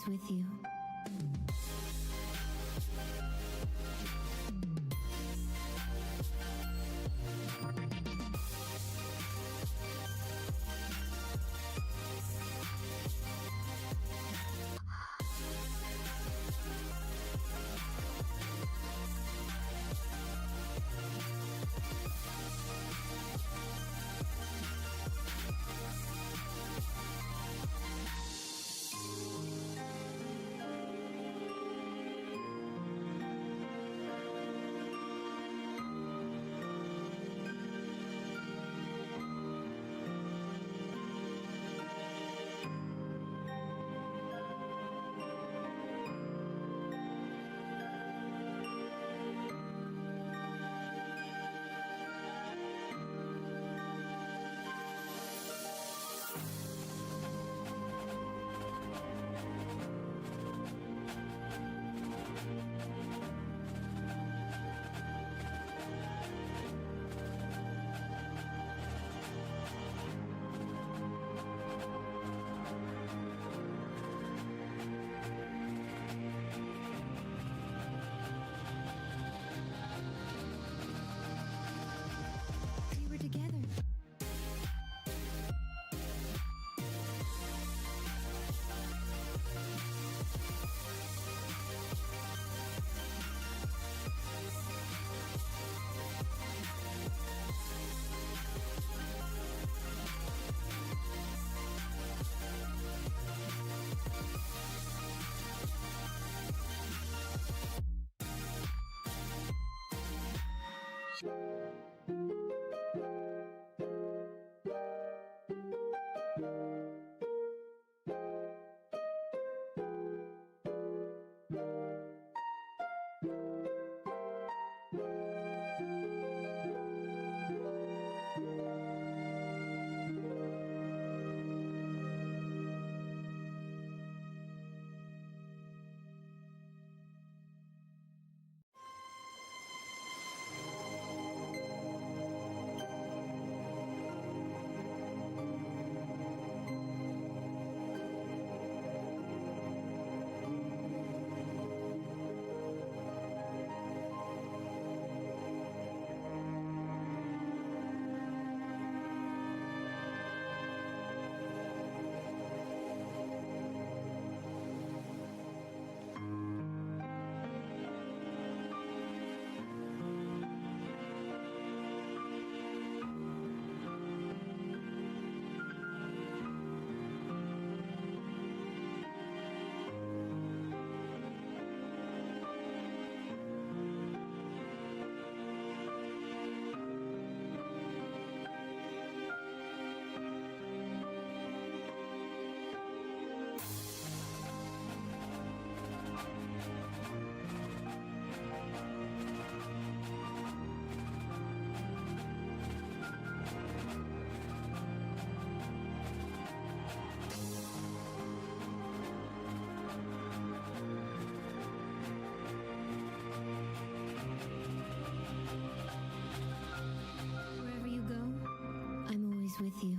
always with you. With you.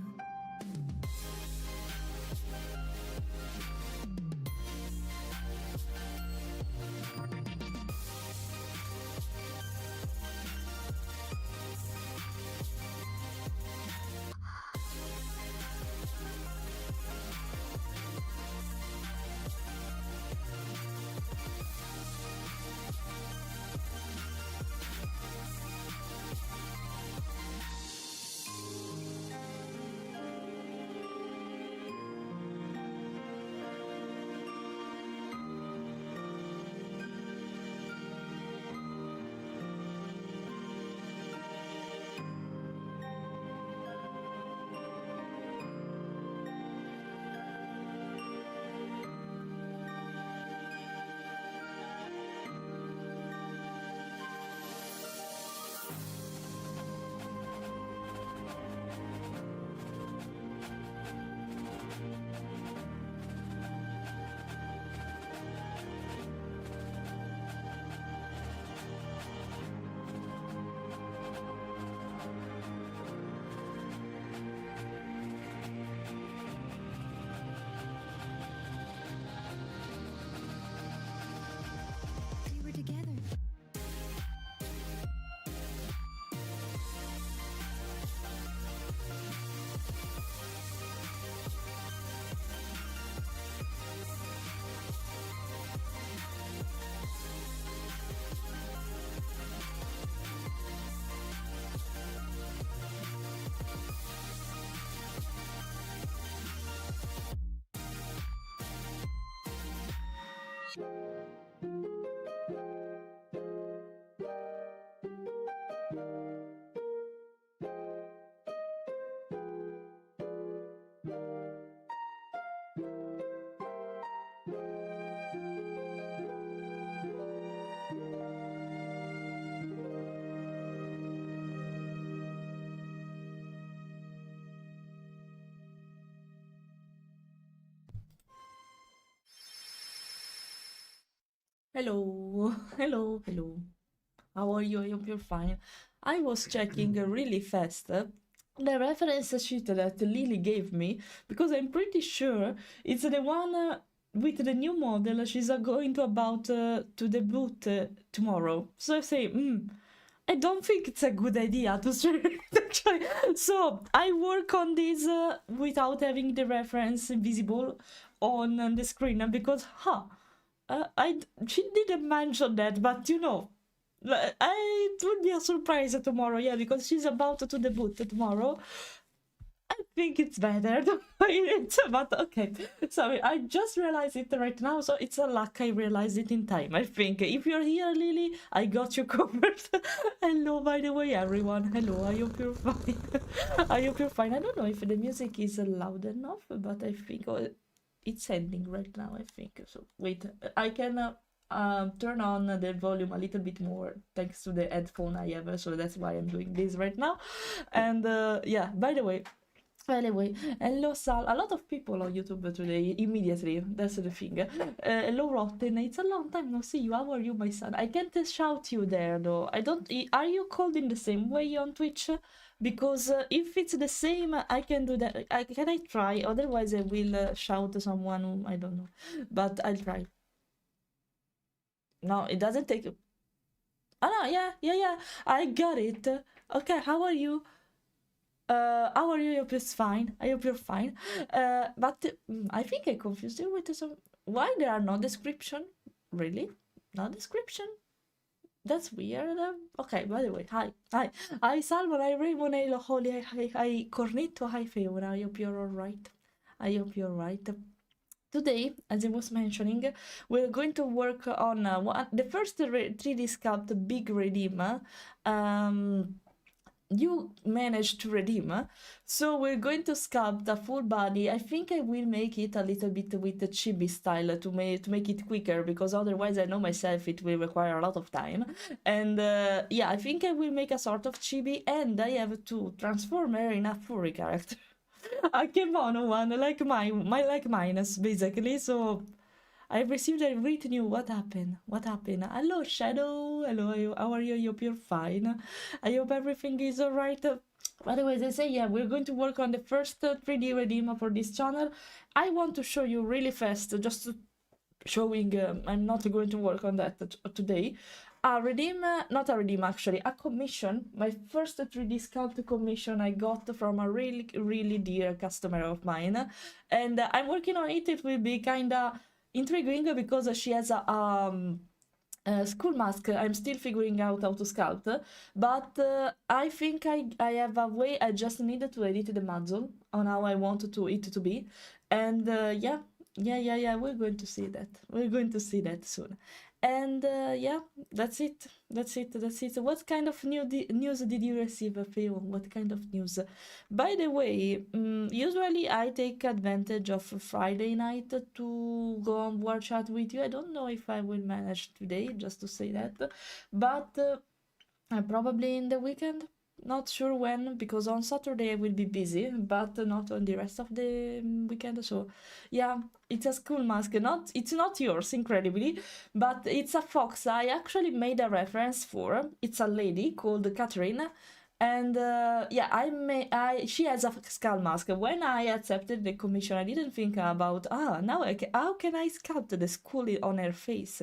Hello, hello. How are you? I hope you're fine. I was checking really fast the reference sheet that Lily gave me because I'm pretty sure it's the one with the new model she's going to about to debut tomorrow. So I say, I don't think it's a good idea to start actually. So I work on this without having the reference visible on the screen because, she didn't mention that, but it would be a surprise tomorrow, yeah, because she's about to debut tomorrow. I think it's better to find it, but okay. Sorry, I just realized it right now, so it's a luck I realized it in time. I think if you're here, Lily, I got you covered. Hello, by the way, everyone. Hello, I hope you're fine. I hope you're fine. I don't know if the music is loud enough, but I think it's ending right now. I think so. Wait, I can. Turn on the volume a little bit more thanks to the headphone I have, so that's why I'm doing this right now. And yeah, by the way, anyway, hello Sal. A lot of people on YouTube today immediately. That's the thing. Hello Rotten. It's a long time no see you. How are you, my son? I can't shout you there though. I don't. Are you called in the same way on Twitch? Because if it's the same, I can do that. Can I try? Otherwise, I will shout to someone. I don't know, but I'll try. No, it doesn't take. Oh no, yeah. I got it. Okay, how are you? How are you? I hope it's fine. I hope you're fine. But I think I confused you with some. Why there are no description? Really? No description? That's weird. Ok, by the way, hi, Salvo, hi, Raymond, hi, Holy, hi, Cornetto, hi, Fiona. I hope you're alright. I hope you're right. Today, as I was mentioning, we're going to work on the first 3D sculpt big redeem. You managed to redeem, so we're going to sculpt a full body. I think I will make it a little bit with the chibi style to make it quicker, because otherwise I know myself it will require a lot of time. And yeah, I think I will make a sort of chibi, and I have to transform her in a furry character. A kimono one, like like minus basically. So I received a great news. What happened? What happened? Hello, Shadow. Hello, how are you? I hope you're fine. I hope everything is alright. By the way, as I say, yeah, we're going to work on the first 3D redeem for this channel. I want to show you really fast, just showing. I'm not going to work on that today. A redeem, not a redeem actually, a commission. My first 3D sculpt commission I got from a really, really dear customer of mine, and I'm working on it. It will be kinda intriguing because she has a school mask. I'm still figuring out how to sculpt, but I think I have a way. I just needed to edit the muzzle on how I want it to be, and yeah, we're going to see that. We're going to see that soon. And yeah, that's it. What kind of news did you receive, Theo? What kind of news? By the way, usually I take advantage of Friday night to go on war chat with you. I don't know if I will manage today, just to say that, but probably in the weekend. Not sure when, because on Saturday I will be busy, but not on the rest of the weekend. So yeah, it's a school mask. It's not yours, incredibly, but it's a fox I actually made a reference for. It's a lady called Catherine, and yeah, she has a skull mask. When I accepted the commission, I didn't think about now how can I sculpt the skull on her face.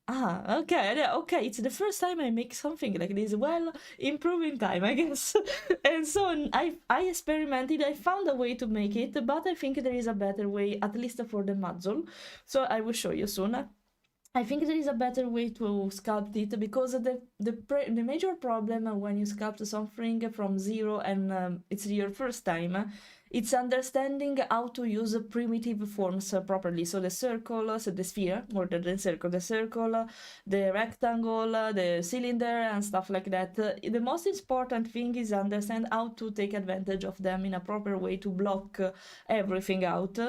Okay. It's the first time I make something like this. Well, improving time, I guess. And so I experimented. I found a way to make it, but I think there is a better way, at least for the muzzle. So I will show you soon. I think there is a better way to sculpt it, because the major problem when you sculpt something from zero and it's your first time, it's understanding how to use primitive forms properly. So the circle, so the sphere, more than the circle, the rectangle, the cylinder, and stuff like that. The most important thing is understand how to take advantage of them in a proper way to block everything out.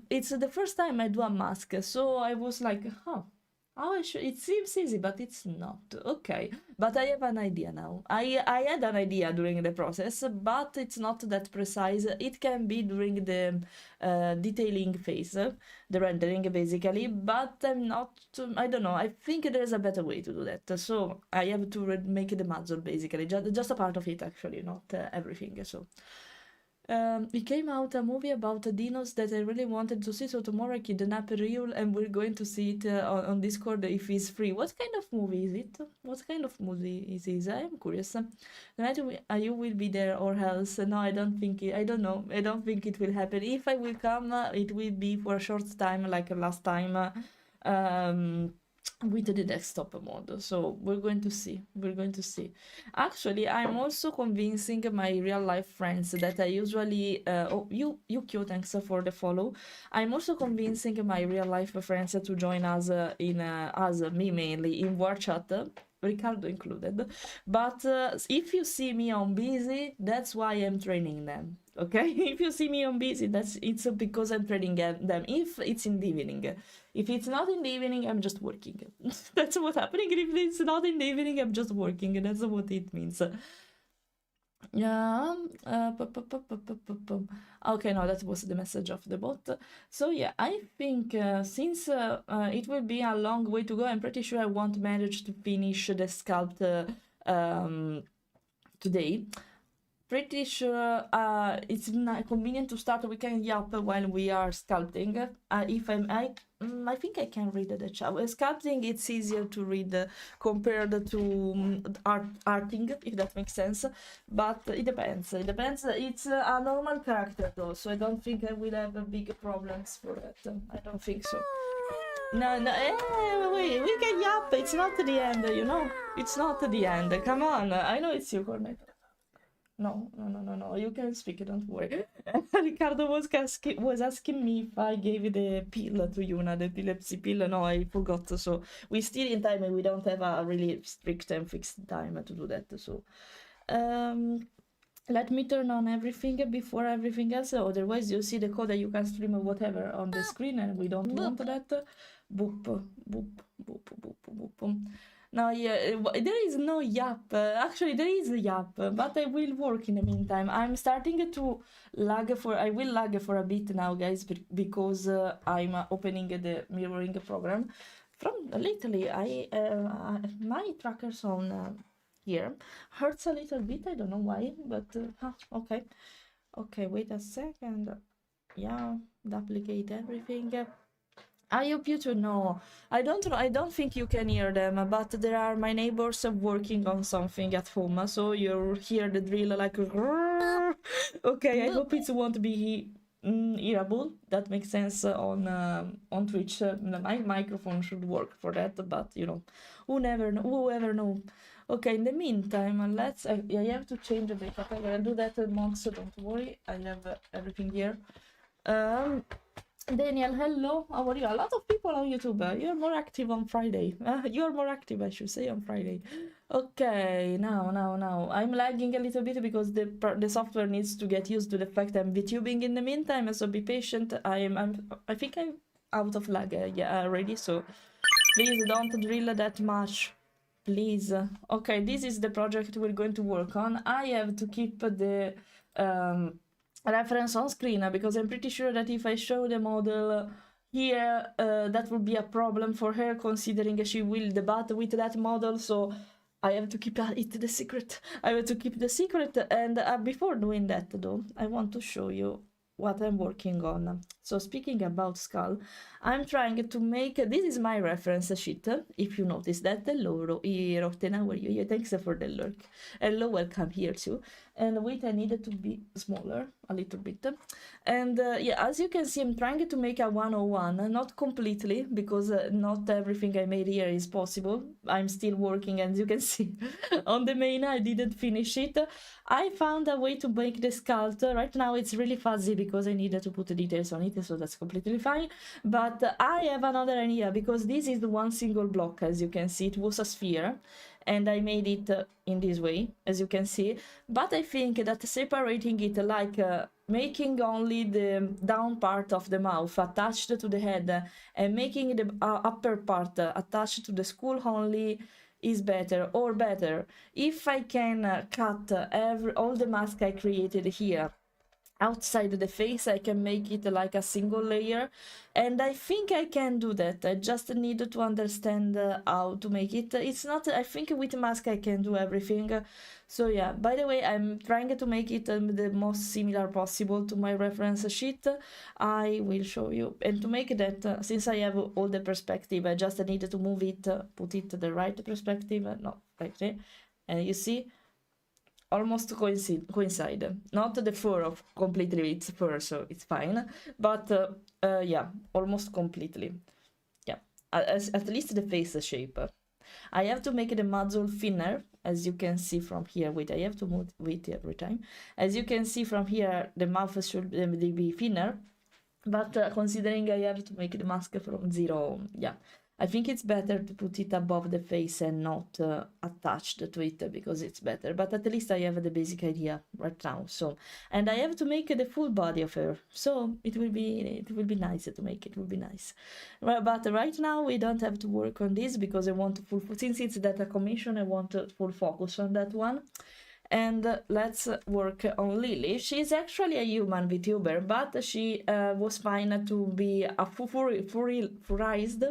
It's the first time I do a mask, so I was like, Oh, it seems easy, but it's not. Okay, but I have an idea now. I had an idea during the process, but it's not that precise. It can be during the detailing phase, the rendering basically, but I'm not, I don't know. I think there's a better way to do that. So I have to make the muzzle basically, just a part of it actually, not everything. So. It came out a movie about dinos that I really wanted to see, so tomorrow I kidnap Ryul and we're going to see it on Discord if it's free. What kind of movie is it? What kind of movie is it? I'm curious. The night you will be there or else? No, I don't think it, I don't know. I don't think it will happen. If I will come, it will be for a short time, like last time. With the desktop mode, so we're going to see. Actually, I'm also convincing my real life friends that I usually oh, you Q, thanks for the follow. I'm also convincing my real life friends to join us in us, me mainly, in war chat, Ricardo included. But if you see me on busy, that's why I'm training them. Okay, if you see me on busy, it's because I'm training them. If it's in the evening, if it's not in the evening, I'm just working. That's what's happening. If it's not in the evening, I'm just working. That's what it means. Yeah. Okay, no, that was the message of the bot. So yeah, I think since it will be a long way to go, I'm pretty sure I won't manage to finish the sculpt today. Pretty sure it's not convenient to start a weekend yap while we are sculpting. If I think I can read the chat. Sculpting, it's easier to read compared to arting, if that makes sense. But it depends. It's a normal character though, so I don't think I will have big problems for that. I don't think so. No, wait, we can yap. It's not the end, you know. It's not the end. Come on, I know it's you, Cornetto. No. You can speak. Don't worry. Ricardo was asking me if I gave the pill to Yuna, the epilepsy pill. No, I forgot. So we still in time, and we don't have a really strict and fixed time to do that. So, let me turn on everything before everything else. Otherwise, you see the code that you can stream whatever on the screen, and we don't want that. Boop. No, yeah, there is no yap. Actually, there is a yap, but I will work in the meantime. I'm starting to I will lag for a bit now, guys, because I'm opening the mirroring program. From lately, my trackers on here hurts a little bit. I don't know why, but okay. Okay, wait a second. Yeah, duplicate everything. I hope you to know. I don't think you can hear them, but there are my neighbors working on something at home, so you hear the drill like. Okay, I hope it won't be hearable. That makes sense on Twitch. My microphone should work for that, but you know, whoever know. Okay, in the meantime, I have to change a bit. Okay, I'll do that months, so don't worry. I have everything here. Daniel, hello. How are you? A lot of people on YouTube. You're more active on Friday. You're more active, I should say, on Friday. Okay, now. I'm lagging a little bit because the software needs to get used to the fact I'm VTubing in the meantime. So be patient. I think I'm out of lag already. So please don't drill that much. Please. Okay, this is the project we're going to work on. I have to keep the reference on screen because I'm pretty sure that if I show the model here, that will be a problem for her considering she will debut with that model. So I have to keep it the secret. I have to keep the secret. And before doing that, though, I want to show you what I'm working on. So speaking about skull, I'm trying to make, this is my reference sheet, if you notice that. Hello, Roten, how are you? Yeah, thanks for the lurk. Hello, welcome here too. And wait, I needed to be smaller a little bit. And yeah, as you can see, I'm trying to make a 101, not completely, because not everything I made here is possible. I'm still working, as you can see. On the main, I didn't finish it. I found a way to make the sculpt. Right now, it's really fuzzy because I needed to put the details on it, so that's completely fine. But I have another idea, because this is one single block, as you can see. It was a sphere. and I made it in this way, as you can see. But I think that separating it, like making only the down part of the mouth attached to the head and making the upper part attached to the skull only is better. Or better, if I can cut all the mask I created here outside the face, I can make it like a single layer, and I think I can do that. I just need to understand how to make it. It's not, I think with mask I can do everything. So yeah, by the way, I'm trying to make it the most similar possible to my reference sheet. I will show you, and to make that, since I have all the perspective, I just need to move it, put it the right perspective, no, like that, and you see, almost coincide. Not the fur of completely, it's fur, so it's fine. But yeah, almost completely. Yeah, at least the face shape. I have to make the muzzle thinner, as you can see from here. Wait, I have to move it every time. As you can see from here, the mouth should be thinner. But considering I have to make the mask from zero, yeah, I think it's better to put it above the face and not attached to it, because it's better. But at least I have the basic idea right now. So, and I have to make the full body of her, so it will be nice to make. It will be nice. But right now we don't have to work on this, because I want full, since it's data commission, I want full focus on that one. And let's work on Lily. She's actually a human VTuber, but she was fine to be a furrized.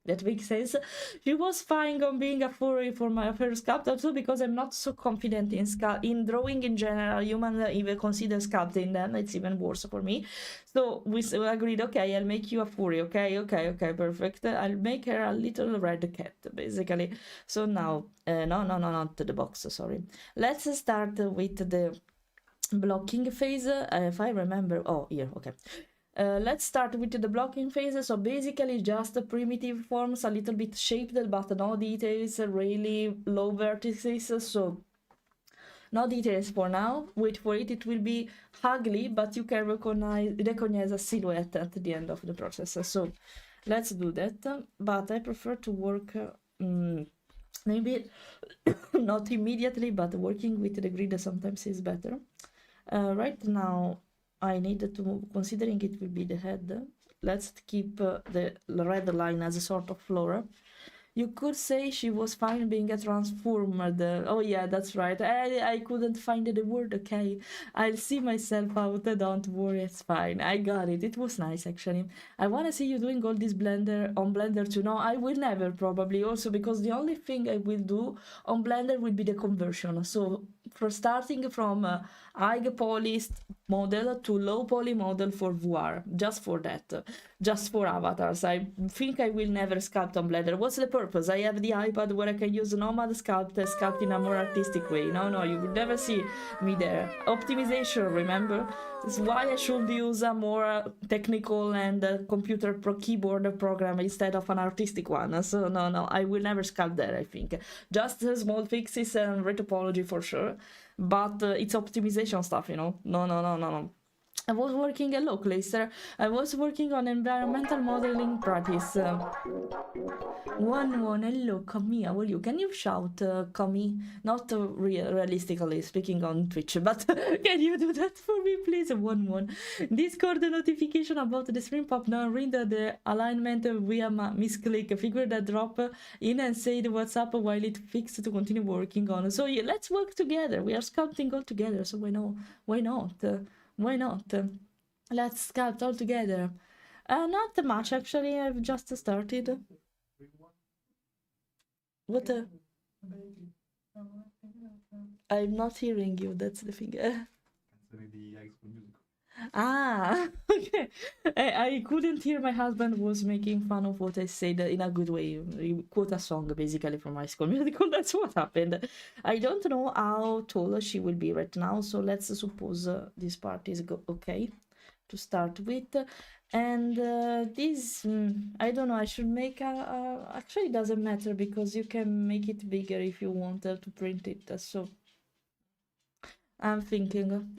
That makes sense. She was fine on being a furry for my first sculpt, also because I'm not so confident in drawing in general. Human even consider sculpting them, it's even worse for me. So we agreed, okay, I'll make you a furry, okay, perfect. I'll make her a little red cat, basically. So now, no, not the box, sorry. Let's start with the blocking phase, if I remember. Oh, here, okay. Let's start with the blocking phase. So basically just primitive forms, a little bit shaped, but no details, really low vertices. So no details for now. Wait for it, it will be ugly, but you can recognize a silhouette at the end of the process. So let's do that, but I prefer to work maybe not immediately, but working with the grid sometimes is better. Right now I need to, considering it will be the head, let's keep the red line as a sort of flora. You could say she was fine being a transformer. Oh yeah, that's right. I couldn't find the word, okay. I'll see myself out, don't worry, it's fine. I got it. It was nice, actually. I want to see you doing all this on Blender too. No, I will never, probably, also because the only thing I will do on Blender will be the conversion. So for starting from high poly model to low poly model for VR, just for that, just for avatars. I think I will never sculpt on Blender. What's the purpose? I have the iPad where I can use Nomad sculpt in a more artistic way. No, you will never see me there. Optimization, remember? That's why I should use a more technical and computer keyboard program instead of an artistic one. So no, I will never sculpt there, I think. Just small fixes and retopology for sure. But it's optimization stuff, you know? No. I was working, hello Clayster, I was working on environmental modeling practice. One, hello, Kami, how are you? Can you shout, Kami? Not realistically speaking on Twitch, but can you do that for me, please? One. Discord notification about the stream pop now, read the alignment via misclick, figure that drop in and say the what's up while it fixed to continue working on. So yeah, let's work together. We are sculpting all together, so why not? Why not? Let's sculpt all together. Not much, actually. I've just started. What? I'm not hearing you. That's the thing. Ah, okay. I couldn't hear. My husband was making fun of what I said in a good way. He quote a song basically from High School Musical. That's what happened. I don't know how tall she will be right now, so let's suppose this part is okay to start with. And this, I don't know, I should make actually it doesn't matter because you can make it bigger if you want to print it. So I'm thinking.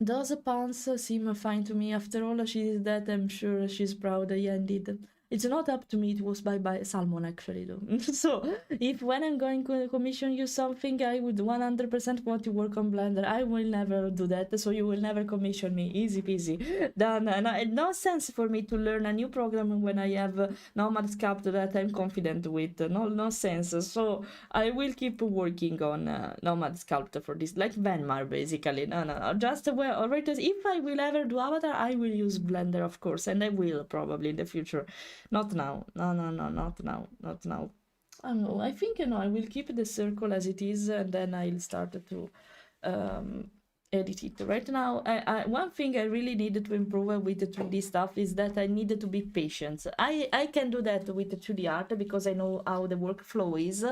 Those pants seem fine to me. After all she did that, I'm sure she's proud. Yeah, indeed. It's not up to me. It was by Salmon actually, though. So if when I'm going to commission you something, I would 100% want to work on Blender. I will never do that. So you will never commission me. Easy peasy. Done. No sense for me to learn a new program when I have normal sculpt that I'm confident with. No sense. So I will keep working on Nomad Sculpt for this, like Venmar basically. No. Just well, already. If I will ever do Avatar, I will use Blender, of course, and I will probably in the future. Not now. No, not now. Not now. I don't know. I think I will keep the circle as it is, and then I'll start to um, edit it. Right now, one thing I really needed to improve with the 3D stuff is that I needed to be patient. I can do that with the 2D art because I know how the workflow is,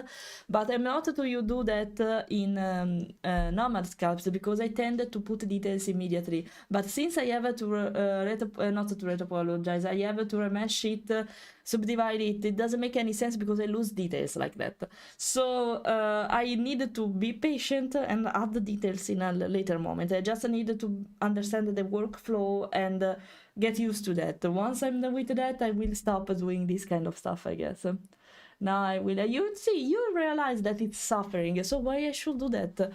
but I'm not to you do that in normal sculpts because I tend to put details immediately. But since I have to not to retopologize, I have to remesh it, subdivide it. It doesn't make any sense because I lose details like that. So I needed to be patient and add the details in a later moment. I just needed to understand the workflow and get used to that. Once I'm done with that, I will stop doing this kind of stuff, I guess. Now I will. You see, you realize that it's suffering. So why I should do that?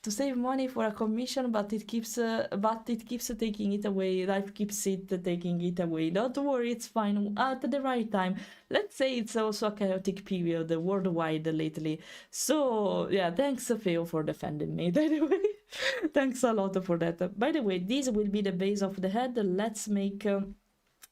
To save money for a commission, but it keeps taking it away. Life keeps it taking it away. Don't worry, it's fine. At the right time. Let's say it's also a chaotic period worldwide lately. So yeah, thanks Feo for defending me. By the way, thanks a lot for that. By the way, this will be the base of the head. Let's make.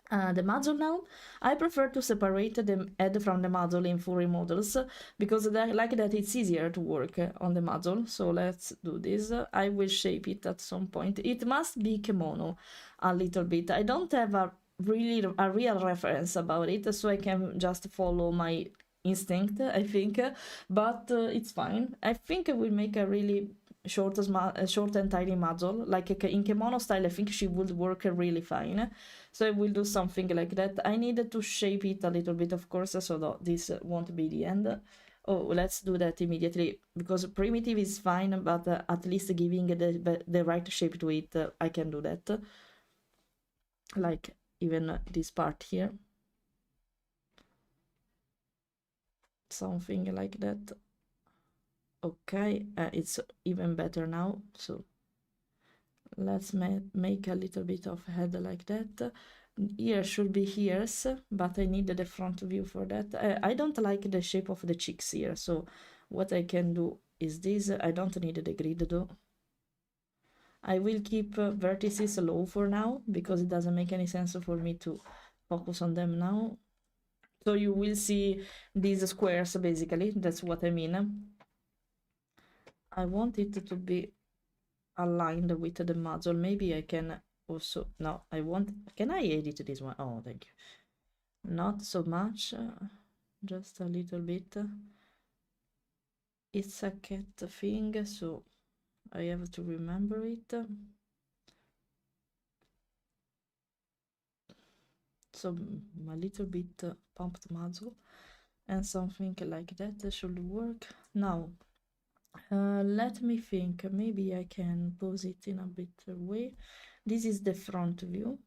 The muzzle now. I prefer to separate the head from the muzzle in furry models because like that it's easier to work on the muzzle. So let's do this. I will shape it at some point. It must be kimono a little bit. I don't have a real reference about it, so I can just follow my instinct, I think, but it's fine. I think I will make a really short and tiny muzzle, like in kimono style. I think she would work really fine. So I will do something like that. I needed to shape it a little bit, of course, so that this won't be the end. Oh, let's do that immediately, because primitive is fine, but at least giving the right shape to it, I can do that. Like even this part here. Something like that. Okay, it's even better now. So let's make a little bit of head like that. Here should be ears, but I need the front view for that. I don't like the shape of the cheeks here, so what I can do is this. I don't need the grid though. I will keep vertices low for now because it doesn't make any sense for me to focus on them now. So you will see these squares basically. That's what I mean. I want it to be aligned with the muzzle. Maybe I can also, no, can I edit this one? Oh, thank you. Not so much, just a little bit. It's a cat thing, so I have to remember it. So a little bit pumped muzzle and something like that should work. Now, let me think. Maybe I can pose it in a better way. This is the front view.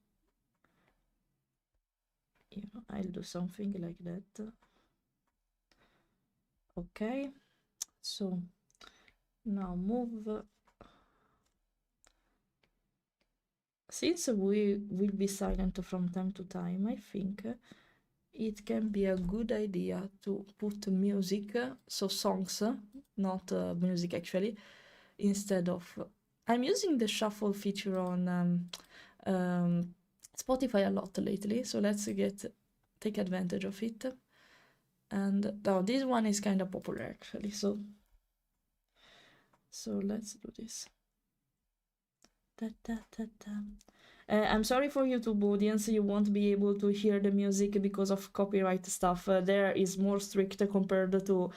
I'll do something like that. Okay, so now move. Since we will be silent from time to time, I think it can be a good idea to put music, so songs, not music actually, instead of. I'm using the shuffle feature on Spotify a lot lately, so let's take advantage of it. And now this one is kind of popular actually, so let's do this. I'm sorry for YouTube audience, you won't be able to hear the music because of copyright stuff. There is more strict compared to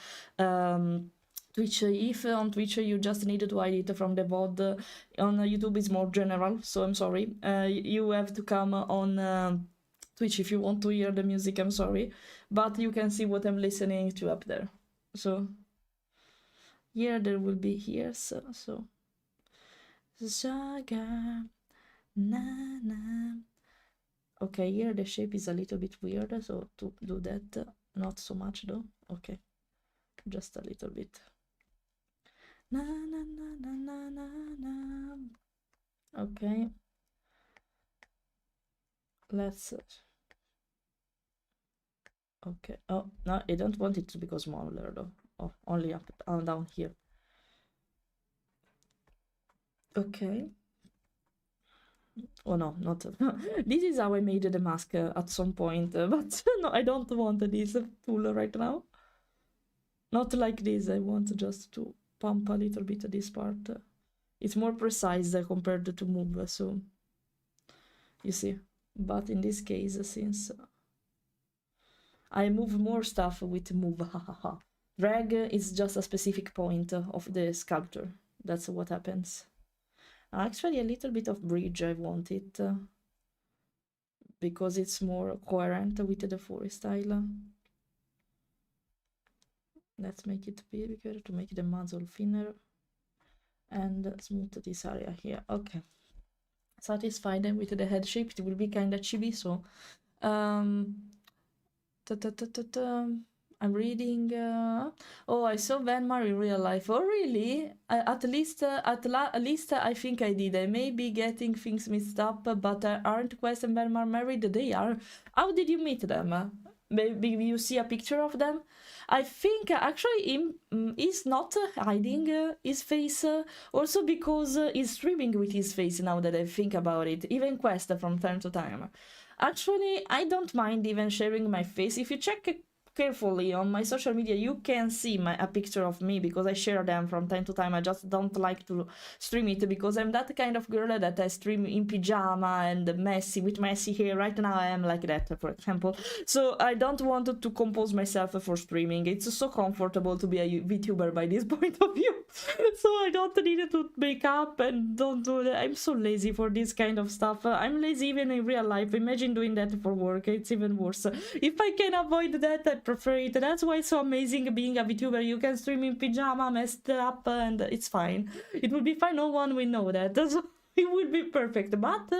Twitch. If on Twitch you just need to hide it from the VOD, on YouTube is more general, so I'm sorry. You have to come on Twitch if you want to hear the music, I'm sorry. But you can see what I'm listening to up there. So here there will be ears, so Saga na na. Okay, here the shape is a little bit weird, so to do that, not so much though. Okay, just a little bit. Na na na na na na na. Okay. Let's. Okay. Oh no, I don't want it to become smaller though. Oh, only up and down here. Okay. Oh no, not. This is how I made the mask at some point, but no, I don't want this tool right now. Not like this. I want just to pump a little bit this part. It's more precise compared to move, so you see. But in this case, since I move more stuff with move, hahaha. Drag is just a specific point of the sculpture. That's what happens. Actually, a little bit of bridge I want it. Because it's more coherent with the furry style. Let's make it bigger to make the muzzle thinner. And smooth this area here. Okay. Satisfied with the head shape. It will be kind of chibi, so I'm reading. Oh, I saw Venmar in real life. Oh, really? At least I think I did. I may be getting things mixed up, but aren't Quest and Venmar married? They are. How did you meet them? Maybe you see a picture of them. I think actually he's not hiding his face, also because he's streaming with his face now that I think about it, even Quest from time to time. Actually, I don't mind even sharing my face. If you check carefully on my social media, you can see a picture of me because I share them from time to time. I just don't like to stream it because I'm that kind of girl that I stream in pajama and messy with messy hair. Right now I am like that, for example. So I don't want to compose myself for streaming. It's so comfortable to be a VTuber by this point of view. So I don't need to make up and don't do that. I'm so lazy for this kind of stuff. I'm lazy even in real life. Imagine doing that for work. It's even worse. If I can avoid that, I prefer it. That's why it's so amazing being a VTuber. You can stream in pajama, messed up, and it's fine. It will be fine. No one will know that. So it would be perfect. But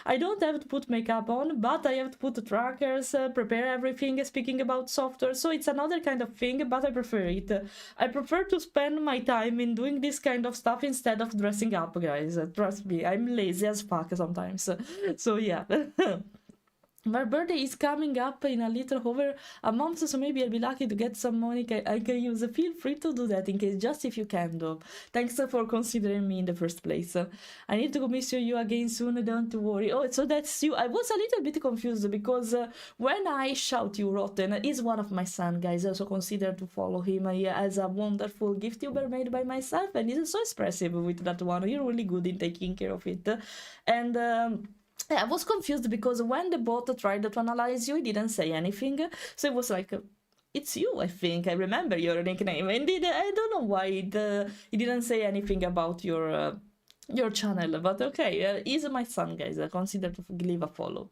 I don't have to put makeup on, but I have to put trackers, prepare everything, speaking about software. So it's another kind of thing, but I prefer it. I prefer to spend my time in doing this kind of stuff instead of dressing up, guys. Trust me, I'm lazy as fuck sometimes. So yeah. My birthday is coming up in a little over a month, so maybe I'll be lucky to get some money I can use. Feel free to do that in case, just if you can, though. Thanks for considering me in the first place. I need to commission you again soon, don't worry. Oh, so that's you. I was a little bit confused because when I shout you rotten, is one of my son, guys, so consider to follow him. He has a wonderful gift tuber made by myself, and he's so expressive with that one. You're really good in taking care of it. And I was confused because when the bot tried to analyze you, it didn't say anything. So it was like, it's you, I think. I remember your nickname. Indeed, I don't know why it didn't say anything about your channel. But okay, he's my son, guys. Consider to leave a follow.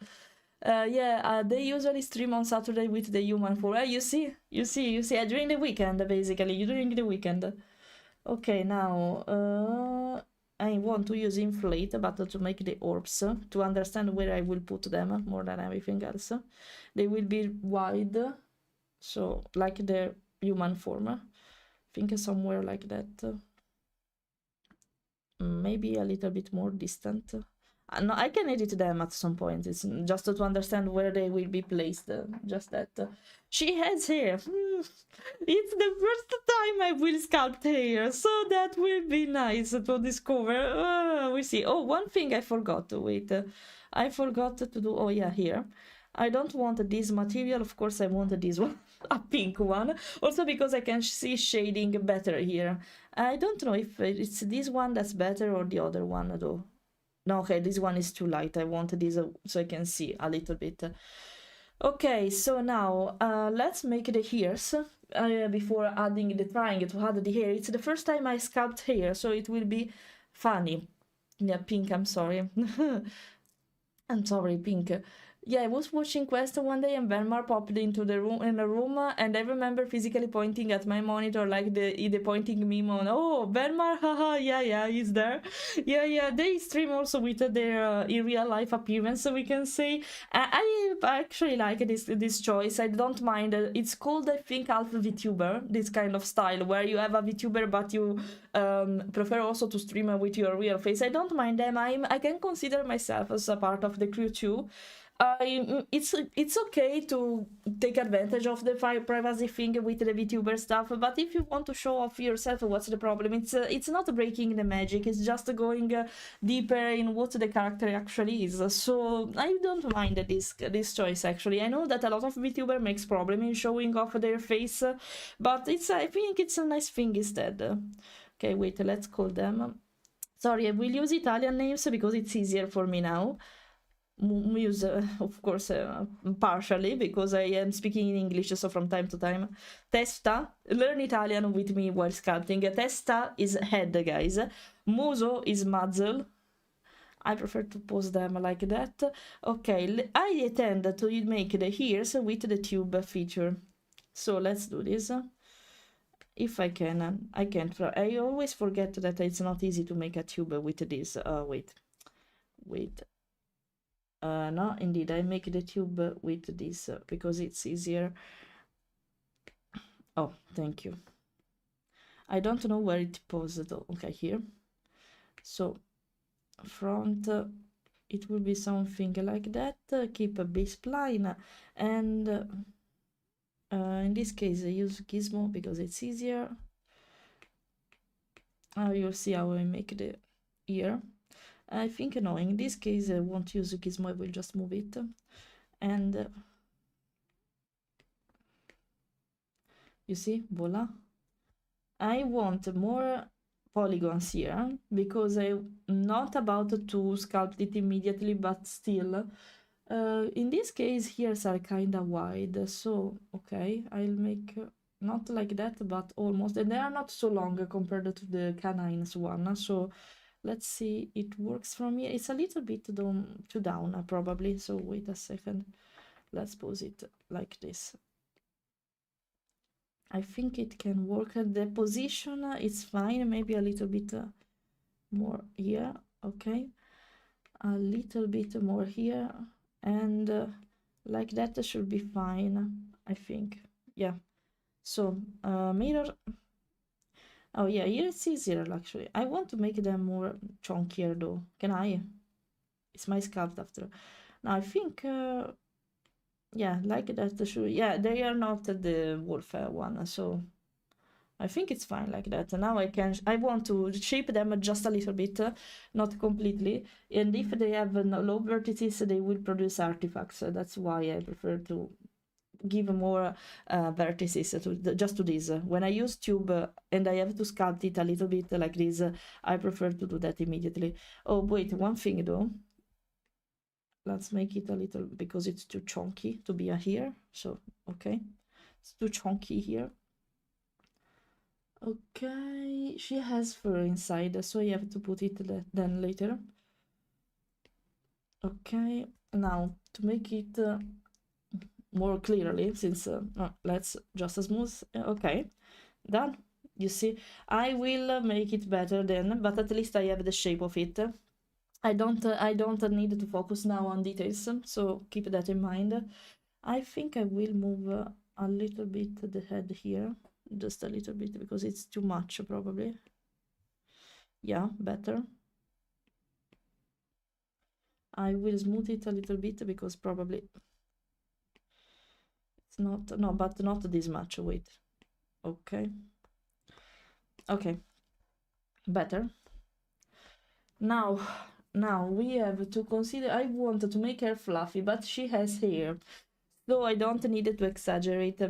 They usually stream on Saturday with the human for. You see, during the weekend, basically. During the weekend. Okay, now... I want to use inflate, but to make the orbs, to understand where I will put them more than everything else. They will be wide, so like the human form. I think somewhere like that. Maybe a little bit more distant. No, I can edit them at some point. It's just to understand where they will be placed. Just that. She has hair. It's the first time I will sculpt hair, so that will be nice to discover. We see. Oh, one thing I forgot. Wait, I forgot to do. Oh yeah, here. I don't want this material. Of course, I want this one, a pink one. Also because I can see shading better here. I don't know if it's this one that's better or the other one though. No, okay, this one is too light. I want this so I can see a little bit. Okay, so now let's make the hairs before adding trying to add the hair. It's the first time I sculpt hair, so it will be funny. Yeah, pink, I'm sorry. I'm sorry, pink. Yeah, I was watching Quest one day and Benmar popped into the room and I remember physically pointing at my monitor like the pointing meme on, oh, Benmar, haha, yeah, he's there. Yeah, they stream also with their in real life appearance, so we can say. I actually like this choice. I don't mind. It's called, I think, half Vtuber, this kind of style where you have a Vtuber but you prefer also to stream with your real face. I don't mind them. I can consider myself as a part of the crew too. It's okay to take advantage of the privacy thing with the VTuber stuff, but if you want to show off yourself, what's the problem? It's not breaking the magic. It's just going deeper in what the character actually is. So I don't mind this choice. Actually, I know that a lot of VTuber makes problem in showing off their face, but I think it's a nice thing instead. Okay, wait, let's call them. Sorry, I will use Italian names because it's easier for me now. Use, of course, partially because I am speaking in English, so from time to time. Testa, learn Italian with me while sculpting. Testa is head, guys. Muso is muzzle. I prefer to pose them like that. Okay, I tend to make the ears with the tube feature. So let's do this. If I can, I can't. I always forget that it's not easy to make a tube with this. Wait. No, indeed, I make the tube with this because it's easier. Oh, thank you. I don't know where it posed though. Okay, here. So, front, it will be something like that. Keep a base spline, and in this case, I use Gizmo because it's easier. You'll see how I make the ear. I think, no, in this case I won't use Gizmo, I will just move it. And you see, voila. I want more polygons here because I'm not about to sculpt it immediately, but still. In this case, ears are kind of wide, so okay, I'll make not like that, but almost, and they are not so long compared to the canines one, so let's see, it works for me. It's a little bit too down, probably, so wait a second. Let's pose it like this. I think it can work. The position, it's fine, maybe a little bit more here, okay. A little bit more here, and like that should be fine, I think. Yeah, so mirror. Oh yeah, here it's easier actually. I want to make them more chunkier though. Can I? It's my sculpt after. Now I think, yeah, like that should. Yeah, they are not the wolf one, so I think it's fine like that. Now I want to shape them just a little bit, not completely. And if they have low vertices, they will produce artifacts. That's why I prefer to give more vertices just to this. When I use tube and I have to sculpt it a little bit like this, I prefer to do that immediately. Oh wait, one thing though. Let's make it a little, because it's too chunky to be a here. So okay, it's too chunky here. Okay, she has fur inside, so I have to put it then later. Okay, now to make it more clearly, since let's just smooth. Okay, done. You see, I will make it better then, but at least I have the shape of it. I don't need to focus now on details, so keep that in mind. I think I will move a little bit the head here, just a little bit, because it's too much probably. Yeah, better. I will smooth it a little bit because probably it's not, no, but not this much. Wait, okay, better. Now we have to consider. I want to make her fluffy, but she has hair, so I don't need to exaggerate.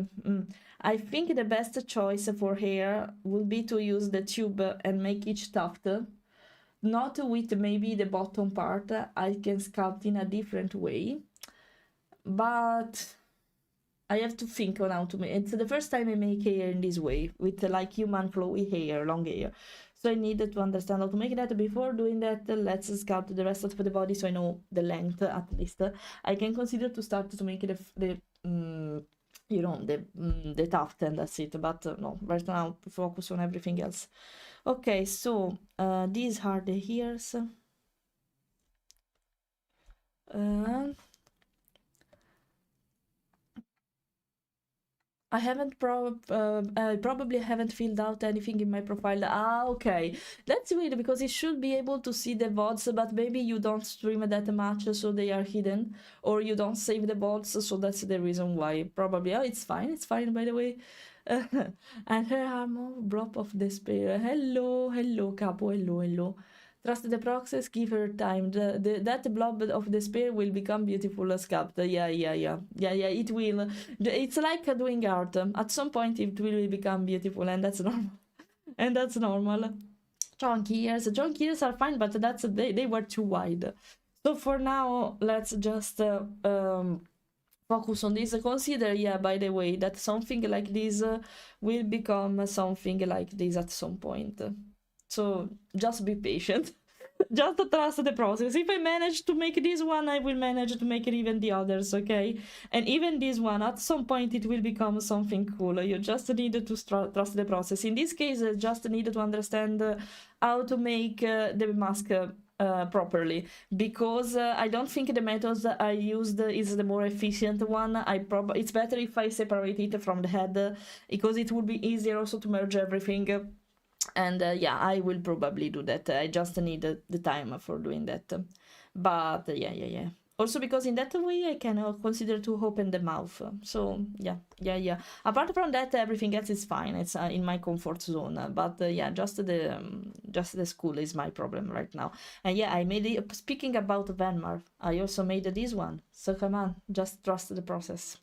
I think the best choice for hair will be to use the tube and make each tuft, not with maybe the bottom part. I can sculpt in a different way, but I have to think on how to make. It's the first time I make hair in this way, with like human flowy hair, long hair. So I needed to understand how to make that. Before doing that, let's sculpt the rest of the body so I know the length at least. I can consider to start to make you know, the tuft and that's it. But no, right now focus on everything else. Okay, so these are the ears. I probably haven't filled out anything in my profile. Ah, okay. That's weird because it should be able to see the VODs, but maybe you don't stream that much, so they are hidden, or you don't save the VODs, so that's the reason why. Probably. Oh, it's fine, by the way. And her armor, drop of despair. Hello, capo, hello. Trust the process, give her time. That blob of despair will become beautiful sculpt. Yeah, it will. It's like doing art. At some point it will become beautiful, and that's normal. Chunky ears are fine, but they were too wide. So for now, let's just focus on this. Consider, yeah, by the way, that something like this will become something like this at some point. So just be patient. Just trust the process. If I manage to make this one, I will manage to make even the others, okay? And even this one, at some point, it will become something cool. You just need to trust the process. In this case, I just need to understand how to make the mask properly, because I don't think the methods I used is the more efficient one. It's better if I separate it from the head, because it would be easier also to merge everything. And yeah, I will probably do that. I just need the time for doing that. But yeah. Also because in that way I can consider to open the mouth. So yeah. Apart from that, everything else is fine. It's in my comfort zone. But yeah, just the school is my problem right now. And yeah, I made it. Speaking about Venmar, I also made this one. So come on, just trust the process.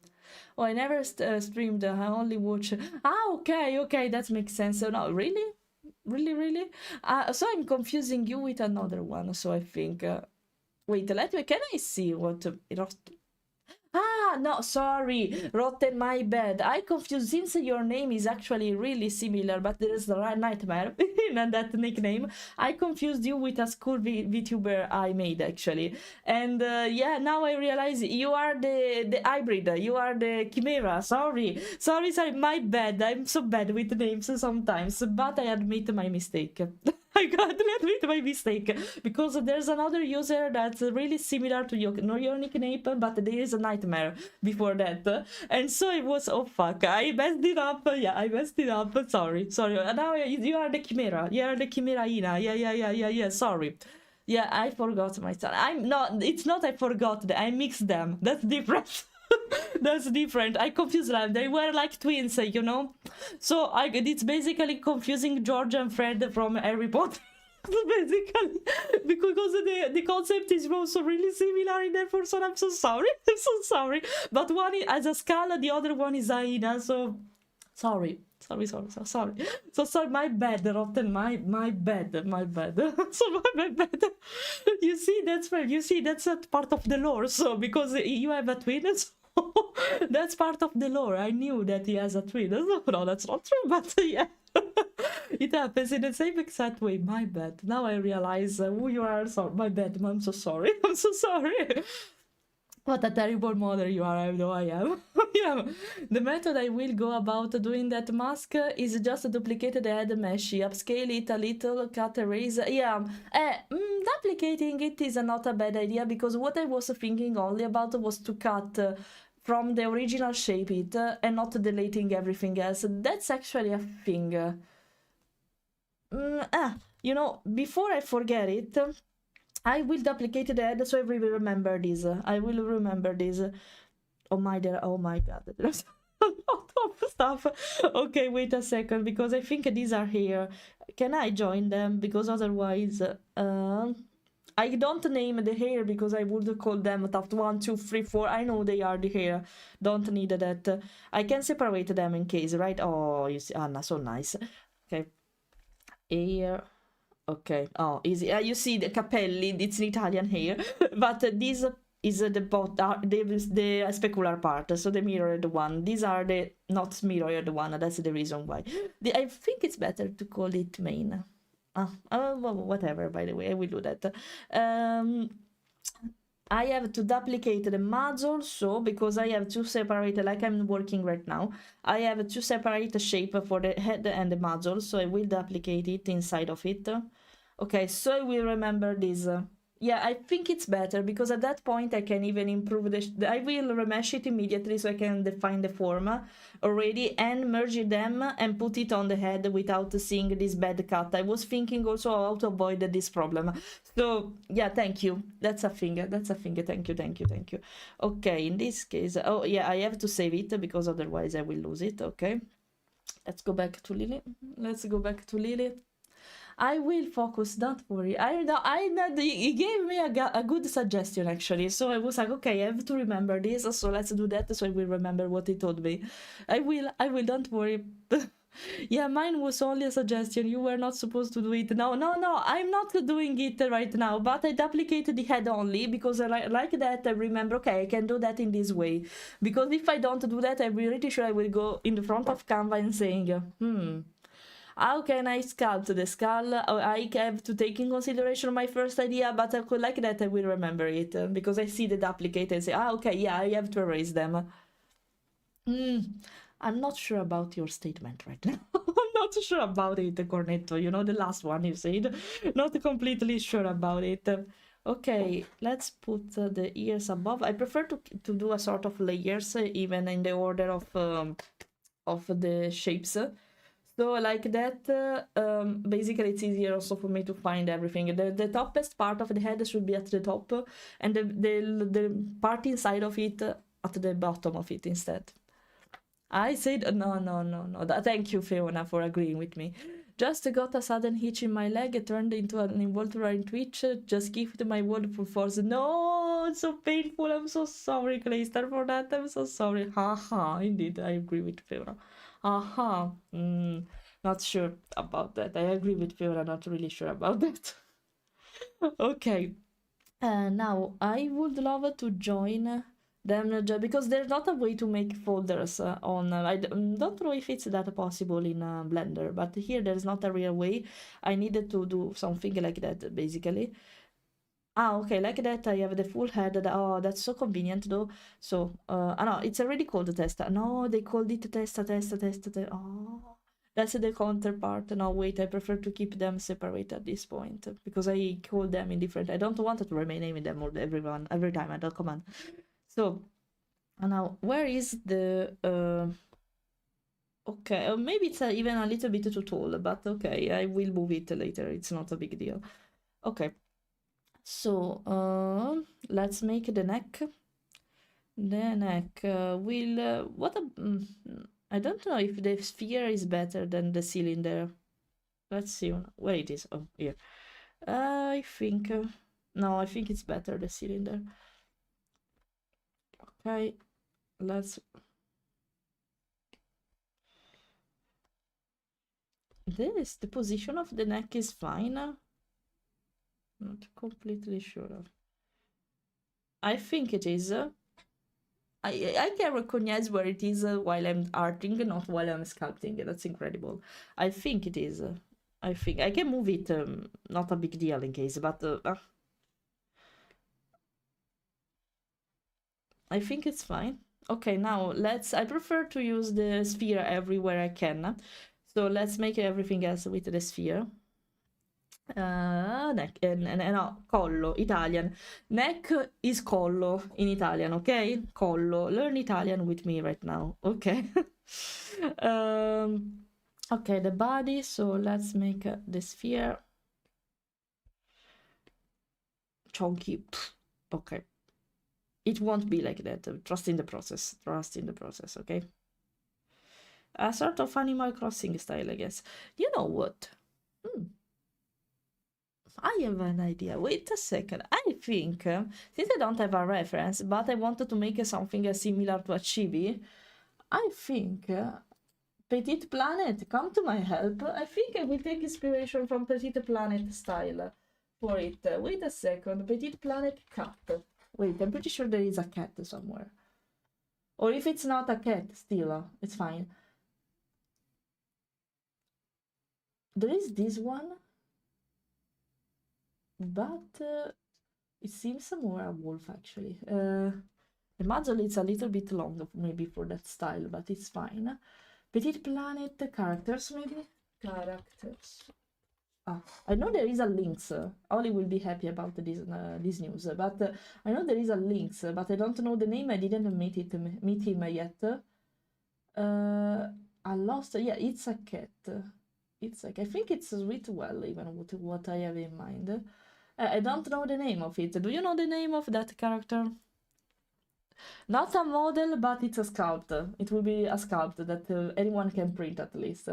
Oh, I never streamed. I only watch. Ah, okay, that makes sense. So no, really? So I'm confusing you with another one. So I think wait, can I see what no, sorry, Rotten, my bad. I confused, since your name is actually really similar, but there is a nightmare in that nickname. I confused you with a school VTuber I made, actually. And yeah, now I realize you are the hybrid, you are the chimera. Sorry, my bad. I'm so bad with names sometimes, but I admit my mistake. I gladly admit my mistake, because there's another user that's really similar to your nickname, but there is a nightmare before that, and so it was, oh fuck, I messed it up. Yeah, I messed it up. Sorry. Now you are the chimera. You are the chimeraina. Yeah. Sorry. Yeah, I forgot myself. It's not I forgot. I mixed them. That's different. That's different. I confused them. They were like twins, you know? So it's basically confusing George and Fred from Harry Potter. Basically, because the concept is also really similar in that person. I'm so sorry. But one has a skull, the other one is hyena, so sorry. So sorry, my bad, Rotten, my bad. So my bad. You see, that's fair. You see, that's a part of the lore. So because you have a twin, so that's part of the lore. I knew that he has a twin. No, that's not true, but yeah. It happens in the same exact way. My bad. Now I realize who you are. So my bad. I'm so sorry. What a terrible mother you are. I know I am. Yeah. The method I will go about doing that mask is just duplicate the head mesh, upscale it a little, cut, erase. Yeah. Duplicating it is not a bad idea, because what I was thinking only about was to cut from the original shape it and not deleting everything else. That's actually a thing. You know, before I forget it, I will duplicate the head so I will remember this. Oh my god, there's a lot of stuff. Okay, wait a second, because I think these are here. Can I join them? Because otherwise, I don't name the hair because I would call them top 1, 2, 3, 4. I know they are the hair. Don't need that. I can separate them in case, right? Oh, you see, Anna, so nice. Okay. Hair. Okay. Oh, easy. You see the capelli. It's an Italian hair, but this is the specular part. So the mirrored one. These are the not mirrored one. That's the reason why. I think it's better to call it main. Well, whatever, by the way, I will do that. I have to duplicate the muzzle, so because I have to separate, like I'm working right now, I have to separate the shape for the head and the muzzle, so I will duplicate it inside of it. Okay, so I will remember this. Yeah, I think it's better because at that point I can even improve I will remesh it immediately so I can define the form already and merge them and put it on the head without seeing this bad cut. I was thinking also how to avoid this problem. So yeah, thank you. That's a thing. That's a thing. Thank you, thank you, thank you. Okay, in this case, oh yeah, I have to save it because otherwise I will lose it. Okay, let's go back to Lily. Let's go back to Lily. I will focus, don't worry. I know he gave me a good suggestion actually. So I was like, okay, I have to remember this. So let's do that so I will remember what he told me. I will, don't worry. Yeah, mine was only a suggestion. You were not supposed to do it. No, I'm not doing it right now, but I duplicated the head only because I like that I remember, okay, I can do that in this way. Because if I don't do that, I'm pretty sure I will go in the front of Canva and saying, how can I sculpt the skull? I have to take in consideration my first idea, but I could like that I will remember it because I see the duplicate and say, okay, yeah, I have to erase them. I'm not sure about your statement right now. I'm not sure about it, Cornetto. You know, the last one you said. Not completely sure about it. Okay, let's put the ears above. I prefer to do a sort of layers, even in the order of the shapes. So like that, basically it's easier also for me to find everything. The topest part of the head should be at the top, and the part inside of it at the bottom of it instead. I said no. Thank you, Fiona, for agreeing with me. Just got a sudden itch in my leg. It turned into an involuntary twitch. Just give my word for force. No, it's so painful. I'm so sorry, Clayster, for that. I'm so sorry. Haha, indeed, I agree with Fiona. Aha. Not sure about that. I agree with Fiona, not really sure about that. Okay. Now, I would love to join them because there's not a way to make folders on... I don't know if it's that possible in Blender, but here there's not a real way. I needed to do something like that, basically. Okay, like that I have the full head. Oh, that's so convenient though. So, no, it's already called a test. No, they called it test. Oh, that's the counterpart. No, wait, I prefer to keep them separate at this point because I call them in different... I don't want to rename them every time I don't command. So, now, where is the... Okay, maybe it's even a little bit too tall, but okay, I will move it later. It's not a big deal. Okay. So, let's make the neck. The neck will... I don't know if the sphere is better than the cylinder. Let's see where it is. Oh, here. I think... no, I think it's better, the cylinder. Okay, let's... The position of the neck is fine. Not completely sure. I think it is. I can recognize where it is while I'm arting, not while I'm sculpting. That's incredible. I think it is. I think I can move it. Not a big deal in case, but I think it's fine. Okay, now I prefer to use the sphere everywhere I can. So let's make everything else with the sphere. Neck, no, collo, Italian. Neck is collo in Italian, okay? Collo. Learn Italian with me right now, okay? Okay, the body, so let's make the sphere. Chunky, okay. It won't be like that, trust in the process, okay? A sort of Animal Crossing style, I guess. You know what? I have an idea. Wait a second. I think, since I don't have a reference, but I wanted to make something similar to a chibi, I think Petite Planet, come to my help. I think I will take inspiration from Petite Planet style for it. Wait a second. Petite Planet cat. Wait, I'm pretty sure there is a cat somewhere. Or if it's not a cat, still, it's fine. There is this one. but it seems more a wolf actually. The muzzle is a little bit long maybe for that style, but it's fine. Petite Planet characters maybe? Characters. Ah, I know there is a Lynx. Ollie will be happy about this news. But I know there is a Lynx, but I don't know the name. I didn't meet him yet. I lost. Yeah, it's a cat. It's like I think it's sweet well even with what I have in mind. I don't know the name of it. Do you know the name of that character? Not a model, but it's a sculpt. It will be a sculpt that anyone can print at least.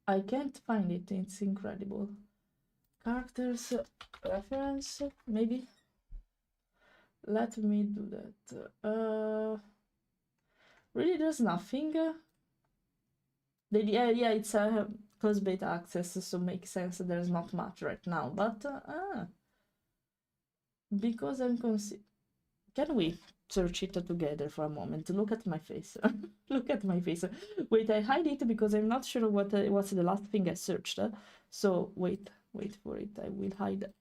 I can't find it. It's incredible. Characters reference, maybe. Let me do that. Really, there's nothing. Yeah, it's a closed beta access, so makes sense. There's not much right now, but because I'm can we search it together for a moment? Look at my face. Look at my face. Wait, I hide it because I'm not sure what's the last thing I searched. So wait for it. I will hide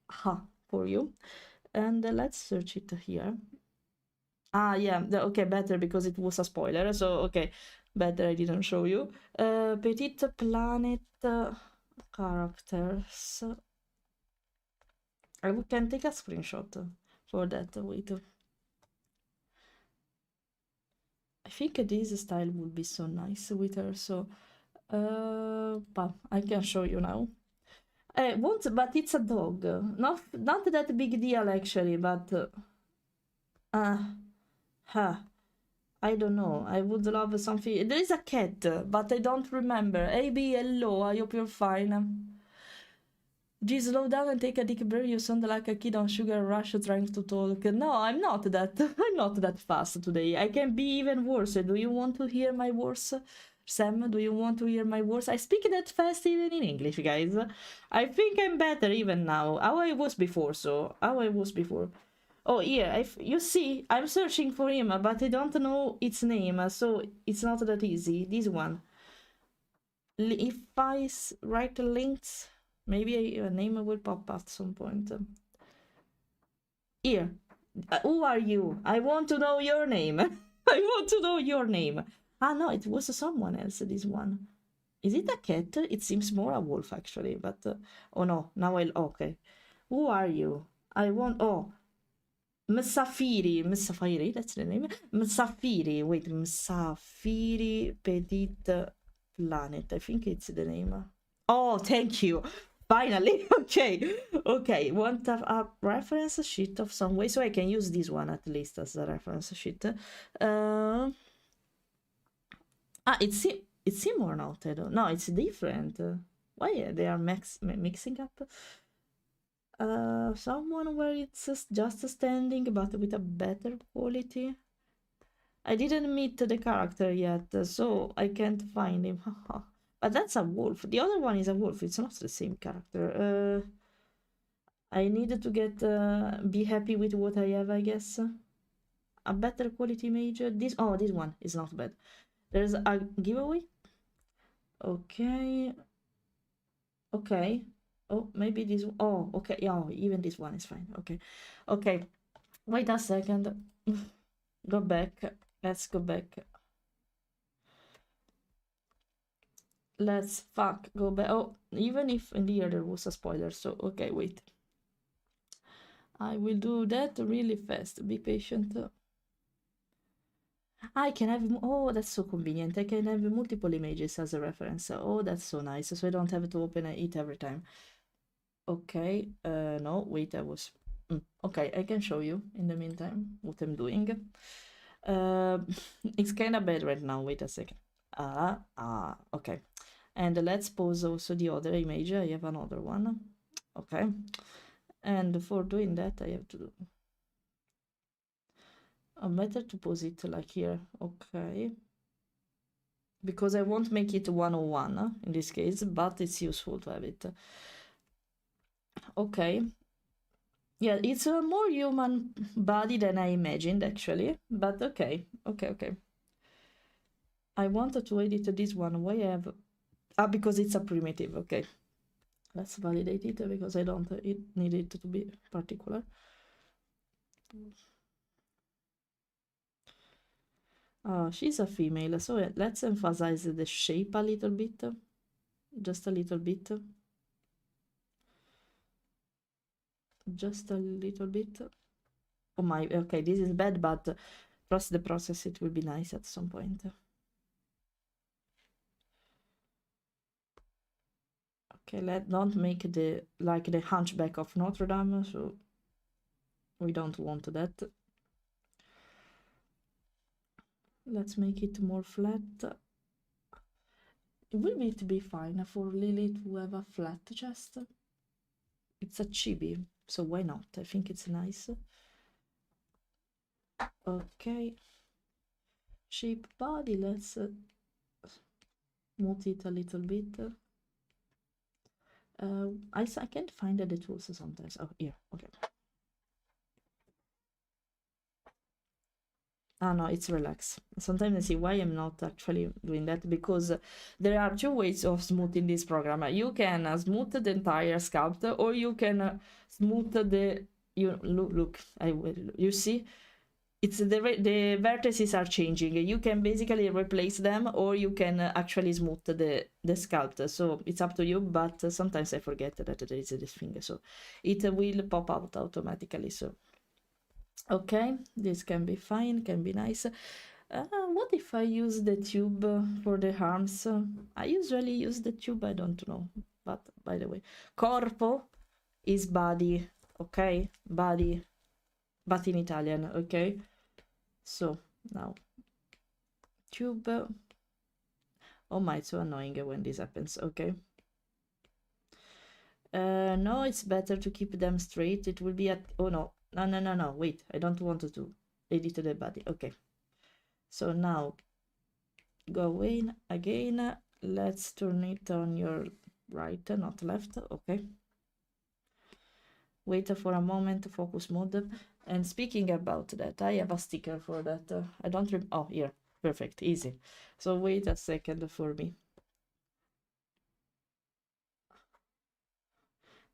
for you, and let's search it here. Ah, yeah. Okay, better because it was a spoiler. So okay, better I didn't show you. Petite Planet characters. I can take a screenshot for that. Wait. I think this style would be so nice with her. So, but I can show you now. But it's a dog. Not that big deal actually. But I don't know. I would love something. There is a cat, but I don't remember. AB, hello. I hope you're fine. G, slow down and take a deep breath. You sound like a kid on sugar rush trying to talk. No, I'm not that. I'm not that fast today. I can be even worse. Do you want to hear my worse? Sam, do you want to hear my words? I speak that fast even in English, guys. I think I'm better even now. How I was before, Oh, yeah, you see, I'm searching for him, but I don't know its name, so it's not that easy. This one. If I write links, maybe a name will pop at some point. Here. Who are you? I want to know your name. I want to know your name. Ah, no, it was someone else, this one. Is it a cat? It seems more a wolf, actually, but... oh, no, now okay. Who are you? I want... oh. Msafiri, that's the name. Msafiri, wait, Msafiri Petite Planet. I think it's the name. Oh, thank you. Finally, okay. Want a reference sheet of some way, so I can use this one at least as a reference sheet. It's sim or not? I don't know. It's different. Why they are mixing up? Someone where it's just standing, but with a better quality. I didn't meet the character yet, so I can't find him. But that's a wolf. The other one is a wolf. It's not the same character. I needed to be happy with what I have, I guess. A better quality mage. This one is not bad. There's a giveaway. Okay. Oh, maybe this. Oh, okay. Yeah, even this one is fine. Okay. Wait a second. Go back. Let's go back. Let's go back. Oh, even if in here there was a spoiler. So, okay, wait. I will do that really fast. Be patient. I can have... oh, that's so convenient. I can have multiple images as a reference. Oh, that's so nice. So I don't have to open it every time. Okay, no, wait, okay, I can show you in the meantime what I'm doing. It's kind of bad right now, wait a second. Okay. And let's pause also the other image. I have another one. Okay. And for doing that, I have to do... better to pose it like here. Okay. Because I won't make it 101 in this case, but it's useful to have it. Okay. Yeah, it's a more human body than I imagined, actually. But okay. I wanted to edit this one. Why I have because it's a primitive. Okay, let's validate it because I don't need it to be particular. She's a female, so let's emphasize the shape a little bit, just a little bit, just a little bit. Oh my, okay, this is bad, but trust the process, it will be nice at some point. Okay, don't make the like the Hunchback of Notre Dame, so we don't want that. Let's make it more flat. Will it be fine for Lily to have a flat chest? It's a chibi, so why not? I think it's nice. Okay. Shape body, let's move it a little bit. I can't find the tools sometimes. Oh, here, okay. Ah, no, it's relax. Sometimes I see why I'm not actually doing that, because there are two ways of smoothing this program. You can smooth the entire sculpt, or you can smooth the, look, you see, it's the vertices are changing. You can basically replace them, or you can actually smooth the sculpt. So it's up to you, but sometimes I forget that there is this thing, so it will pop out automatically. So okay, this can be fine, can be nice. What if I use the tube for the arms? I usually use the tube, I don't know, but by the way, corpo is body, okay, body, but in Italian, okay. So now tube. Oh my, it's so annoying when this happens. Okay. No, it's better to keep them straight. It will be at, oh no, no, wait, I don't want to edit the body. Okay, so now go in again. Let's turn it on your right, not left. Okay, wait for a moment, focus mode. And speaking about that, I have a sticker for that. I don't oh, here, perfect, easy. So wait a second for me.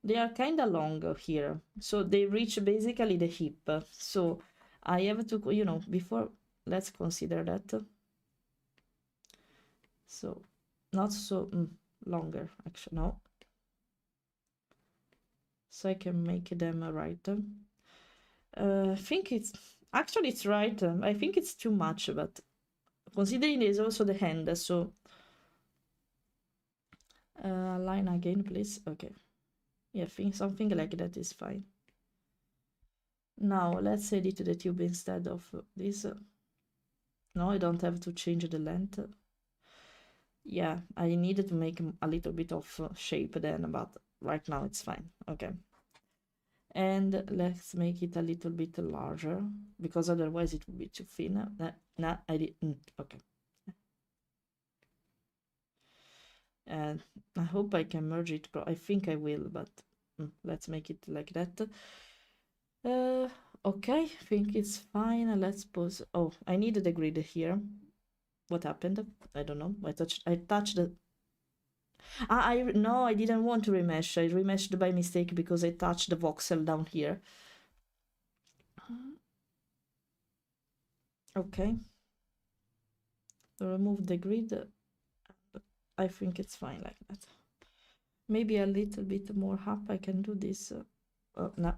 They are kind of long here, so they reach basically the hip. So I have to, before, let's consider that. So not so longer, actually, no. So I can make them right. I think it's, actually it's right. I think it's too much, but considering there's also the hand, so line again, please. Okay. Yeah, I think something like that is fine. Now let's edit the tube instead of this. No, I don't have to change the length. Yeah, I needed to make a little bit of shape then, but right now it's fine. Okay. And let's make it a little bit larger, because otherwise it would be too thin. Nah, I didn't. Okay. And I hope I can merge it, but I think I will, but let's make it like that. Okay, I think it's fine. Let's pause. Oh, I needed the grid here. What happened? I don't know. I touched the. No, I didn't want to remesh. I remeshed by mistake because I touched the voxel down here. Okay. Remove the grid. I think it's fine like that. Maybe a little bit more up. I can do this. Oh, no.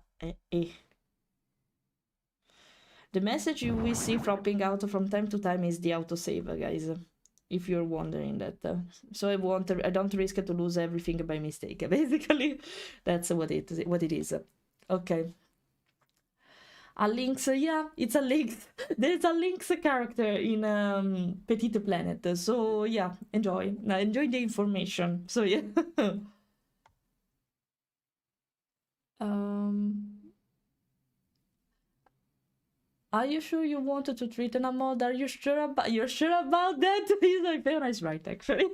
The message you will see flopping out from time to time is the autosave, guys. If you're wondering that. So I don't risk to lose everything by mistake. Basically, that's what it is. Okay. A Lynx, yeah, it's a Lynx. There's a Lynx character in Petite Planet. So yeah, enjoy the information. So yeah. Are you sure you wanted to treat an mod? Are you sure about that? He's like, very nice, right? Actually.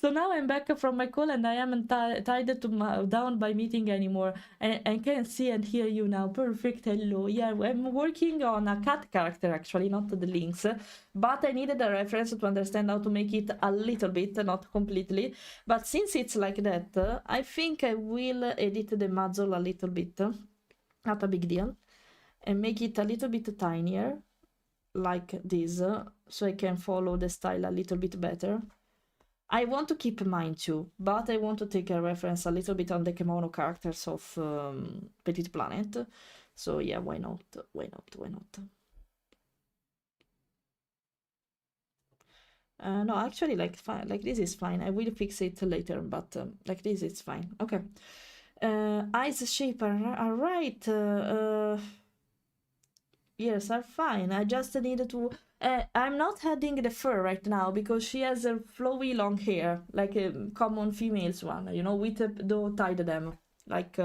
So now I'm back from my call and I am tied to down by meeting anymore. And I can see and hear you now. Perfect. Hello. Yeah, I'm working on a cat character actually, not the links. But I needed a reference to understand how to make it a little bit, not completely. But since it's like that, I think I will edit the muzzle a little bit. Not a big deal. And make it a little bit tinier, like this, so I can follow the style a little bit better. I want to keep mine too, but I want to take a reference a little bit on the kimono characters of Petit Planet. So yeah, why not? Why not? Why not? No, actually, like fine, like this is fine. I will fix it later, but like this is fine. Okay. Eyes shape are right. Yes, are fine. I just needed to. I'm not adding the fur right now because she has a flowy long hair, like a common females one, you know, with don't tie them. Like,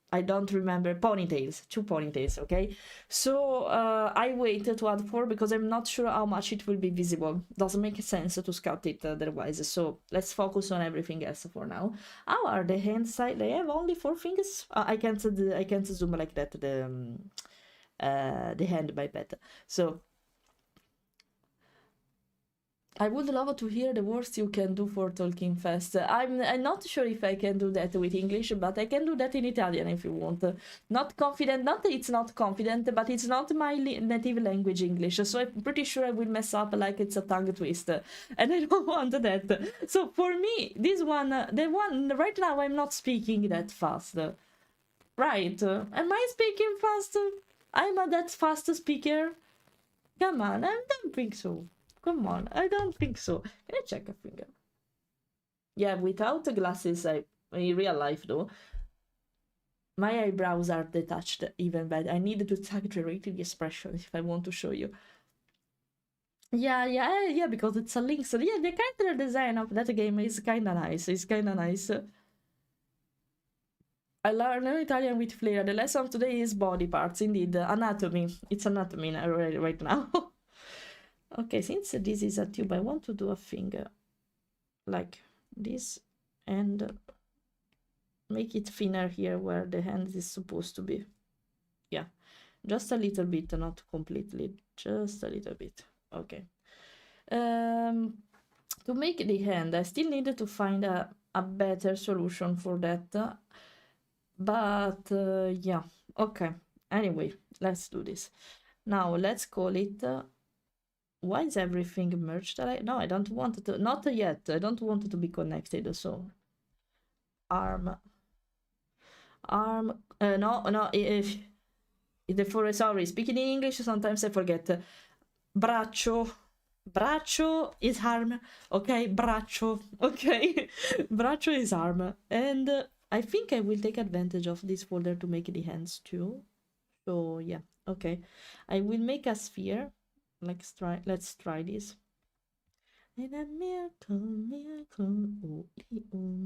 I don't remember ponytails, 2 ponytails, okay? So I waited to add fur because I'm not sure how much it will be visible. Doesn't make sense to sculpt it otherwise. So let's focus on everything else for now. How are the hand side? They have only 4 fingers. I can't zoom like that. The hand by bed. So I would love to hear the worst you can do for talking fast. I'm not sure if I can do that with English, but I can do that in Italian if you want. Not confident, not that it's not confident, but it's not my native language English, so I'm pretty sure I will mess up like it's a tongue twister, and I don't want that. So for me, this one, the one right now, I'm not speaking that fast. Right? Am I speaking fast? I'm a that fast speaker? Come on, I don't think so. Come on, I don't think so. Can I check a finger? Yeah, without the glasses, in real life though, my eyebrows are detached even better. I need to exaggerate the expression if I want to show you. Yeah, because it's a link. So yeah, the character design of that game is kinda nice. It's kinda nice. I learned Italian with Fleira. The lesson today is body parts, indeed. Anatomy. It's anatomy right now. Okay, since this is a tube, I want to do a finger like this and make it thinner here where the hand is supposed to be. Yeah, just a little bit, not completely, just a little bit. Okay. To make the hand, I still needed to find a better solution for that. But yeah, okay. Anyway, let's do this. Now let's call it. Why is everything merged? No, I don't want it to. Not yet. I don't want it to be connected. So arm. No. If sorry, speaking in English, sometimes I forget. Braccio. Braccio is arm. Okay, braccio. Okay, braccio is arm, and I think I will take advantage of this folder to make the hands too. So yeah, okay. I will make a sphere. Let's try this. In a miracle,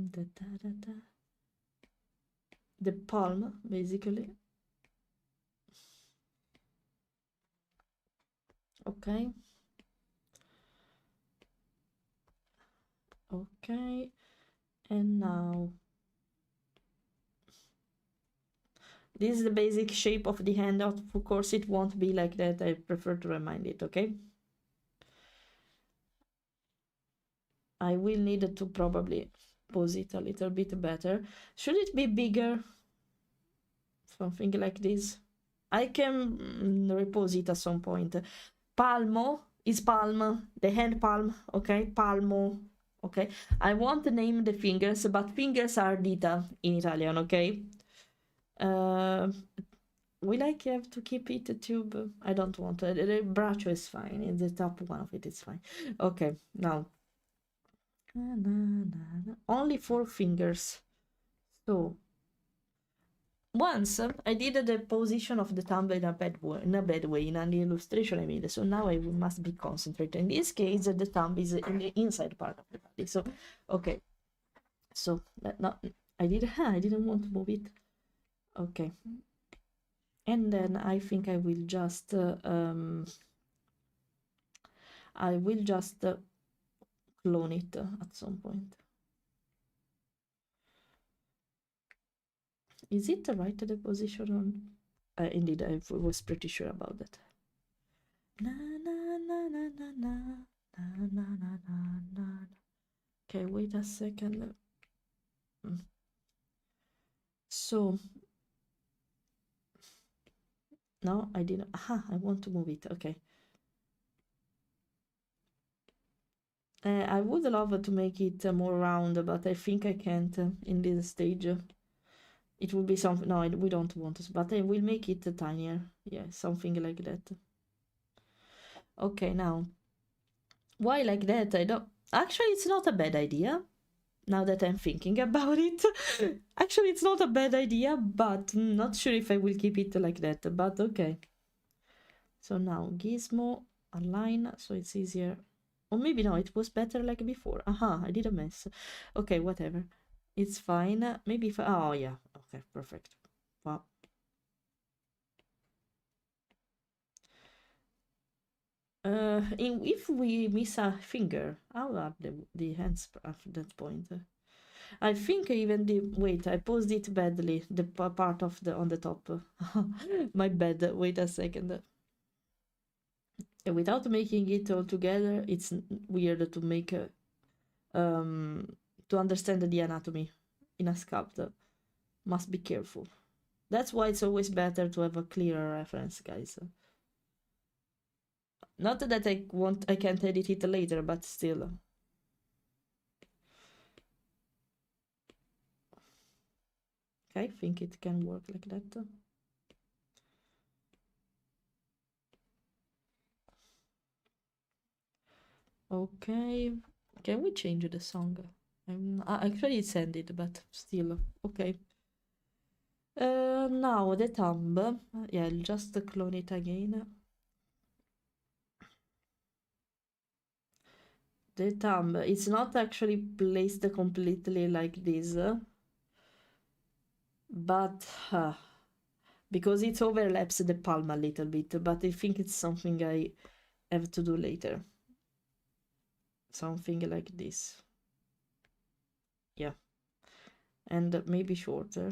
da, da, da, da. The palm, basically. Okay. Okay. And now this is the basic shape of the hand. Of course, it won't be like that. I prefer to remind it, okay? I will need to probably pose it a little bit better. Should it be bigger? Something like this. I can repose it at some point. Palmo is palm, the hand palm, okay? Palmo, okay? I won't name the fingers, but fingers are dita in Italian, okay? Will I have to keep it a tube? I don't want to. The braccio is fine. The top one of it is fine. Okay, now. Only 4 fingers. So once I did the position of the thumb in a bad way, in an illustration I made. So now I must be concentrated. In this case, the thumb is in the inside part of the body. So okay. So no, I didn't want to move it. Okay. And then I think I will just clone it at some point. Is it the right the position on? Indeed, I was pretty sure about that. Na na na na na na na na na na na. Okay, wait a second. So no, I didn't. Aha, I want to move it. Okay. I would love to make it more round, but I think I can't in this stage. It will be something. No, we don't want to, but I will make it tinier. Yeah, something like that. Okay, now. Why like that? I don't. Actually, it's not a bad idea. Now that I'm thinking about it. Actually, it's not a bad idea, but not sure if I will keep it like that. But okay. So now gizmo, align, so it's easier. Or maybe no, it was better like before. Aha, I did a mess. Okay, whatever. It's fine. Maybe if oh yeah, okay, perfect. Wow. If we miss a finger, how are the hands at that point? I think even the wait, I posed it badly. The part of the on the top. My bad. Wait a second. Without making it all together, it's weird to make to understand the anatomy in a sculpt. Must be careful. That's why it's always better to have a clearer reference, guys. Not that I can't edit it later, but still. Okay, I think it can work like that. Okay, can we change the song? Actually it's ended, but still, okay. Now the thumb, yeah, I'll just clone it again. The thumb, it's not actually placed completely like this, but because it overlaps the palm a little bit, but I think it's something I have to do later. Something like this. Yeah. And maybe shorter.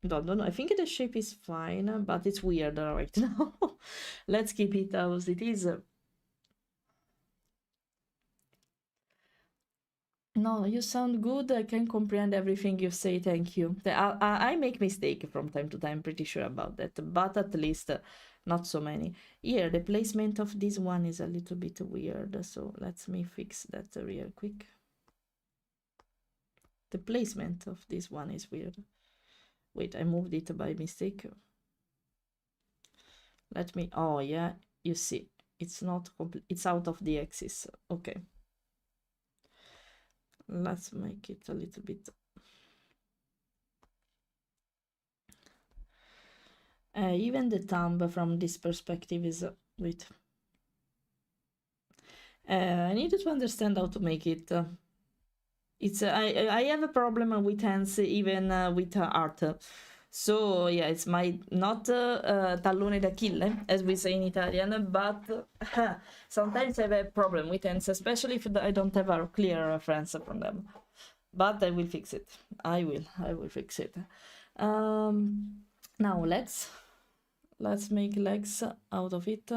No, I think the shape is fine, but it's weird right now. Let's keep it as it is. No, you sound good. I can comprehend everything you say. Thank you. I make mistake from time to time, pretty sure about that, but at least not so many. Here, the placement of this one is a little bit weird, so let me fix that real quick. The placement of this one is weird. Wait, I moved it by mistake. Let me, oh yeah, you see, it's not complete, it's out of the axis. Okay. Let's make it a little bit. Even the thumb from this perspective is, wait. I need to understand how to make it. It's I have a problem with hands even with art. So yeah, it's my not tallone d'Achille, as we say in Italian, but sometimes I have a problem with hands, especially if I don't have a clear reference from them. But I will fix it. I will fix it. Now let's make legs out of it.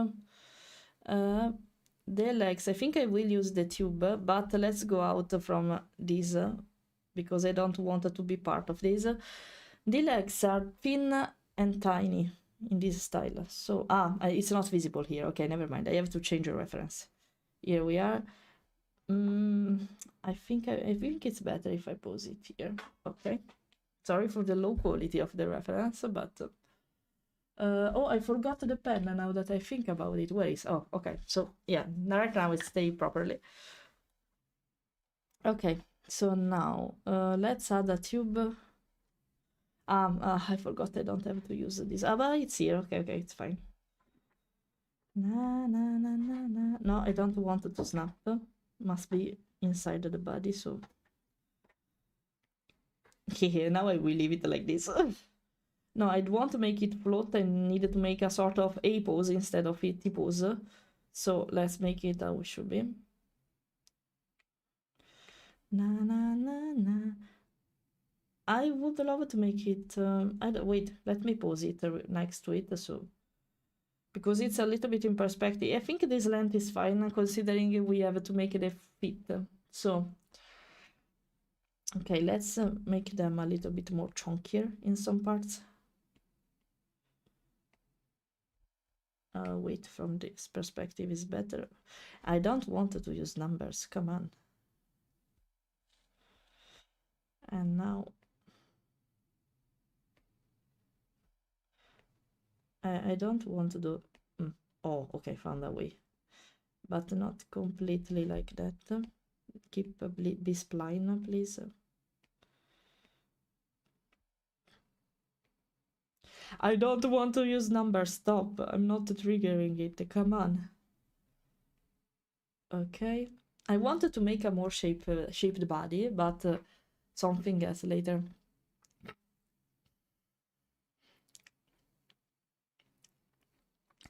The legs, I think I will use the tube, but let's go out from this because I don't want it to be part of this. The legs are thin and tiny in this style. So, it's not visible here. Okay, never mind. I have to change the reference. Here we are. I think it's better if I pose it here. Okay. Sorry for the low quality of the reference, but oh, I forgot the pen now that I think about it. Where is? Oh, okay. So yeah, right now it stays properly. Okay, so now let's add a tube. I forgot I don't have to use this. But it's here. Okay, it's fine. Na na na na na. No, I don't want it to snap. Must be inside the body. So yeah, now I will leave it like this. No, I'd want to make it float. I needed to make a sort of A pose instead of a T pose. So let's make it how it should be. Na na na na. I would love to make it. Wait, let me pose it next to it, so because it's a little bit in perspective. I think this length is fine considering we have to make it fit. So okay, let's make them a little bit more chunkier in some parts. Wait, from this perspective is better. I don't want to use numbers, come on. And now I don't want to do... Oh, okay, found a way. But not completely like that. Keep a B-spline, please. I don't want to use numbers, stop. I'm not triggering it, come on. Okay. I wanted to make a more shaped body, but something else later.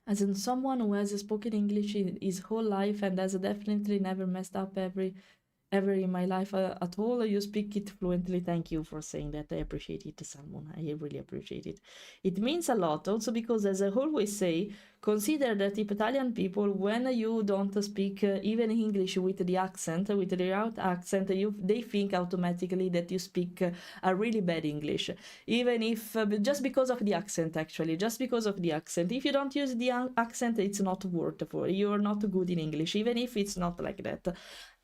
As in someone who has spoken English in his whole life and has definitely never messed up ever in my life at all, you speak it fluently. Thank you for saying that. I appreciate it, Salmon. I really appreciate it. It means a lot also because, as I always say, consider that if Italian people, when you don't speak even English with the accent, with the right accent, they think automatically that you speak a really bad English. Even if, just because of the accent, actually, just because of the accent. If you don't use the accent, it's not worth for you. You're not good in English, even if it's not like that.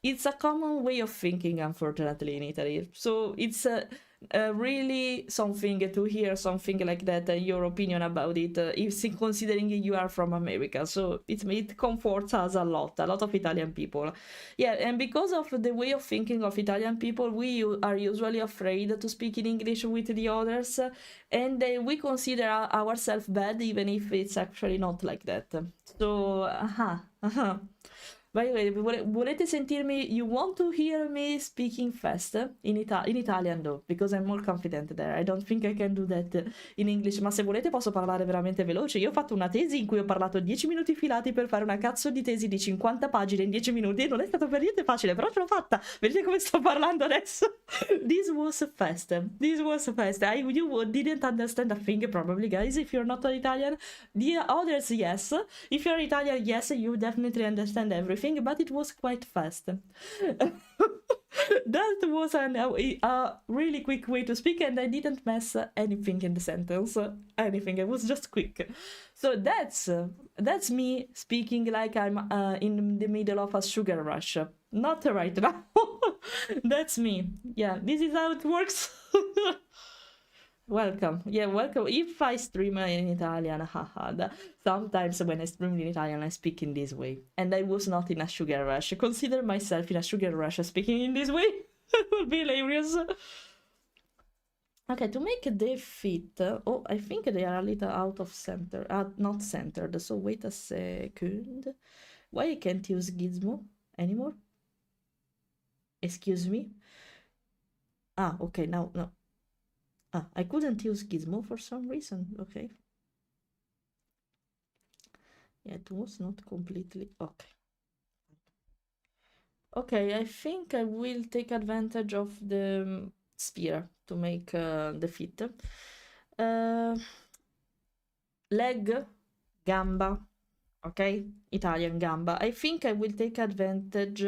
It's a common way of thinking, unfortunately, in Italy. So it's really something to hear something like that, your opinion about it, if considering you are from America. So it comforts us a lot of Italian people. Yeah, and because of the way of thinking of Italian people, we are usually afraid to speak in English with the others, and we consider ourselves bad, even if it's actually not like that. So, By the way, volete sentirmi? You want to hear me speaking fast in Italian though, because I'm more confident there. I don't think I can do that in English. Ma se volete posso parlare veramente veloce. Io ho fatto una tesi in cui ho parlato 10 minuti filati per fare una cazzo di tesi di 50 pagine in 10 minuti. Non è stato per niente facile, però ce l'ho fatta. Vedete come sto parlando adesso? This was fast. This was fast. You didn't understand a thing, probably, guys, if you're not Italian. The others, yes. If you're Italian, yes, you definitely understand everything. But it was quite fast. That was a really quick way to speak, and I didn't mess anything in the sentence. Anything. It was just quick. So that's me speaking like I'm in the middle of a sugar rush. Not right now. That's me. Yeah, this is how it works. Welcome. Yeah, welcome. If I stream in Italian, haha. Sometimes when I stream in Italian, I speak in this way. And I was not in a sugar rush. Consider myself in a sugar rush speaking in this way. It would be hilarious. Okay, to make the fit. Oh, I think they are a little out of center. Not centered. So wait a second. Why I can't use Gizmo anymore? Excuse me? Ah, okay, now, no. I couldn't use Gizmo for some reason. Okay. Yeah, it was not completely... Okay. Okay, I think I will take advantage of the sphere to make the fit. Leg, gamba. Okay, Italian gamba. I think I will take advantage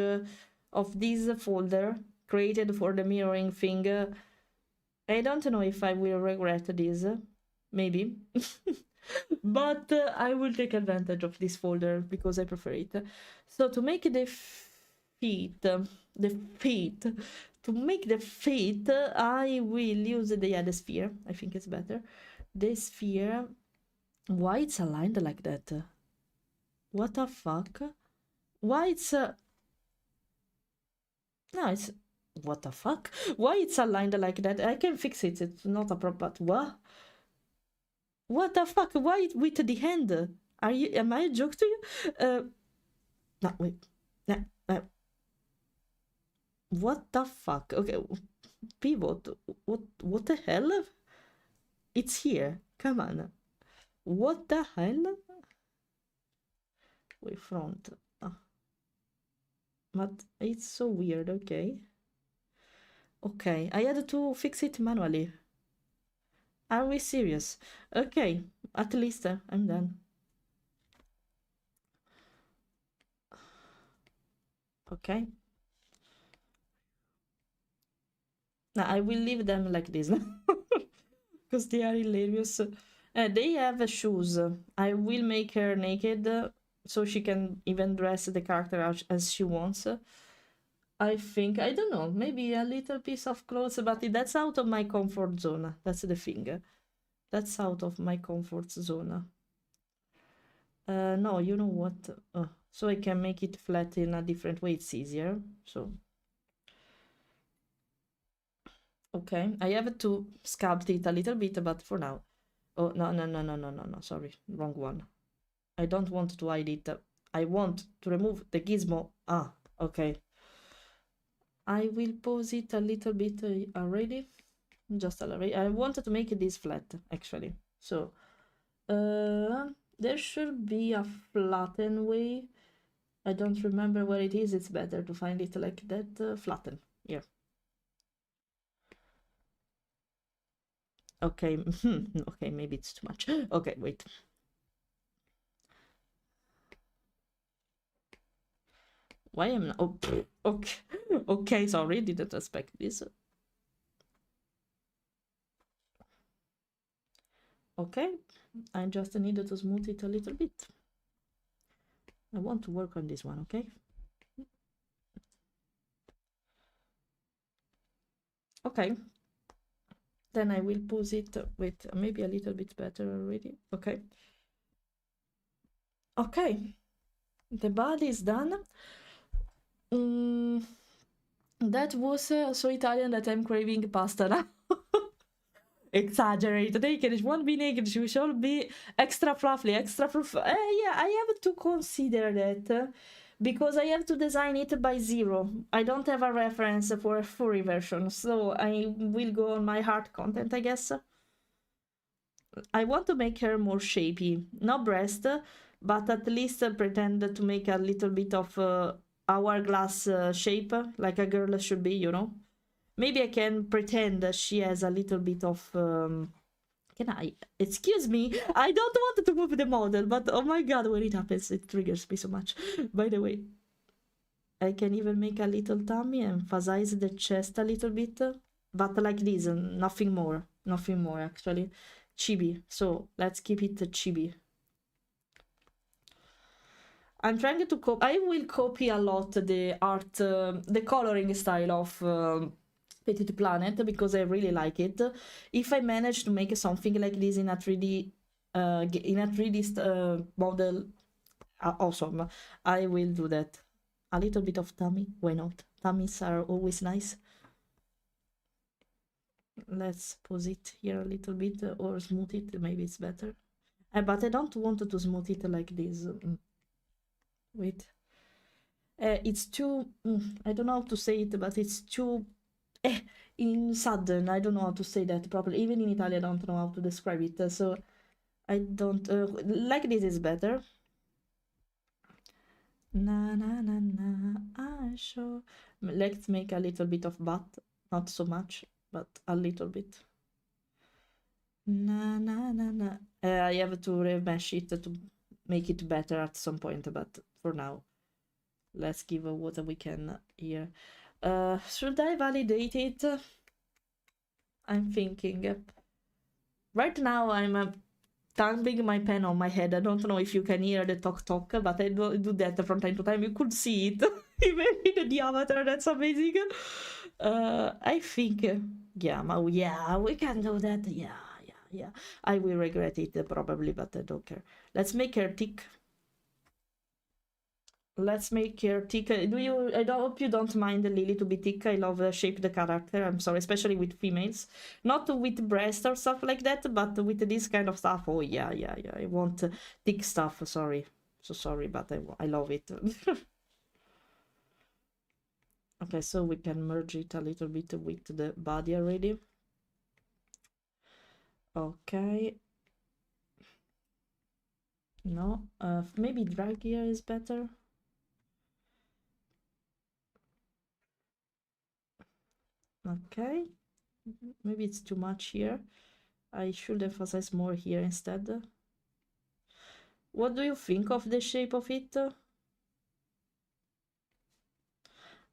of this folder created for the mirroring thing. I don't know if I will regret this, maybe, but I will take advantage of this folder because I prefer it. So to make the feet, to make the feet, I will use the sphere. I think it's better. The sphere. Why it's aligned like that? What the fuck? Why it's no, it's... What the fuck? Why it's aligned like that? I can fix it. It's not a problem. But what? What the fuck? Why with the hand? Am I a joke to you? No, wait. What the fuck? Okay. Pivot. What the hell? It's here. Come on. What the hell? Wait, front. But it's so weird, okay. Okay, I had to fix it manually. Are we serious? Okay, at least I'm done. Okay. Now I will leave them like this because they are hilarious. They have shoes. I will make her naked so she can even dress the character as she wants. I think, I don't know, maybe a little piece of clothes, but that's out of my comfort zone. That's the thing. That's out of my comfort zone. No, you know what? So I can make it flat in a different way. It's easier. So, okay. I have to sculpt it a little bit, but for now. Oh, no. Sorry, wrong one. I don't want to hide it. I want to remove the gizmo. Ah, okay. I will pose it a little bit already. Just already. I wanted to make this flat, actually. So, there should be a flatten way. I don't remember where it is. It's better to find it like that. Flatten. Yeah. Okay. Okay, maybe it's too much. Okay, wait. Why am I... Oh, okay. Okay, sorry. Didn't expect this. Okay. I just needed to smooth it a little bit. I want to work on this one, okay? Okay. Then I will pose it with maybe a little bit better already. Okay. Okay. The body is done. That was so Italian that I'm craving pasta now. Exaggerate. Naked. She won't be naked. She should be extra fluffy, extra fluffy. Yeah, I have to consider that because I have to design it by zero. I don't have a reference for a furry version, so I will go on my heart content, I guess. I want to make her more shapy. Not breast, but at least pretend to make a little bit of hourglass shape, like a girl should be, you know? Maybe I can pretend that she has a little bit of... Can I? Excuse me, I don't want to move the model, but oh my god, when it happens, it triggers me so much. By the way, I can even make a little tummy, emphasize the chest a little bit, but like this, nothing more. Nothing more, actually. Chibi. So let's keep it chibi. I'm trying to copy. I will copy a lot the art, the coloring style of Petit Planet because I really like it. If I manage to make something like this in a 3D, model, awesome. I will do that. A little bit of tummy. Why not? Tummies are always nice. Let's pose it here a little bit or smooth it. Maybe it's better. But I don't want to smooth it like this. Wait. It's too... I don't know how to say it, but it's too... in sudden. I don't know how to say that properly. Even in Italian, I don't know how to describe it. So I don't... like this is better. Na na na na, I show. Let's make a little bit of butt. Not so much, but a little bit. Na na na na. I have to remesh it to make it better at some point, but for now, let's give what we can here. Should I validate it? I'm thinking. Right now, I'm thumbing my pen on my head. I don't know if you can hear the talk, but I do that from time to time. You could see it, even in the diameter. That's amazing. I think, yeah, we can do that. Yeah. I will regret it probably, but I don't care. Let's make her tick. Let's make her thick. I hope you don't mind Lily to be thick. I love shape the character. I'm sorry, especially with females. Not with breast or stuff like that, but with this kind of stuff. Oh, yeah. I want thick stuff. Sorry. So sorry, but I love it. Okay, so we can merge it a little bit with the body already. Okay. No, maybe drag here is better. Okay. Maybe it's too much here. I should emphasize more here instead. What do you think of the shape of it?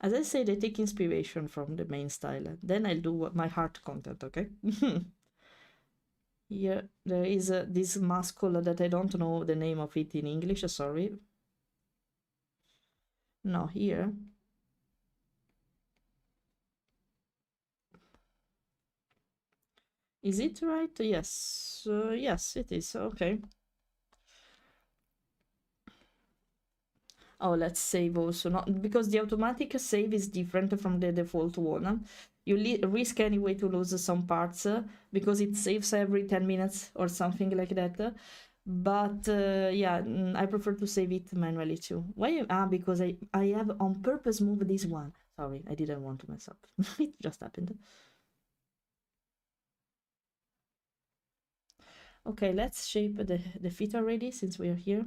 As I said, I take inspiration from the main style. Then I'll do my heart content, okay? Here there is this muscle that I don't know the name of it in English, sorry. No, here. Is it right? Yes. Yes, it is. Okay. Oh, let's save also. Not because the automatic save is different from the default one. You risk anyway to lose some parts because it saves every 10 minutes or something like that. But yeah, I prefer to save it manually too. Why? Because I have on purpose moved this one. Sorry, I didn't want to mess up. It just happened. Okay, let's shape the feet already since we are here.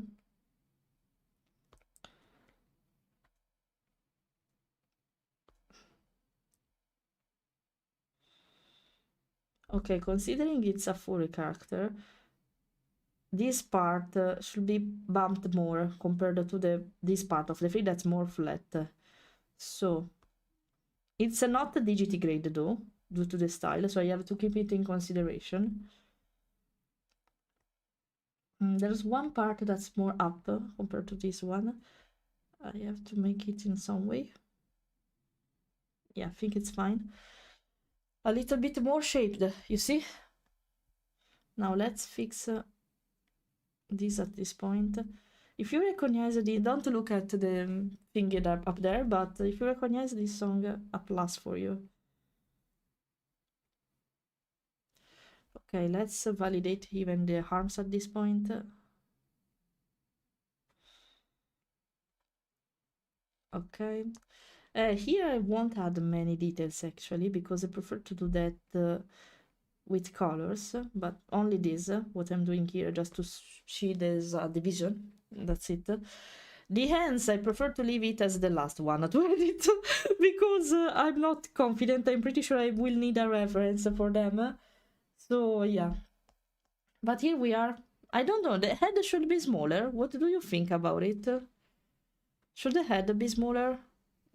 Okay, considering it's a furry character, this part should be bumped more compared to this part of the feet that's more flat. So it's not a digitigrade though, due to the style, so I have to keep it in consideration. There's one part that's more up compared to this one. I have to make it in some way. Yeah, I think it's fine. A little bit more shaped, you see? Now let's fix this at this point. If you recognize the, don't look at the thing up there, but if you recognize this song, a plus for you. Okay, let's validate even the harms at this point. Okay. Here I won't add many details actually, because I prefer to do that with colors, but only this, what I'm doing here, just to see there's a division. That's it. The hands, I prefer to leave it as the last one to edit, because I'm not confident. I'm pretty sure I will need a reference for them. So, yeah. But here we are. I don't know, the head should be smaller. What do you think about it? Should the head be smaller?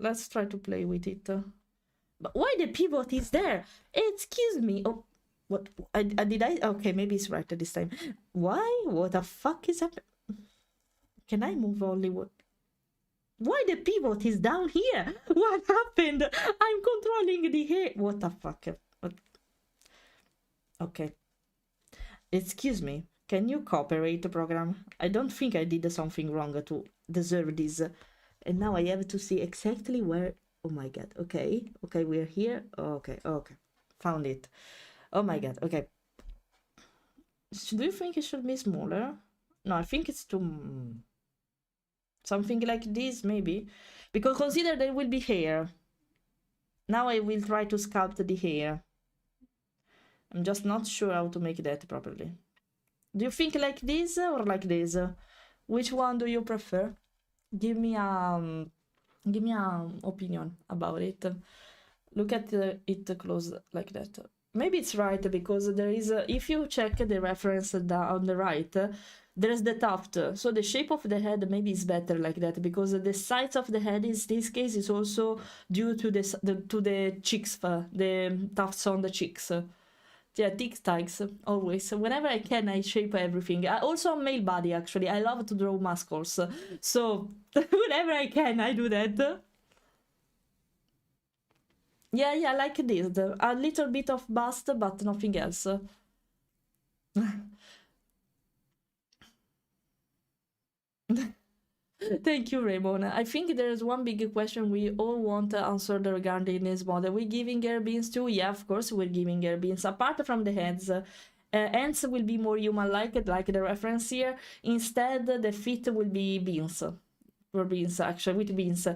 Let's try to play with it. But why the pivot is there? Excuse me. Oh, what? Did I? Okay, maybe it's right this time. Why? What the fuck is happening? Can I move only what? Why the pivot is down here? What happened? I'm controlling the hair. What the fuck? What? Okay. Excuse me. Can you cooperate the program? I don't think I did something wrong to deserve this. And now I have to see exactly where. Oh my god. Okay. Okay, we're here. Okay. Okay. Found it. Oh my god. Okay. Do you think it should be smaller? No, I think it's too. Something like this, maybe. Because consider there will be hair. Now I will try to sculpt the hair. I'm just not sure how to make that properly. Do you think like this or like this? Which one do you prefer? Give me a opinion about it. Look at it close like that. Maybe it's right because there is if you check the reference on the right, there's the tuft. So the shape of the head maybe is better like that because the size of the head in this case is also due to the cheeks, the tufts on the cheeks. Yeah, tic tacs, always. Whenever I can, I shape everything. Also male body, actually. I love to draw muscles. So whenever I can, I do that. Yeah, like this. A little bit of bust, but nothing else. Thank you, Raymond. I think there's one big question we all want answered regarding this model. We're giving air beans too? Yeah, of course we're giving air beans. Apart from the heads, ants will be more human-like, like the reference here. Instead, the feet will be beans. For beans, actually, with beans.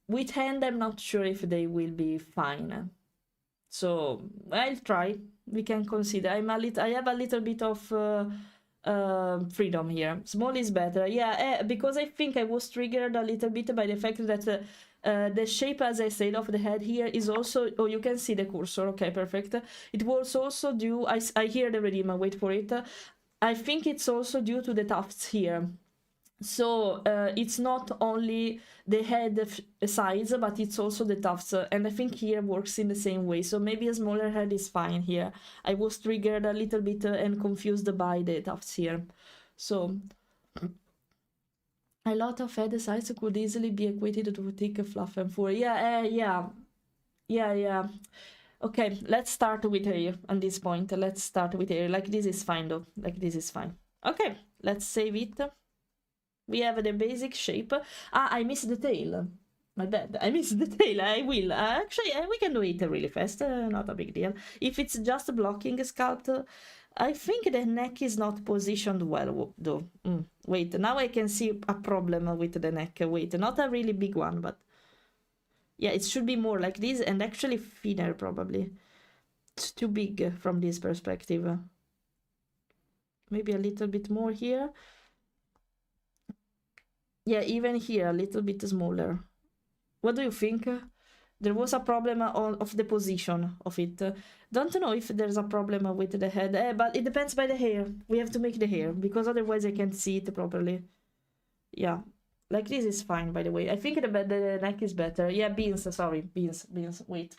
With hand, I'm not sure if they will be fine. So, I'll try. we can consider. I have a little bit of freedom here. Small is better. Yeah, because I think I was triggered a little bit by the fact that the shape, as I said, of the head here is also... Oh, you can see the cursor. Okay, perfect. It was also due... I hear the redeem. Wait for it. I think it's also due to the tufts here. So it's not only the head size, but it's also the tufts, and I think here works in the same way. So maybe a smaller head is fine here. I was triggered a little bit and confused by the tufts here. So a lot of head size could easily be equated to thick fluff and fur. Yeah. Okay, let's start with hair at this point. Let's start with hair. Like this is fine though. Like this is fine. Okay, let's save it. We have the basic shape. I missed the tail. My bad. I missed the tail. I will. Actually, we can do it really fast. Not a big deal. If it's just blocking sculpt, I think the neck is not positioned well, though. Wait, now I can see a problem with the neck. Wait, not a really big one, but... Yeah, it should be more like this and actually thinner, probably. It's too big from this perspective. Maybe a little bit more here. Yeah, even here, a little bit smaller. What do you think? There was a problem of the position of it. Don't know if there's a problem with the head, but it depends by the hair. We have to make the hair, because otherwise I can't see it properly. Yeah, like this is fine, by the way. I think the neck is better. Yeah, beans, sorry, beans, wait.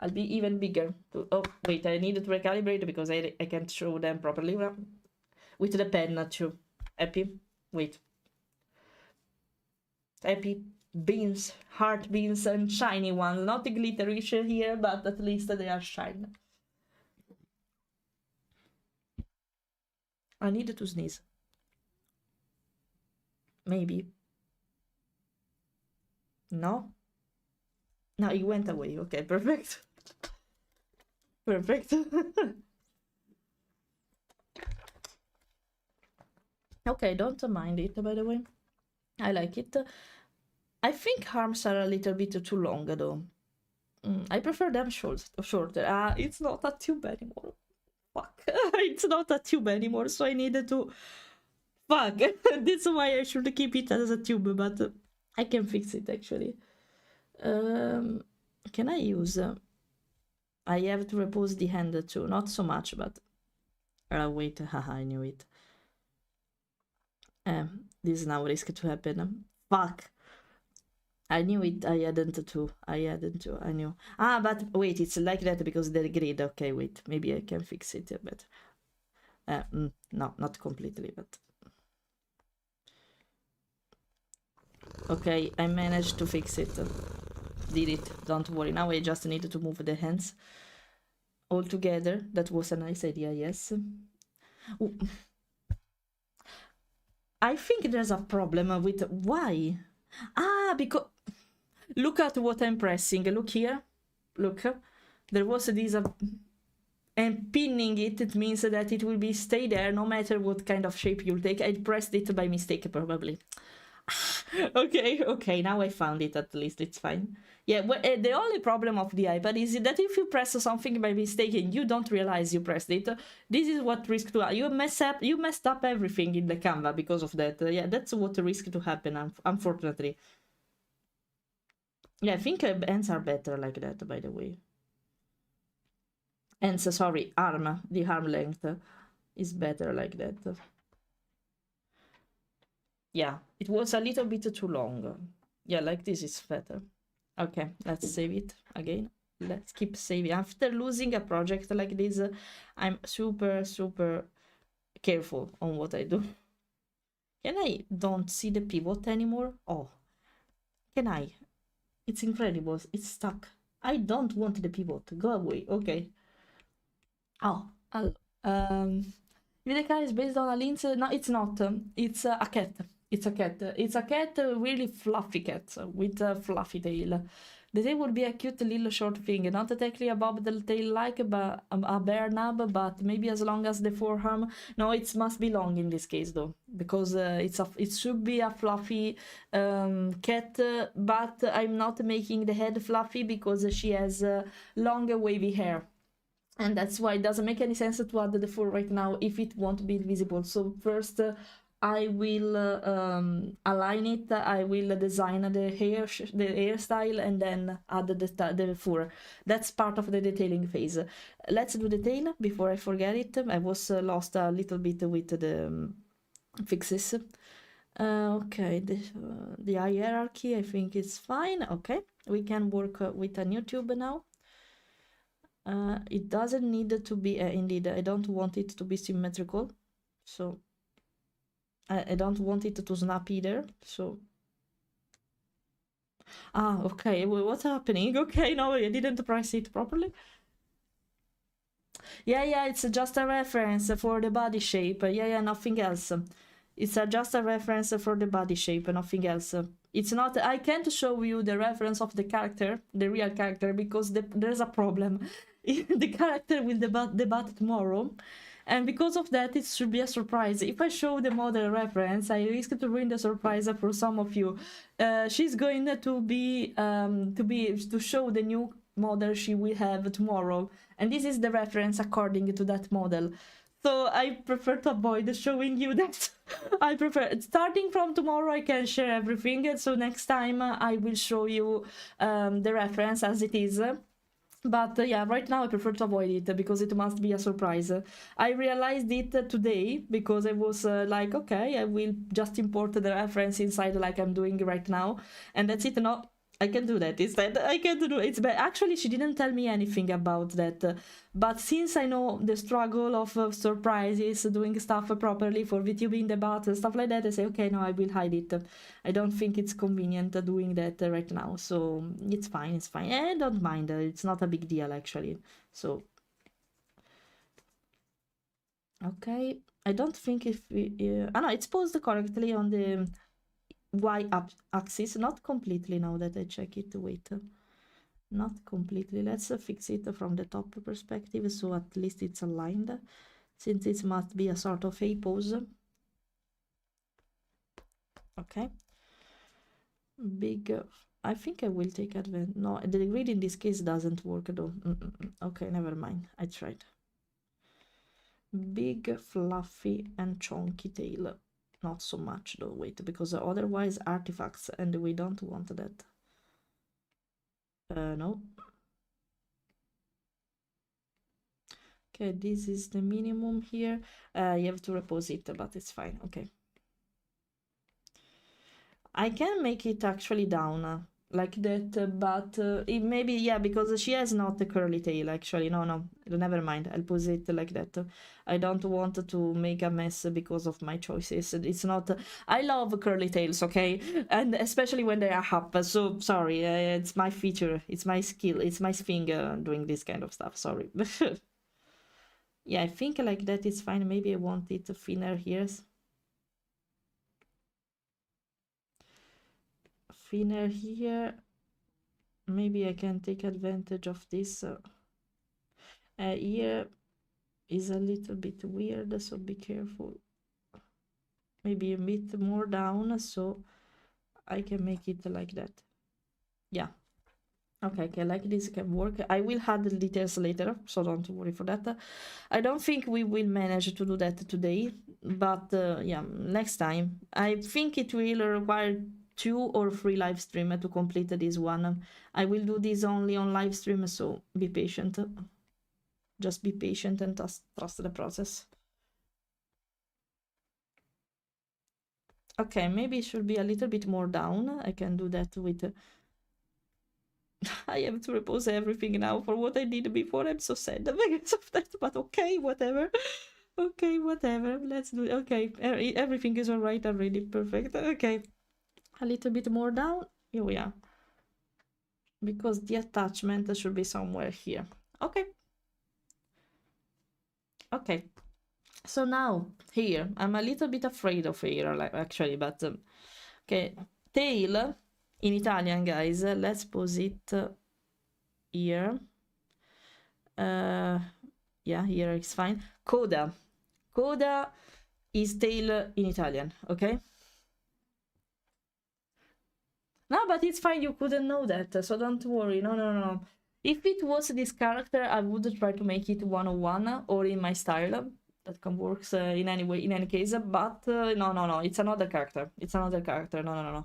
I'll be even bigger. Oh, wait, I need to recalibrate because I can't show them properly. With the pen, too. Happy? Wait. Happy beans, heart beans, and shiny ones. Not glitterish here, but at least they are shiny. I need to sneeze. Maybe. No? No, it went away. Okay, perfect. Perfect. Okay, don't mind it, by the way. I like it. I think arms are a little bit too long, though. I prefer them shorter. It's not a tube anymore. Fuck. It's not a tube anymore, so I needed to... Fuck. That's why I should keep it as a tube, but I can fix it, actually. Can I use... I have to repose the hand, too. Not so much, but... wait. Haha, I knew it. This is now risk to happen. Fuck. I knew it. I hadn't to. I knew. But wait, it's like that because they're grid. Okay, wait. Maybe I can fix it a bit. No, not completely, but... Okay, I managed to fix it. Did it. Don't worry. Now I just need to move the hands all together. That was a nice idea, yes. Ooh. I think there's a problem with... Why? Because... Look at what I'm pressing. Look here. Look. There was this... and pinning it, it means that it will be stay there no matter what kind of shape you'll take. I pressed it by mistake, probably. Okay, now I found it at least. It's fine. Yeah, well, the only problem of the iPad is that if you press something by mistake and you don't realize you pressed it, this is what risk to happen. You messed up everything in the Canva because of that. Yeah, that's what risk to happen, unfortunately. Yeah, I think hands are better like that, by the way. Hands, sorry, arm. The arm length is better like that. Yeah, it was a little bit too long. Yeah, like this is better. Okay, let's save it again. Let's keep saving. After losing a project like this, I'm super careful on what I do. Can I don't see the pivot anymore? Oh, can I? It's incredible. It's stuck. I don't want the pivot. Go away. Okay. Oh, Vtuber is based on a lynx. No, it's not. It's a cat. It's a cat. It's a cat, really fluffy cat with a fluffy tail. The tail would be a cute little short thing, not exactly a bobtail tail like a bear nub, but maybe as long as the forearm. No, it must be long in this case though, because it should be a fluffy cat, but I'm not making the head fluffy because she has long wavy hair. and that's why it doesn't make any sense to add the fur right now if it won't be visible. So first I will align it, I will design the hairstyle, and then add the fur. That's part of the detailing phase. Let's do the tail before I forget it. I was lost a little bit with the fixes. Okay, the hierarchy I think is fine. Okay, we can work with a new tube now. It doesn't need to be, indeed, I don't want it to be symmetrical, so I don't want it to snap either, so... Ah, okay, what's happening? Okay, no, I didn't press it properly. Yeah, it's just a reference for the body shape. Yeah, nothing else. It's just a reference for the body shape, nothing else. It's not... I can't show you the reference of the character, the real character, because there's a problem. The character will debut tomorrow, and because of that it should be a surprise. If I show the model reference, I risk to ruin the surprise for some of you. She's going to show the new model she will have tomorrow, and this is the reference according to that model. So I prefer to avoid showing you that. I prefer, starting from tomorrow, I can share everything, so next time I will show you the reference as it is. But yeah, right now I prefer to avoid it because it must be a surprise. I realized it today because I was like, okay, I will just import the reference inside like I'm doing right now, and that's it. No, I can do that instead. I can do it. But actually, she didn't tell me anything about that. But since I know the struggle of surprises, doing stuff properly for VTube in the bot and stuff like that, I say, okay, no, I will hide it. I don't think it's convenient doing that right now. So it's fine, it's fine. I don't mind. It's not a big deal, actually. So, okay. I don't think if we... no, it's posed correctly on the y-axis. Not completely now that I check it. Wait. Not completely. Let's fix it from the top perspective, so at least it's aligned, since it must be a sort of a pose. Okay. Big... I think I will take advantage. No, the grid in this case doesn't work though. Okay, never mind. I tried. Big, fluffy, and chunky tail. Not so much though. Wait, because otherwise artifacts, and we don't want that. No. Okay, this is the minimum here. You have to repose it, but it's fine. Okay. I can make it actually down like that, but it maybe, yeah, because she has not a curly tail actually. No, never mind. I'll pose it like that. I don't want to make a mess because of my choices. It's not... I love curly tails, okay? And especially when they are up. So sorry, it's my feature. It's my skill. It's my thing doing this kind of stuff. Sorry. Yeah, I think like that is fine. Maybe I want it thinner here. Thinner here. Maybe I can take advantage of this. Here is a little bit weird, so be careful. Maybe a bit more down, so I can make it like that. Yeah. Okay, like this can work. I will add the details later, so don't worry for that. I don't think we will manage to do that today, but yeah, next time. I think it will require 2 or 3 live stream to complete this one. I will do this only on live stream, so be patient. Just be patient and trust the process. Okay, maybe it should be a little bit more down. I can do that with... I have to repose everything now for what I did before. I'm so sad because of that, but okay, whatever. Okay, whatever. Let's do it. Okay, everything is alright already. Perfect. Okay. A little bit more down. Here we are. Because the attachment should be somewhere here. Okay. Okay. So now, here, I'm a little bit afraid of here, actually, but... okay, tail, in Italian, guys, let's pose it here. Yeah, here is fine. Coda. Coda is tail in Italian, okay? No, but it's fine, you couldn't know that, so don't worry. No. If it was this character, I would try to make it 101 or in my style. That can work in any way, in any case. But no, it's another character. It's another character. No.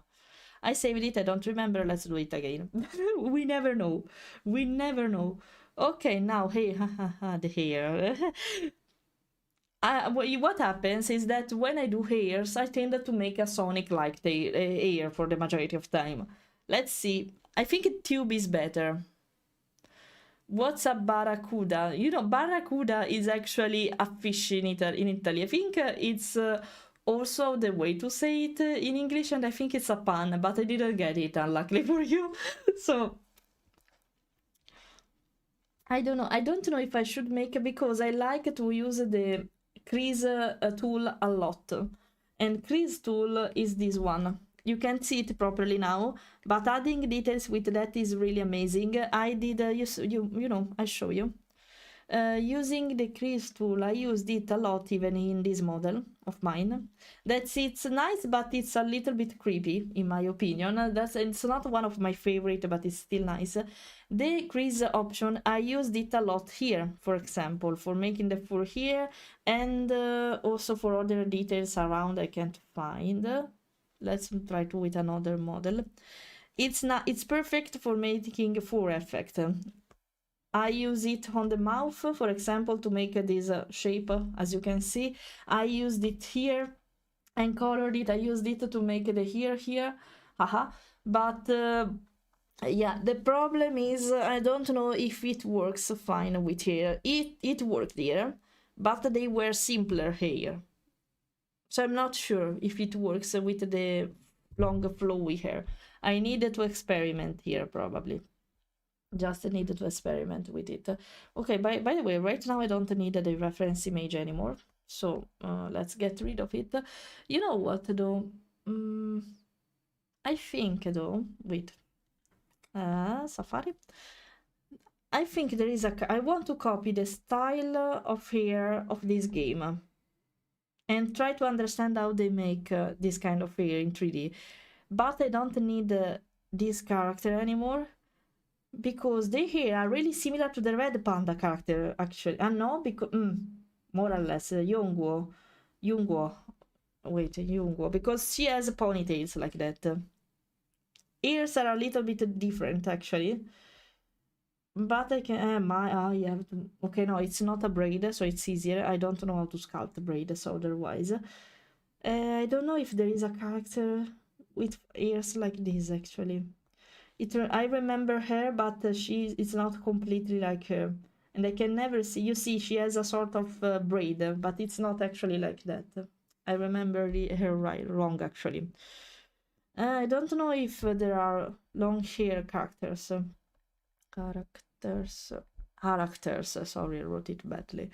I saved it. I don't remember. Let's do it again. We never know. We never know. Okay, now, hey, the hair. What happens is that when I do hairs, I tend to make a Sonic-like hair for the majority of time. Let's see. I think tube is better. What's a barracuda? You know, barracuda is actually a fish in Italy. I think it's also the way to say it in English, and I think it's a pun, but I didn't get it, unluckily for you. So I don't know. I don't know if I should make, because I like to use the crease tool a lot. And crease tool is this one. You can't see it properly now, but adding details with that is really amazing. I did, you know, I show you. Using the crease tool, I used it a lot even in this model of mine. It's nice, but it's a little bit creepy in my opinion. It's not one of my favorite, but it's still nice. The crease option, I used it a lot here, for example, for making the fur here, and also for other details around I can't find. Let's try to with another model. It's perfect for making fur effect. I use it on the mouth, for example, to make this shape, as you can see. I used it here and colored it. I used it to make the hair here. Haha. But yeah, the problem is I don't know if it works fine with hair. It worked here, but they were simpler hair. So I'm not sure if it works with the long flowy hair. I needed to experiment here, probably. Just needed to experiment with it. Okay, by the way, right now I don't need the reference image anymore. So let's get rid of it. You know what, though? I think, though, wait. Safari. I think there is I want to copy the style of hair of this game and try to understand how they make this kind of hair in 3D. But I don't need this character anymore, because the hair are really similar to the red panda character, actually. No, because more or less Yongguo, because she has ponytails like that. Ears are a little bit different, actually. But I can, I have to, okay, no, it's not a braid, so it's easier. I don't know how to sculpt braids otherwise. I don't know if there is a character with ears like this, actually. I remember her, but it's not completely like her. And I can never see, you see, she has a sort of braid, but it's not actually like that. I remember her wrong, actually. I don't know if there are long hair characters. Characters, sorry, I wrote it badly.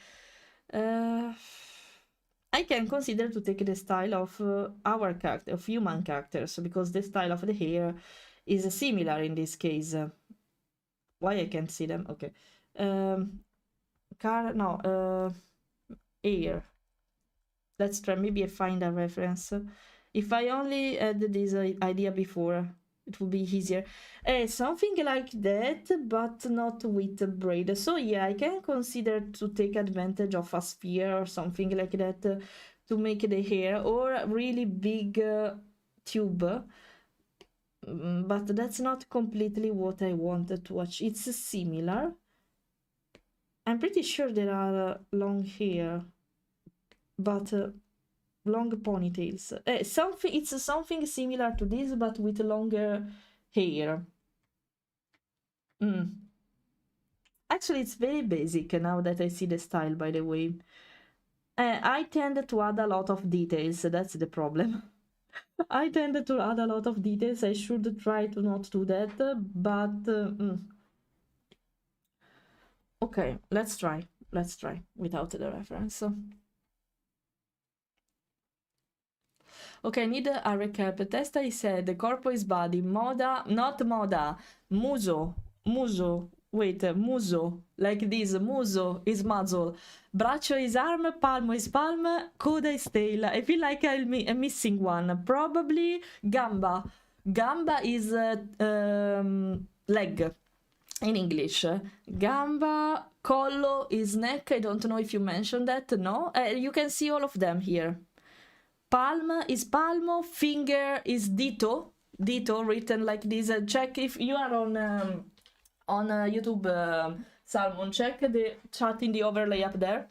I can consider to take the style of our character, of human characters, because the style of the hair is similar in this case. Why I can't see them? Okay. Hair. Let's try, maybe I find a reference. If I only had this idea before, it would be easier. Something like that, but not with a braid. So yeah, I can consider to take advantage of a sphere or something like that to make the hair, or a really big tube. But that's not completely what I wanted to watch. It's similar. I'm pretty sure there are long hair, but long ponytails. It's something similar to this, but with longer hair. Actually, it's very basic now that I see the style, by the way. I tend to add a lot of details, that's the problem. I tend to add a lot of details. I should try to not do that, but okay, let's try without the reference. Okay, I need a recap. Test, I said the corpo is body, moda, not moda, muso, wait, muso, like this, muso is muzzle, braccio is arm, palmo is palm, coda is tail. I feel like I'm missing one, probably gamba. Gamba is leg. in English. Gamba, collo is neck. I don't know if you mentioned that. No, you can see all of them here. Palm is palmo, finger is dito, dito written like this. Check if you are on YouTube, Salmon. Check the chat in the overlay up there.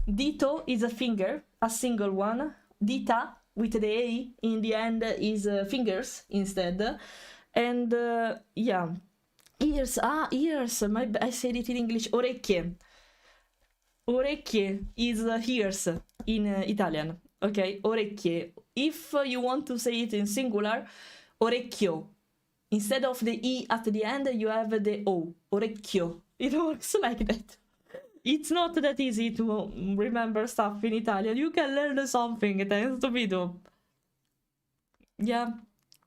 Dito is a finger, a single one. Dita with the A in the end is fingers instead. And yeah, ears. Ears. I said it in English. Orecchie. Orecchie is ears in Italian. Okay, orecchie. If you want to say it in singular, orecchio. Instead of the E at the end, you have the O. Orecchio. It works like that. It's not that easy to remember stuff in Italian. You can learn something thanks to Vtuber. Yeah.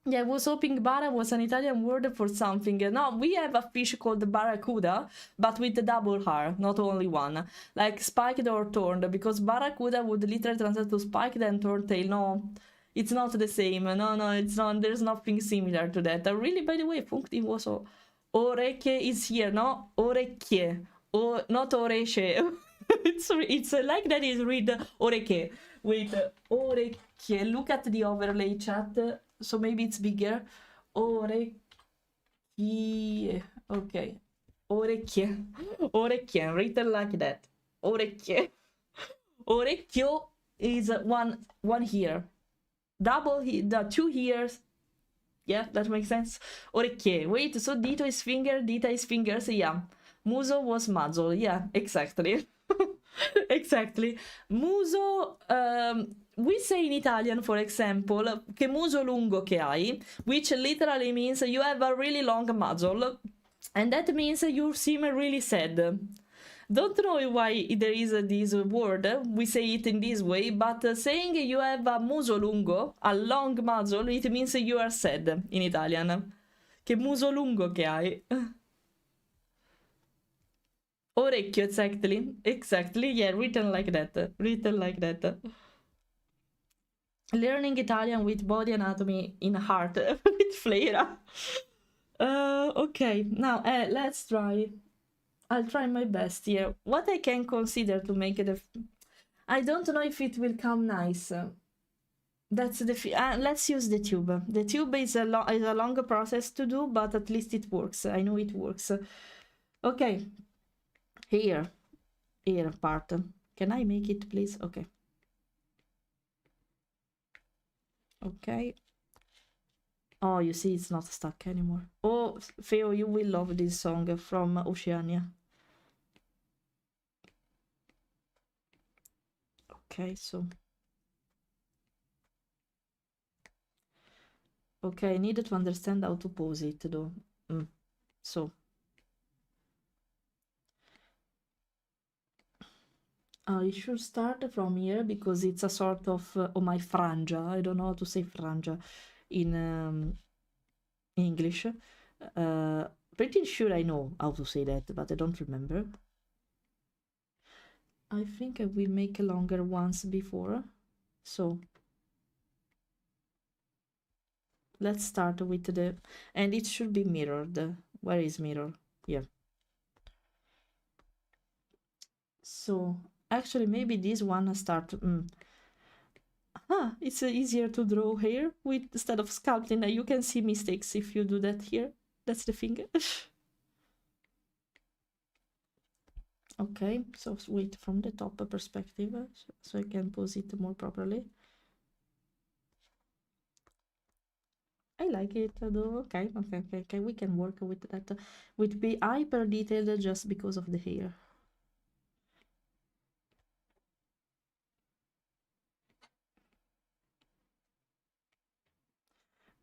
Yeah, I was hoping bara was an Italian word for something. No, we have a fish called barracuda, but with a double R, not only one. Like spiked or torn, because barracuda would literally translate to spiked and torn tail. No, it's not the same. No, it's not. There's nothing similar to that. Really, by the way, Funkti was orecchie is here, no? Orecchie. Not orecchie. it's like that is read orecchie. Wait, orecchie. Look at the overlay chat. So maybe it's bigger. Orecchie. Okay. Orecchie. Orecchie. Written like that. Orecchie. Orecchio is one here. Double here. The two ears. Yeah, that makes sense. Orecchie. Wait, so dito is finger, dita is fingers. Yeah. Muso was muzzle. Yeah, exactly. Exactly. Muso, we say in Italian, for example, che muso lungo che hai, which literally means you have a really long muzzle, and that means you seem really sad. Don't know why there is this word, we say it in this way, but saying you have a muso lungo, a long muzzle, it means you are sad in Italian. Che muso lungo che hai. Orecchio, exactly, yeah, written like that. Learning Italian with body anatomy in heart with Fleira. Okay, now let's try. I'll try my best here. What I can consider to make it I don't know if it will come nice. That's the let's use the tube. The tube is a longer process to do, but at least it works. I know it works. Okay. Here part. Can I make it, please? Okay. Okay. Oh, you see, it's not stuck anymore. Oh, Feo, you will love this song from Oceania. Okay, so. Okay, I needed to understand how to pose it, though. So. I should start from here because it's a sort of my franja. I don't know how to say franja in English. Pretty sure I know how to say that, but I don't remember. I think I will make longer ones before. So let's start with the, and it should be mirrored. Where is mirror? Here. So actually maybe this one start. It's easier to draw here with instead of sculpting. Now you can see mistakes if you do that here. That's the thing. Okay, so wait from the top perspective so I can pose it more properly. I like it though. Okay, we can work with that. With be hyper detailed just because of the hair.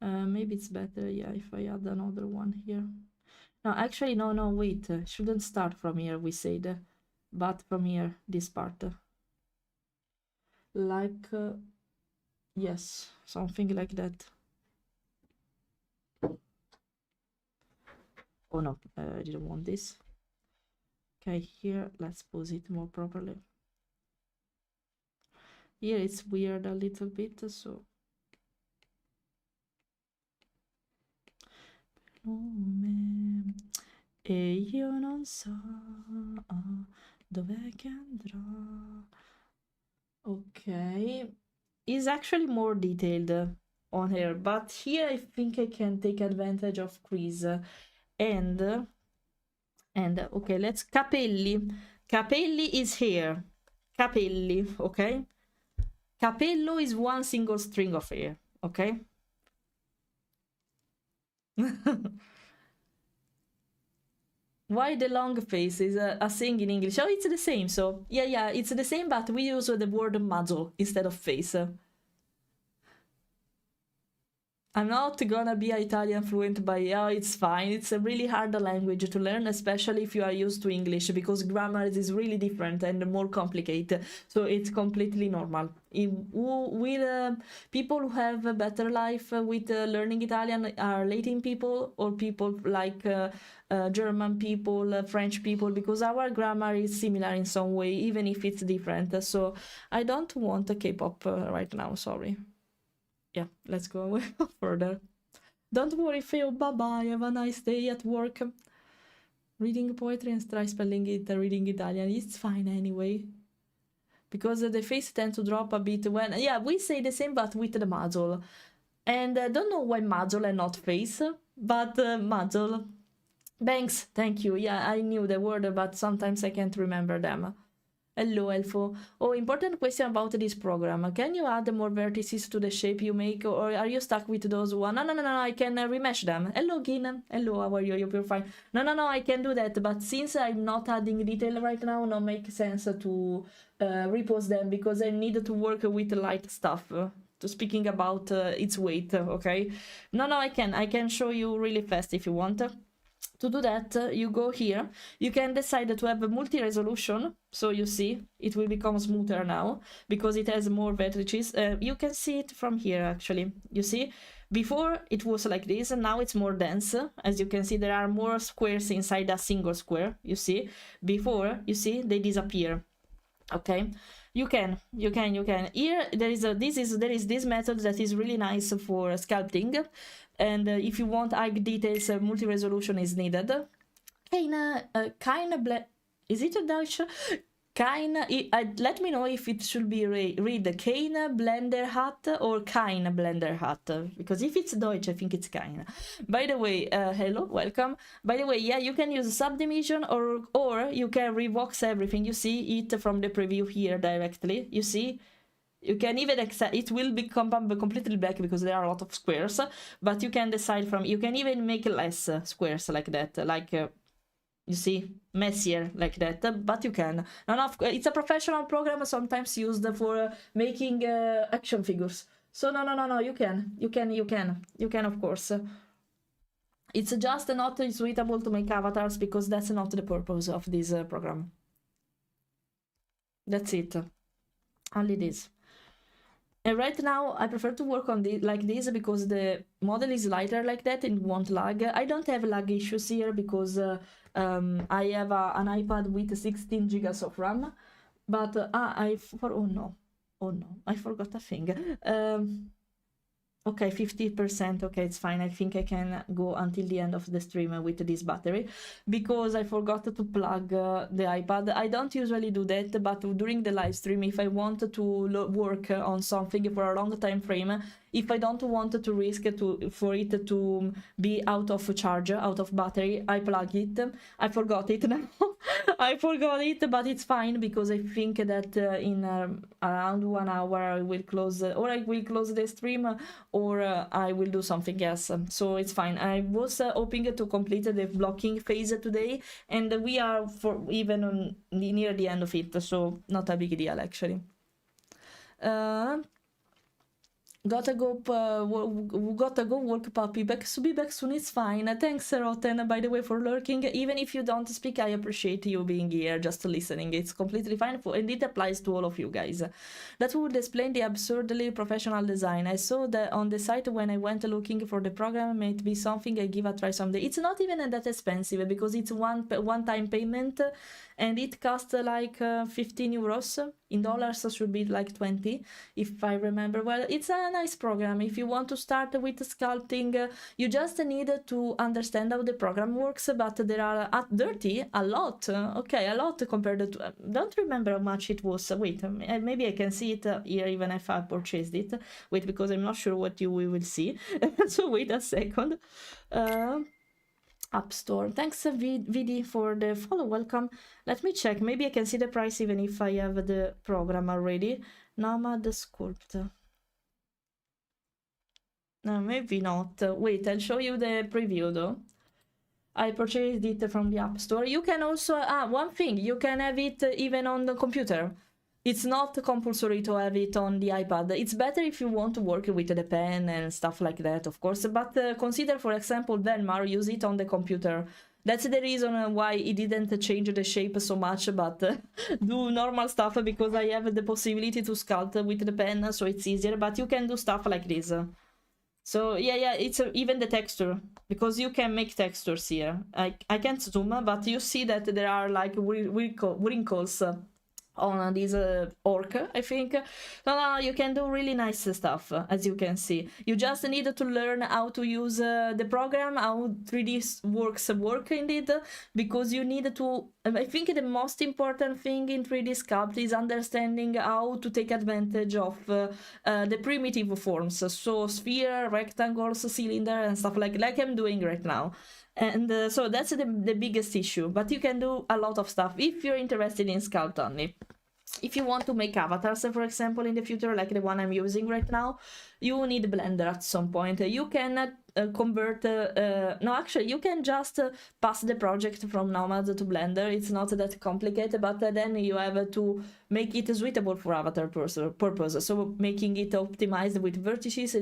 Maybe it's better, yeah, if I add another one here. No, actually, no, wait. Shouldn't start from here, we said. But from here, this part. Like, yes, something like that. Oh no, I didn't want this. Okay, here, let's pose it more properly. Here it's weird a little bit, so. E io non so dov'è che andrò. Okay. Is actually more detailed on here, but here I think I can take advantage of quiz. And okay, let's capelli. Capelli is here. Capelli, okay? Capello is one single string of hair, okay? Why the long face is a saying in English? Oh, it's the same. So yeah, it's the same, but we use the word muzzle instead of face. I'm not gonna be Italian fluent by it's fine. It's a really hard language to learn, especially if you are used to English, because grammar is really different and more complicated. So it's completely normal. People who have a better life with learning Italian are Latin people or people like German people, French people, because our grammar is similar in some way, even if it's different. So I don't want a K-pop right now. Sorry. Yeah, let's go further. Don't worry, Phil. Bye-bye. Have a nice day at work. Reading poetry and try spelling it, reading Italian. It's fine anyway. Because the face tends to drop a bit when... Yeah, we say the same, but with the muzzle. And I don't know why muzzle and not face, but muzzle. Thanks, thank you. Yeah, I knew the word, but sometimes I can't remember them. Hello, Elfo. Oh, important question about this program. Can you add more vertices to the shape you make, or are you stuck with those one? No, I can remesh them. Hello, Gin. Hello, how are you? You're fine. No, I can do that, but since I'm not adding detail right now, no make sense to repost them, because I need to work with light stuff. To speaking about its weight, okay? No, I can show you really fast if you want. To do that, you go here. You can decide to have a multi-resolution. So you see, it will become smoother now because it has more vertices. You can see it from here, actually. You see, before it was like this, and now it's more dense. As you can see, there are more squares inside a single square. You see, before, you see, they disappear. Okay, you can. Here, there is this method that is really nice for sculpting. And if you want high details, multi-resolution is needed. Is it a Dutch? Let me know if it should be read Keine Blender Hat or Kein Blender Hat, because if it's Deutsch, I think it's Kein. By the way, hello, welcome. By the way, yeah, you can use subdivision or you can revox everything. You see it from the preview here directly. You see. You can even accept it will become completely black because there are a lot of squares, but you can decide from, you can even make less squares like that, like you see, messier like that, but you can. It's a professional program, sometimes used for making action figures. So no, you can of course. It's just not suitable to make avatars because that's not the purpose of this program. That's it. Only this. And right now, I prefer to work on like this because the model is lighter like that and won't lag. I don't have lag issues here because I have an iPad with 16 gigas of RAM. But oh no, I forgot a thing. Okay, 50%. Okay, it's fine. I think I can go until the end of the stream with this battery because I forgot to plug the iPad. I don't usually do that, but during the live stream, if I want to work on something for a long time frame, if I don't want to risk for it to be out of charge, out of battery, I plug it. I forgot it now. I forgot it, but it's fine because I think that in around 1 hour I will close, or I will close the stream, or I will do something else. So it's fine. I was hoping to complete the blocking phase today, and we are even near the end of it, so not a big deal actually. Gotta go work, puppy. Be back soon, it's fine. Thanks, Rotten, by the way, for lurking. Even if you don't speak, I appreciate you being here, just listening. It's completely fine, and it applies to all of you guys. That would explain the absurdly professional design. I saw that on the site when I went looking for the program. Might be something I give a try someday. It's not even that expensive because it's one-time payment, and it costs like 15 euros. In dollars should be like 20 if I remember well. It's a nice program. If you want to start with sculpting, you just need to understand how the program works, but there are at 30 a lot, okay, a lot compared to, don't remember how much it was. Wait, maybe I can see it here even if I purchased it. Wait, because I'm not sure what we will see. So wait a second. App Store. Thanks, VD, for the follow. Welcome. Let me check. Maybe I can see the price even if I have the program already. Nomad Sculpt. No, maybe not. Wait, I'll show you the preview though. I purchased it from the App Store. You can also, one thing, you can have it even on the computer. It's not compulsory to have it on the iPad. It's better if you want to work with the pen and stuff like that, of course. But consider, for example, Velmar use it on the computer. That's the reason why it didn't change the shape so much, but do normal stuff because I have the possibility to sculpt with the pen, so it's easier. But you can do stuff like this. So yeah, it's even the texture, because you can make textures here. I can't zoom, but you see that there are like wrinkles on this orc, I think. No, you can do really nice stuff, as you can see. You just need to learn how to use the program, how 3D work indeed, because you need to, I think the most important thing in 3D Sculpt is understanding how to take advantage of the primitive forms, so sphere, rectangles, cylinder, and stuff like I'm doing right now. And so that's the biggest issue, but you can do a lot of stuff if you're interested in Sculpt only. If you want to make avatars, for example, in the future, like the one I'm using right now, you need Blender at some point. You can convert, no, actually, you can just pass the project from Nomad to Blender. It's not that complicated, but then you have to make it suitable for avatar purpose. So making it optimized with vertices,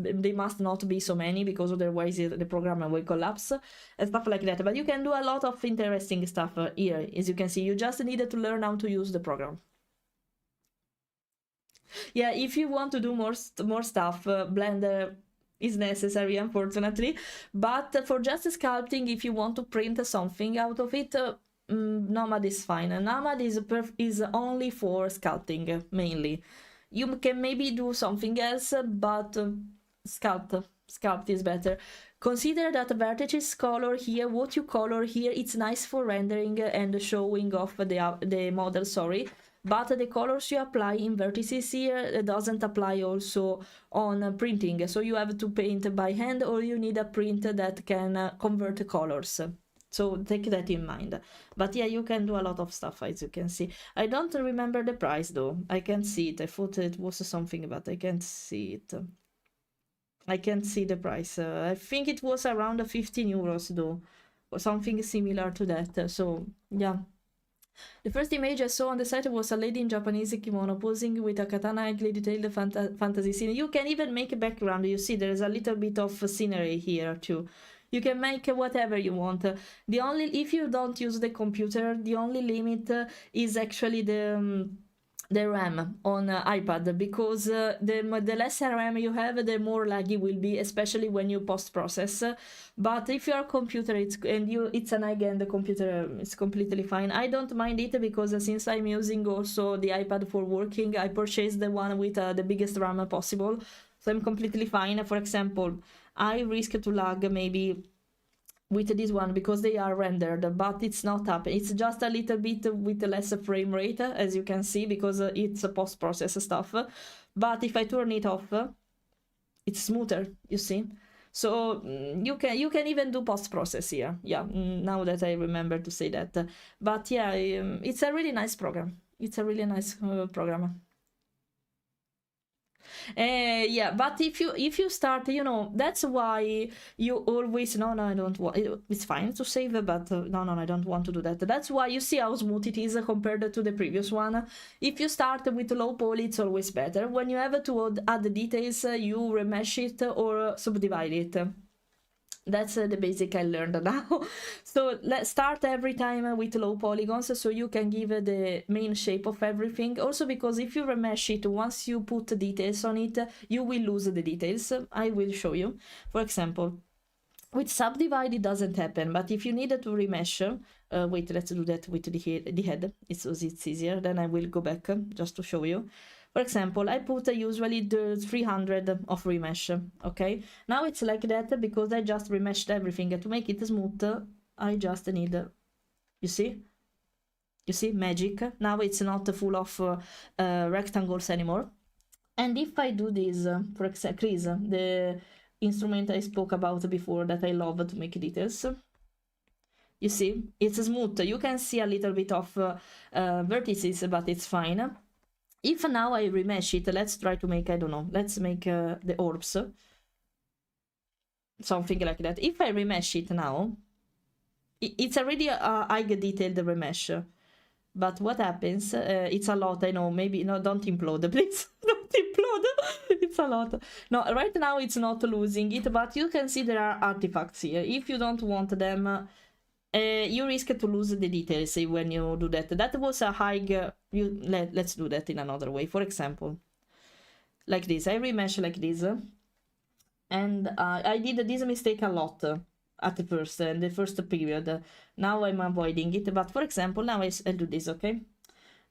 they must not be so many, because otherwise the program will collapse and stuff like that. But you can do a lot of interesting stuff here, as you can see. You just need to learn how to use the program. Yeah, if you want to do more stuff, Blender is necessary, unfortunately. But for just sculpting, if you want to print something out of it, Nomad is fine. Nomad is only for sculpting, mainly. You can maybe do something else, but sculpt is better. Consider that vertices color here, what you color here, it's nice for rendering and showing off the model, sorry. But the colors you apply in vertices here doesn't apply also on printing. So you have to paint by hand, or you need a print that can convert the colors. So take that in mind. But yeah, you can do a lot of stuff, as you can see. I don't remember the price though. I can't see it. I thought it was something, but I can't see it. I can't see the price. I think it was around 15 euros though, or something similar to that. So yeah. The first image I saw on the site was a lady in Japanese kimono posing with a katana, highly detailed fantasy scene. You can even make a background. You see, there's a little bit of scenery here too. You can make whatever you want. If you don't use the computer, the only limit is actually the RAM on iPad, because the less RAM you have, the more laggy will be, especially when you post-process. But if your computer it's an high-end computer, it's completely fine. I don't mind it, because since I'm using also the iPad for working, I purchased the one with the biggest RAM possible, so I'm completely fine. For example, I risk to lag maybe with this one because they are rendered, but it's not up. It's just a little bit with less frame rate, as you can see, because it's a post-process stuff. But if I turn it off, it's smoother, you see. So you can even do post-process here. Yeah, now that I remember to say that. But yeah, it's a really nice program. It's a really nice program. Yeah, but if you start, that's why you always I don't want it. It's fine to save, but no, I don't want to do that. That's why you see how smooth it is compared to the previous one. If you start with low poly, it's always better. When you have to add the details, you remesh it or subdivide it. That's the basic I learned now. So let's start every time with low polygons, so you can give the main shape of everything. Also because if you remesh it, once you put details on it, you will lose the details. I will show you. For example, with subdivide it doesn't happen, but if you need to remesh, Wait, let's do that with the head. It's easier. Then I will go back just to show you. For example, I put usually the 300 of remesh, okay? Now it's like that because I just remeshed everything. To make it smooth, I just need, you see? You see, magic. Now it's not full of rectangles anymore. And if I do this, for example, crease, the instrument I spoke about before that I love to make details, you see, it's smooth. You can see a little bit of vertices, but it's fine. If now I remesh it, let's try to make, I don't know, let's make the orbs. Something like that. If I remesh it now, it's already a high detailed remesh. But what happens, it's a lot, I know, maybe, no, don't implode, please, don't implode, it's a lot. No, right now it's not losing it, but you can see there are artifacts here. If you don't want them, you risk to lose the details when you do that. That was a high, let's do that in another way. For example, like this, I remesh like this, and I did this mistake a lot at the first period. Now I'm avoiding it, but for example, now I'll do this, okay?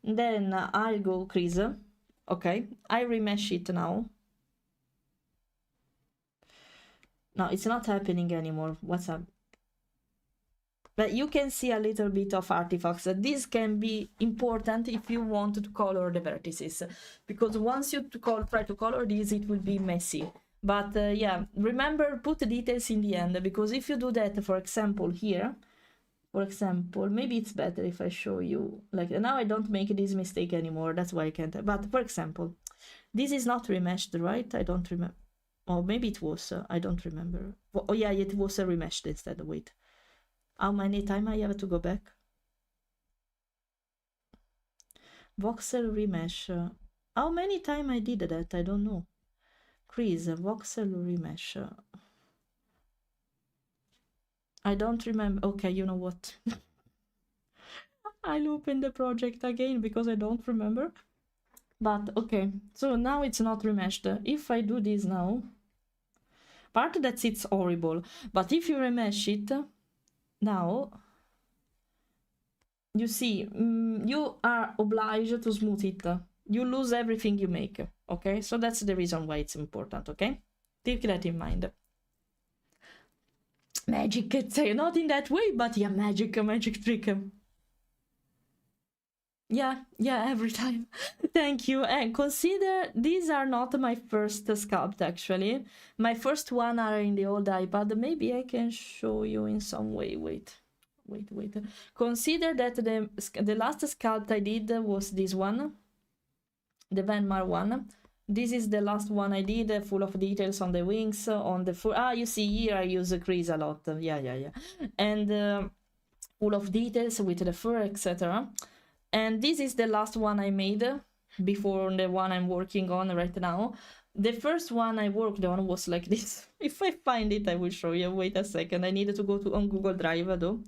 Then I'll go crease, okay? I remesh it now. No, it's not happening anymore. What's up? But you can see a little bit of artifacts. This can be important if you want to color the vertices, because once you try to color this, it will be messy. But yeah, remember, put the details in the end, because if you do that, for example, here, for example, maybe it's better if I show you, like, now I don't make this mistake anymore, that's why I can't, but for example, this is not remeshed, right? I don't remember, or maybe it was, I don't remember. Oh yeah, it was remeshed instead, wait. How many times I have to go back? Voxel remesh. How many times I did that? I don't know. Crease, voxel remesh. I don't remember. Okay, you know what? I'll open the project again because I don't remember. But okay, so now it's not remeshed. If I do this now, part that it's horrible. But if you remesh it, now, you see, you are obliged to smooth it. You lose everything you make, okay? So that's the reason why it's important, okay? Take that in mind. Magic, not in that way, but yeah, magic trick. Yeah, every time. Thank you. And consider these are not my first sculpt, actually. My first one are in the old iPad. Maybe I can show you in some way. Wait. Consider that the last sculpt I did was this one, the Venmar one. This is the last one I did, full of details on the wings, on the fur. You see here I use a crease a lot. Yeah. And full of details with the fur, etc. And this is the last one I made before the one I'm working on right now. The first one I worked on was like this. If I find it, I will show you. Wait a second. I needed to go on Google Drive though.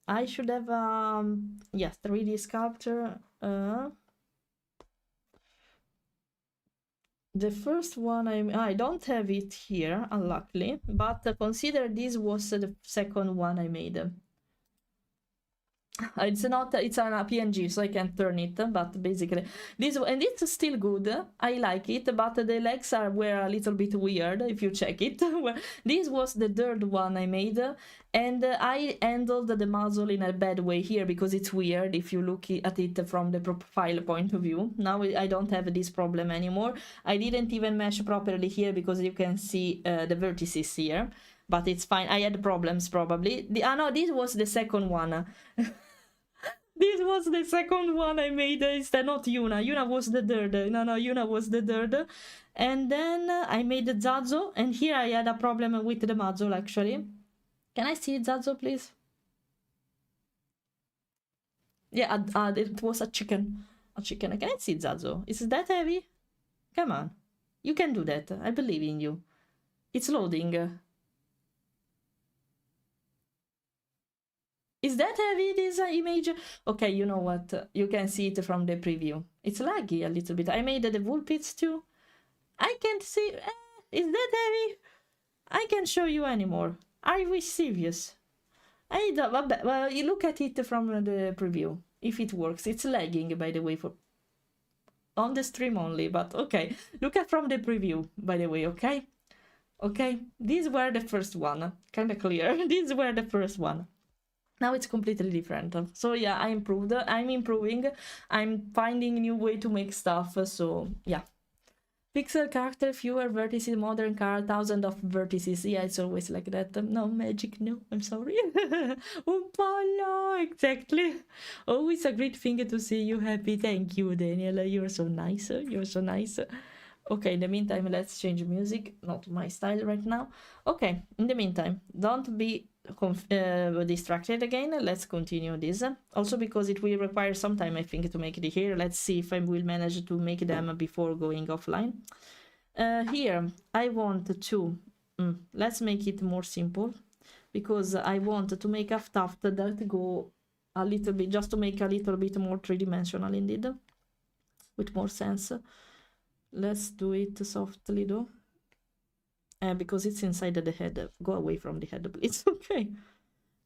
I should have, yes, 3D sculpture. The first one I don't have it here, unluckily, but consider this was the second one I made. It's a PNG, so I can't turn it, but basically this, and it's still good. I like it, but the legs were a little bit weird if you check it. This was the third one I made, and I handled the muzzle in a bad way here because it's weird if you look at it from the profile point of view. Now I don't have this problem anymore. I didn't even mesh properly here because you can see the vertices here, but it's fine. I had problems probably. No, this was the second one. This was the second one I made instead, not Yuna. Yuna was the third. No, Yuna was the third. And then I made the Zazo, and here I had a problem with the muzzle actually. Can I see Zazo, please? Yeah, it was a chicken. Can I see Zazo? Is that heavy? Come on. You can do that. I believe in you. It's loading. Is that heavy, this image? Okay, you know what? You can see it from the preview. It's laggy a little bit. I made the Vulpits too. I can't see. Is that heavy? I can't show you anymore. Are we serious? I don't, well, you look at it from the preview. If it works, it's lagging, by the way, for on the stream only, but okay. Look at from the preview, by the way, okay? Okay, these were the first one, kind of clear. These were the first one. Now it's completely different. So yeah, I improved. I'm improving. I'm finding new way to make stuff. So yeah. Pixel character, fewer vertices, modern car, thousands of vertices. Yeah, it's always like that. No magic, no, I'm sorry. Un pollo, exactly. Always a great thing to see you happy. Thank you, Daniel. You're so nice. You're so nice. Okay, in the meantime, let's change music. Not my style right now. Okay, in the meantime, don't be distracted again. Let's continue this. Also because it will require some time, I think, to make it here. Let's see if I will manage to make them before going offline. Here, I want to... let's make it more simple. Because I want to make a tuft that go a little bit, just to make a little bit more three-dimensional indeed. With more sense. Let's do it softly though. Because it's inside the head. Go away from the head, please. Okay.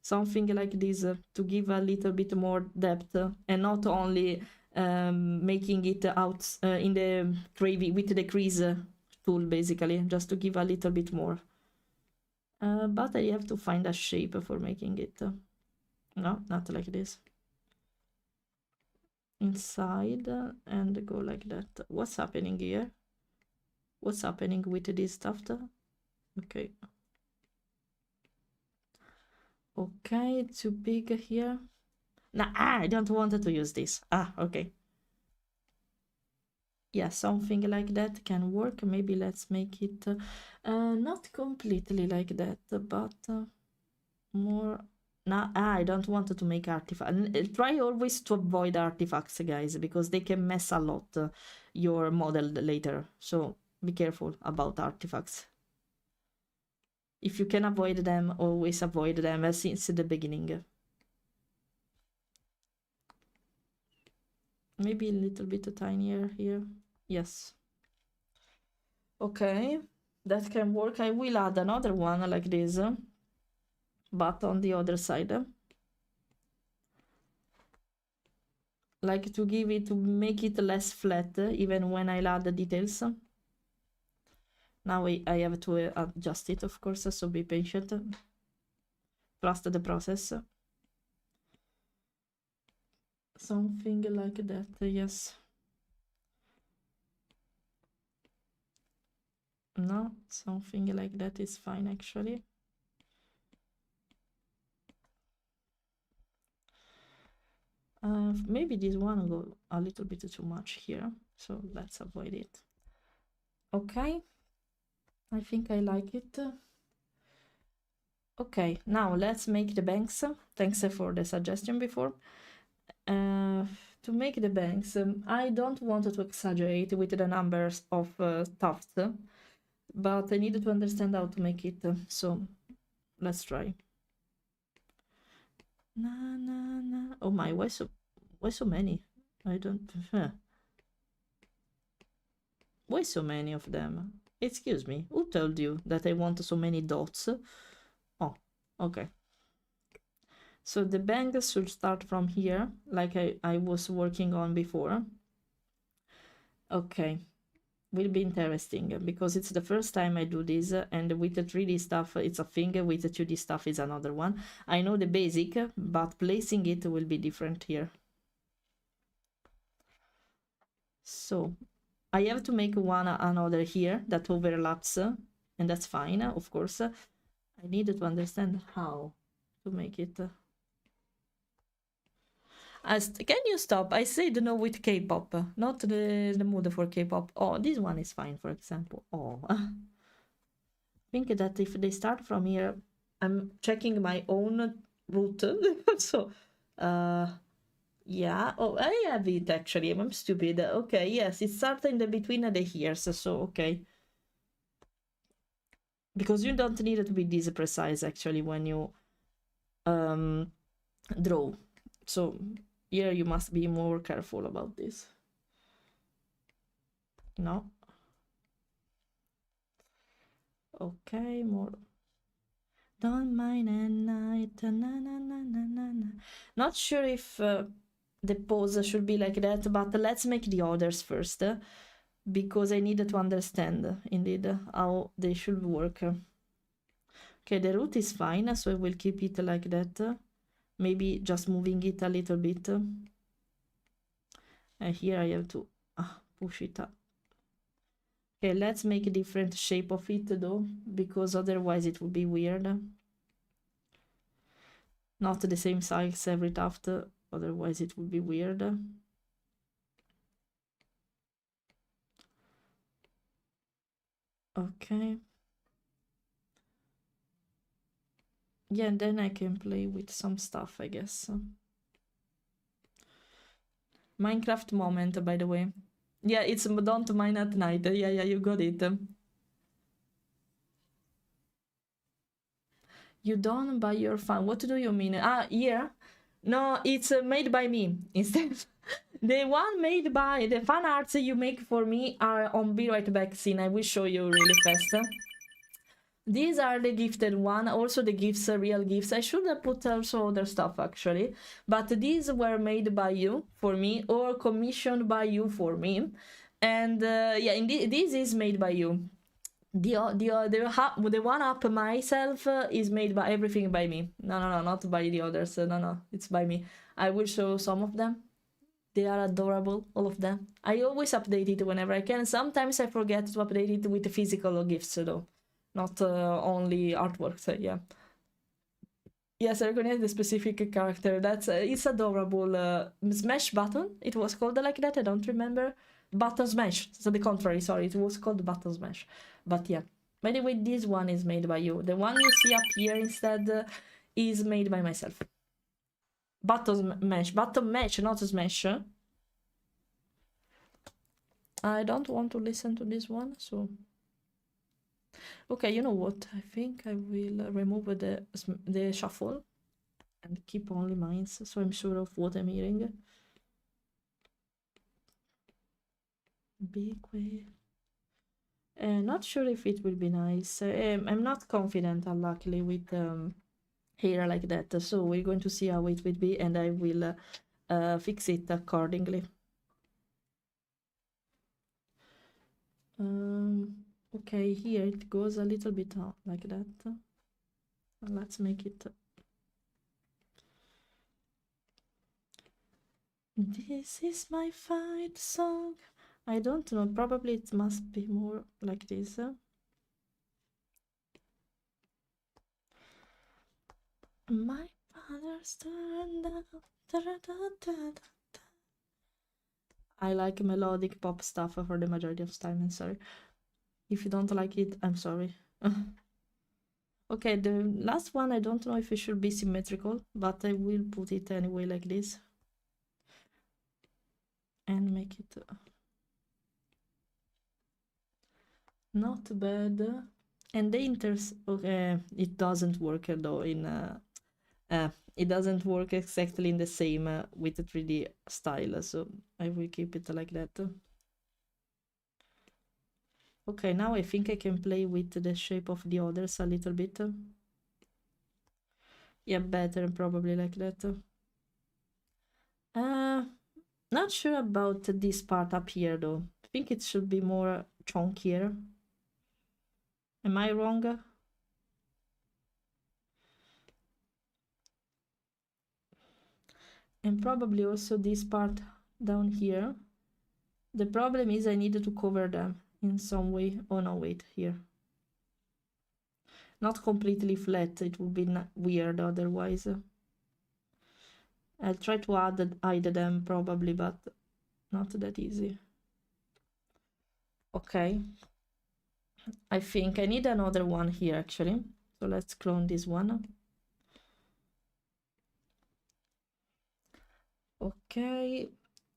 Something like this to give a little bit more depth and not only making it out in the gravy with the crease tool, basically, just to give a little bit more. But I have to find a shape for making it. No, not like this. Inside and go like that. What's happening here? What's happening with this stuff? Okay. Okay, too big here. Nah, I don't want to use this. Okay. Yeah, something like that can work. Maybe let's make it not completely like that, but more... Nah, I don't want to make artifacts. Try always to avoid artifacts, guys, because they can mess a lot your model later. So be careful about artifacts. If you can avoid them, always avoid them since the beginning. Maybe a little bit tinier here. Yes. Okay, that can work. I will add another one like this, but on the other side. Like to give it, to make it less flat, even when I add the details. Now I have to adjust it, of course, so be patient. Trust the process. Something like that, yes. No, something like that is fine, actually. Maybe this one go a little bit too much here, so let's avoid it. Okay, I think I like it. Okay, now let's make the banks. Thanks for the suggestion before. To make the banks, I don't want to exaggerate with the numbers of tufts, but I needed to understand how to make it, so let's try. Na na na. Oh my, why so many? I don't... Why so many of them? Excuse me, who told you that I want so many dots? Oh, okay. So the bangs should start from here, like I was working on before. Okay, will be interesting because it's the first time I do this, and with the 3D stuff it's a thing, with the 2D stuff is another one. I know the basic, but placing it will be different here. So I have to make another here that overlaps, and that's fine, of course. I needed to understand how to make it. Can you stop? I said no with K-pop, not the mood for K-pop. Oh, this one is fine, for example. Oh, I think that if they start from here, I'm checking my own route. So, yeah. Oh, I have it actually. I'm stupid. Okay, yes, it starts in the between the ears. So, okay. Because you don't need it to be this precise actually when you draw. So here you must be more careful about this. No. Okay, more. Don't mind at night. Na, na, na, na, na, na. Not sure if the pose should be like that, but let's make the others first, because I need to understand indeed how they should work. Okay, the root is fine, so I will keep it like that. Maybe just moving it a little bit. And here I have to push it up. Okay, let's make a different shape of it though, because otherwise it would be weird. Not the same size every tuft, otherwise it would be weird. Okay. Yeah, and then I can play with some stuff, I guess. Minecraft moment, by the way. Yeah, it's don't mine at night. Yeah, you got it. You don't buy your fan. What do you mean? Here? No, it's made by me instead. The one made by the fan arts you make for me are on Be Right Back scene. I will show you really fast. These are the gifted one, also the gifts, real gifts. I should have put also other stuff actually, but these were made by you for me or commissioned by you for me. And yeah, indeed, this is made by you. The one up myself is made by everything by me. No, not by the others. No, it's by me. I will show some of them. They are adorable, all of them. I always update it whenever I can. Sometimes I forget to update it with the physical gifts though, not only artwork. So yeah. Yes, I recognize the specific character. That's it's adorable. Smash button. It was called like that. I don't remember. Button smash. So the contrary. Sorry, it was called button smash. But yeah. By the way, this one is made by you. The one you see up here instead is made by myself. Button mash, not smash. I don't want to listen to this one, so okay. You know what? I think I will remove the shuffle and keep only mines, so I'm sure of what I'm hearing. Big wave. Not sure if it will be nice. I'm not confident, unluckily, with hair like that. So we're going to see how it will be, and I will fix it accordingly. Okay, here it goes a little bit like that. Let's make it. This is my fight song. I don't know, probably it must be more like this. My father's turned out. I like melodic pop stuff for the majority of the time, I'm sorry. If you don't like it, I'm sorry. Okay, the last one, I don't know if it should be symmetrical, but I will put it anyway like this. And make it not bad. And the okay, it doesn't work though in it doesn't work exactly in the same with the 3D style, so I will keep it like that. Okay, now I think I can play with the shape of the others a little bit. Yeah, better probably like that. Not sure about this part up here though. I think it should be more chunkier. Am I wrong? And probably also this part down here. The problem is I needed to cover them in some way. Oh no, wait, here. Not completely flat, it would be weird otherwise. I'll try to hide them probably, but not that easy. Okay. I think I need another one here actually. So let's clone this one. Okay.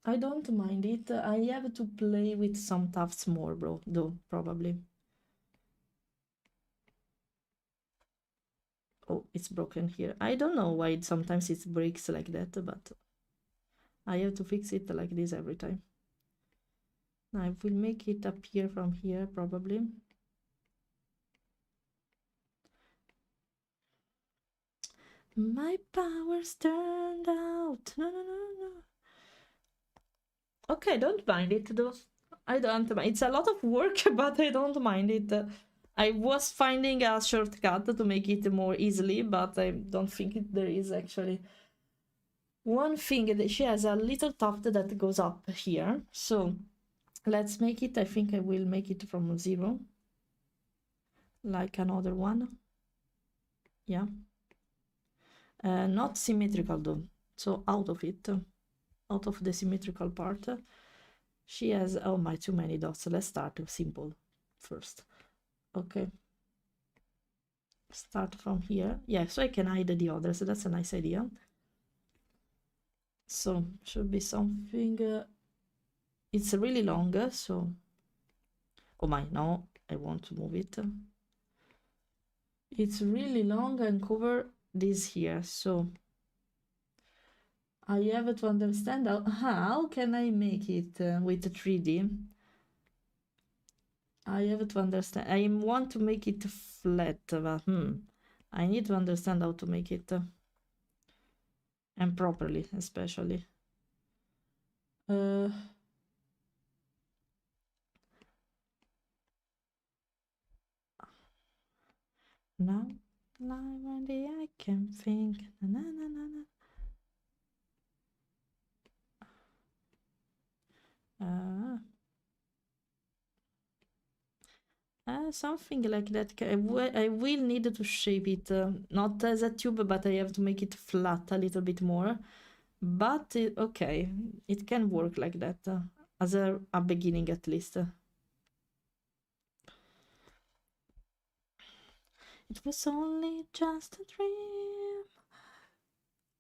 I don't mind it. I have to play with some tufts more, bro, though, probably. Oh, it's broken here. I don't know why sometimes it breaks like that, but I have to fix it like this every time. I will make it appear from here, probably. My powers turned out. No. Okay, don't mind it though. I don't mind. It's a lot of work, but I don't mind it. I was finding a shortcut to make it more easily, but I don't think there is actually. One thing that she has a little tuft that goes up here. So let's make it. I think I will make it from 0. Like another one. Yeah. Not symmetrical though. So out of it. Out of the symmetrical part. She has, oh my, too many dots. So let's start simple first. Okay. Start from here. Yeah, so I can hide the others. So that's a nice idea. So should be something. It's really long, so. Oh my, no, I want to move it. It's really long and cover this here, so I have to understand how can I make it with 3D. I have to understand. I want to make it flat, but I need to understand how to make it and properly, especially. Now, one day I can think. Na, na, na, na. Something like that. I will need to shape it, not as a tube, but I have to make it flat a little bit more. But okay, it can work like that, as a beginning at least. It was only just a dream.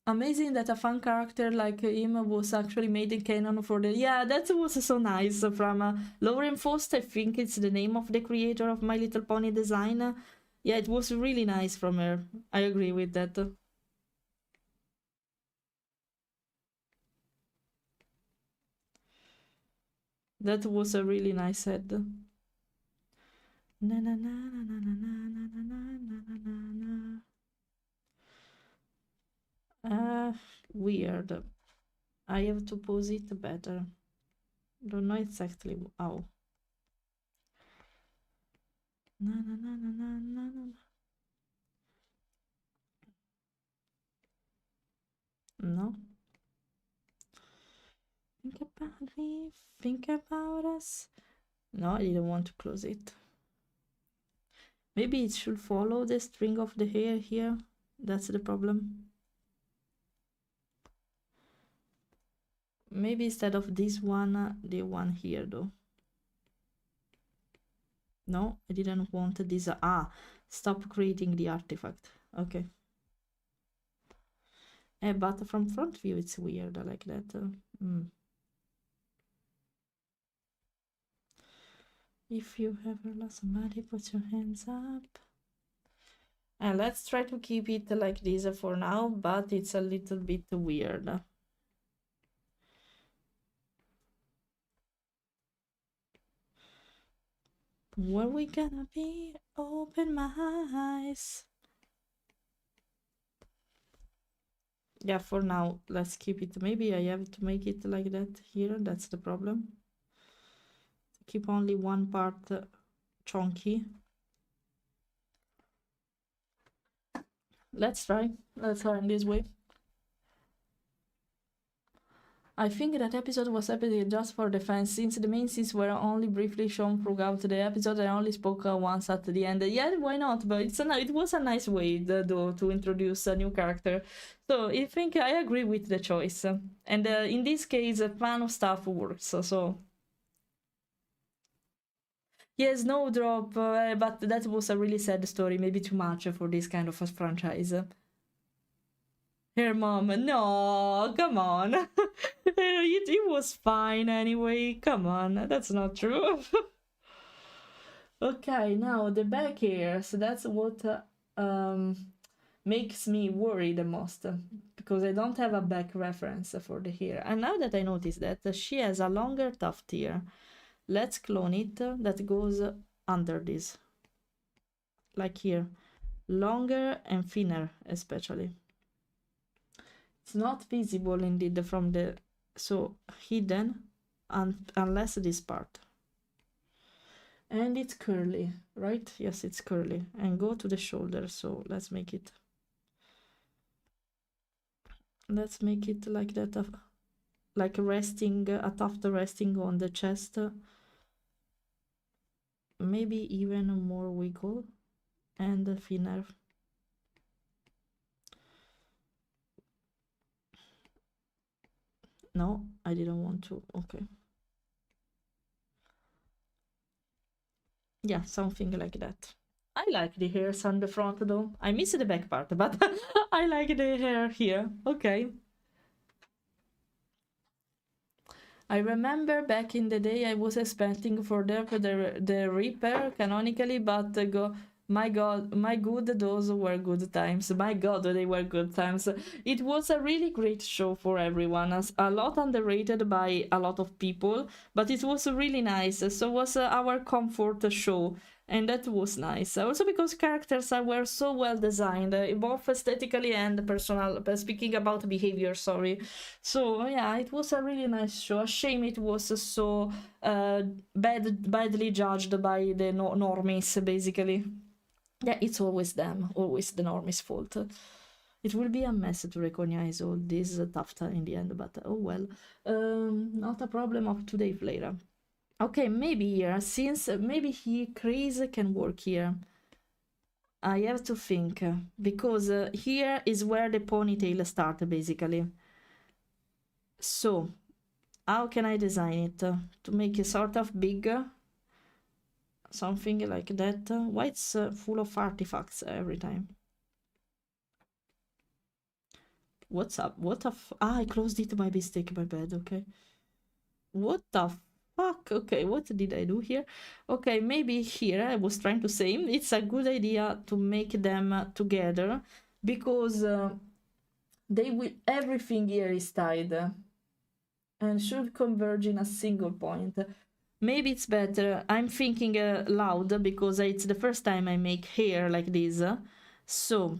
Amazing that a fan character like him was actually made in canon for the... Yeah, that was so nice from Lauren Faust, I think it's the name of the creator of My Little Pony design. Yeah, it was really nice from her. I agree with that. That was a really nice head. Na na na na na na na na na na na. Weird. I have to pose it better. Don't know exactly how. Na na na na na na na. No. Think about me. Think about us. No, I didn't want to close it. Maybe it should follow the string of the hair here. That's the problem. Maybe instead of this one, the one here though. No, I didn't want this. Stop creating the artifact. Okay. But from front view, it's weird like that. If you ever lost somebody, put your hands up. And let's try to keep it like this for now, but it's a little bit weird. Where we gonna be? Open my eyes. Yeah, for now, let's keep it. Maybe I have to make it like that here. That's the problem. Keep only one part chunky. Let's try in this way. I think that episode was epic just for the fans, since the main scenes were only briefly shown throughout the episode. I only spoke once at the end. Yeah, why not? But it was a nice way, though, to introduce a new character. So I think I agree with the choice. And in this case, fan of stuff works. So yes, no drop, but that was a really sad story. Maybe too much for this kind of a franchise. Her mom, no, come on. it was fine anyway. Come on, that's not true. Okay, now the back hair. So that's what makes me worry the most, because I don't have a back reference for the hair. And now that I notice that she has a longer tuft here, let's clone it. That goes under this, like here, longer and thinner especially. It's not visible indeed from the, so hidden, unless this part. And it's curly, right? Yes, it's curly. And go to the shoulder, so let's make it like that, like resting, a tuft resting on the chest. Maybe even more wiggle and thinner. No, I didn't want to. Okay. Yeah, something like that. I like the hairs on the front though. I miss the back part, but I like the hair here. Okay. I remember back in the day I was expecting for the Reaper canonically, but my god, my good, those were good times. My god, they were good times. It was a really great show for everyone, a lot underrated by a lot of people, but it was really nice. So was our comfort show, and that was nice. Also because characters were so well designed, both aesthetically and personal. Speaking about behavior, sorry. So yeah, it was a really nice show. A shame it was so badly judged by the normies, basically. Yeah, it's always them, always the normies' fault. It will be a mess to recognize all this stuff in the end, but oh well. Not a problem of today, Fleira. Okay, maybe here, since maybe Chris can work here. I have to think, because here is where the ponytail starts, basically. So, how can I design it? To make it sort of bigger? Something like that. Why it's full of artifacts every time? What's up? What the I closed it by mistake, my bad, okay. What the fuck? Okay, what did I do here? Okay, maybe here, I was trying to say, it's a good idea to make them together, because they will, everything here is tied and should converge in a single point. Maybe it's better. I'm thinking loud because it's the first time I make hair like this. So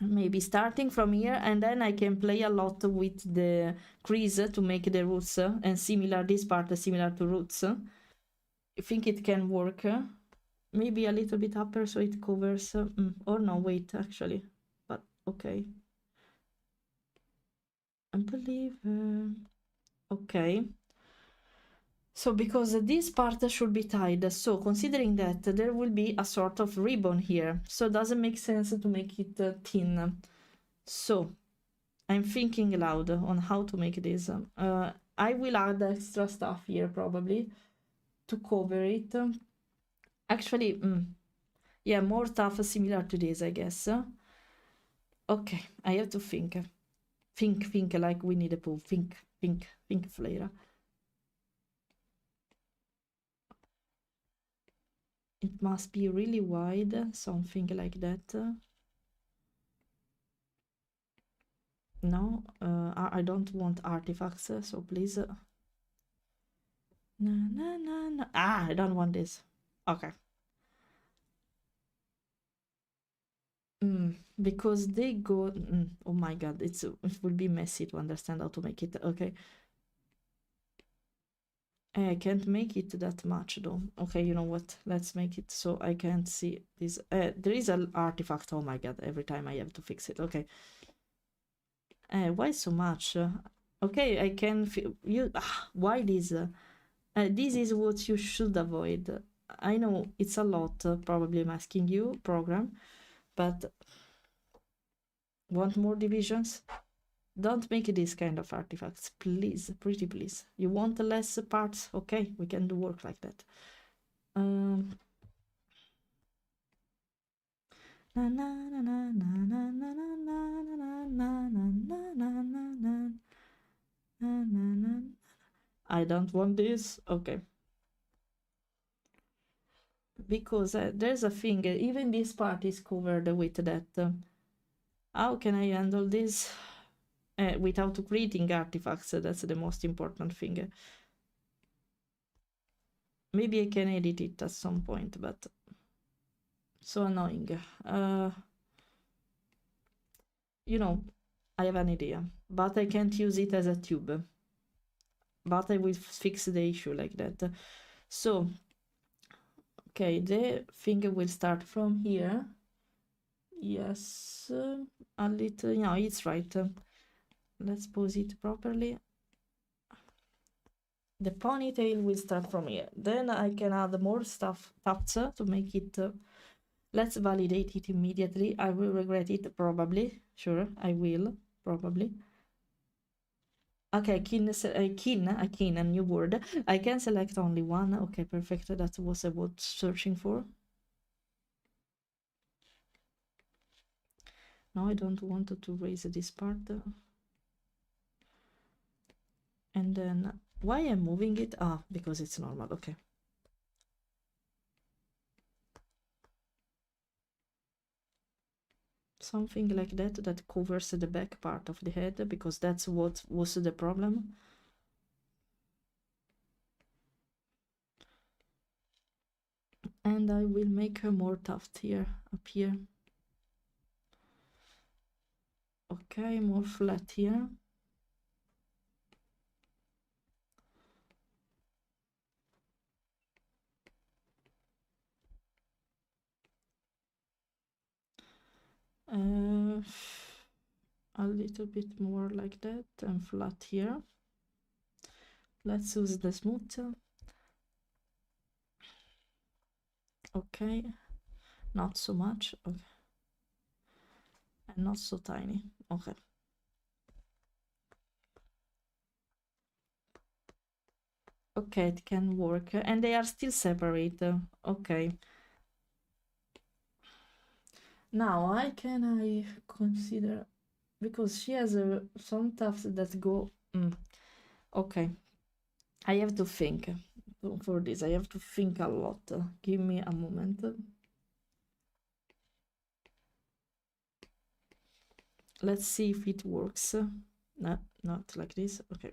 maybe starting from here, and then I can play a lot with the crease to make the roots, and similar, this part similar to roots. I think it can work. Maybe a little bit upper so it covers. Or no, wait, actually. But okay. I believe. Okay. So because this part should be tied, so considering that there will be a sort of ribbon here, so it doesn't make sense to make it thin. So I'm thinking loud on how to make this. I will add extra stuff here probably to cover it. Actually, yeah, more stuff similar to this, I guess. Okay, I have to think. Think like Winnie the Pooh. Think, Fleira. It must be really wide, something like that. No, I don't want artifacts, so please. No. I don't want this. Okay. Because they go. Oh my god, it will be messy to understand how to make it. Okay. I can't make it that much though. Okay, you know what? Let's make it so I can't see this. There is an artifact. Oh my god, every time I have to fix it. Okay. Why so much? Okay, I can feel you. Why this? This is what you should avoid. I know it's a lot, probably I'm asking you, program, but want more divisions? Don't make this kind of artifacts, please, pretty please. You want less parts? Okay, we can do work like that. I don't want this. Okay. Because there's a thing, even this part is covered with that. How can I handle this without creating artifacts? That's the most important thing. Maybe I can edit it at some point, but so annoying. You know, I have an idea, but I can't use it as a tube. But I will fix the issue like that. So, okay, the finger will start from here. Yes, a little, no, it's right. Let's pose it properly. The ponytail will start from here. Then I can add more stuff, tufts, to make it. Let's validate it immediately. I will regret it probably. Sure, I will probably. Okay, a new word. I can select only one. Okay, perfect. That was what I was searching for. No, I don't want to raise this part. And then, why I'm moving it? Ah, because it's normal, okay. Something like that covers the back part of the head, because that's what was the problem. And I will make her more tuft here, up here. Okay, more flat here. A little bit more like that and flat here. Let's use the smooth. Okay, not so much. Okay. And not so tiny. Okay. Okay, it can work. And they are still separate. Okay. Now I consider, because she has some tufts that go. Okay. I have to think for this. I have to think a lot. Give me a moment. Let's see if it works. No, not like this. Okay.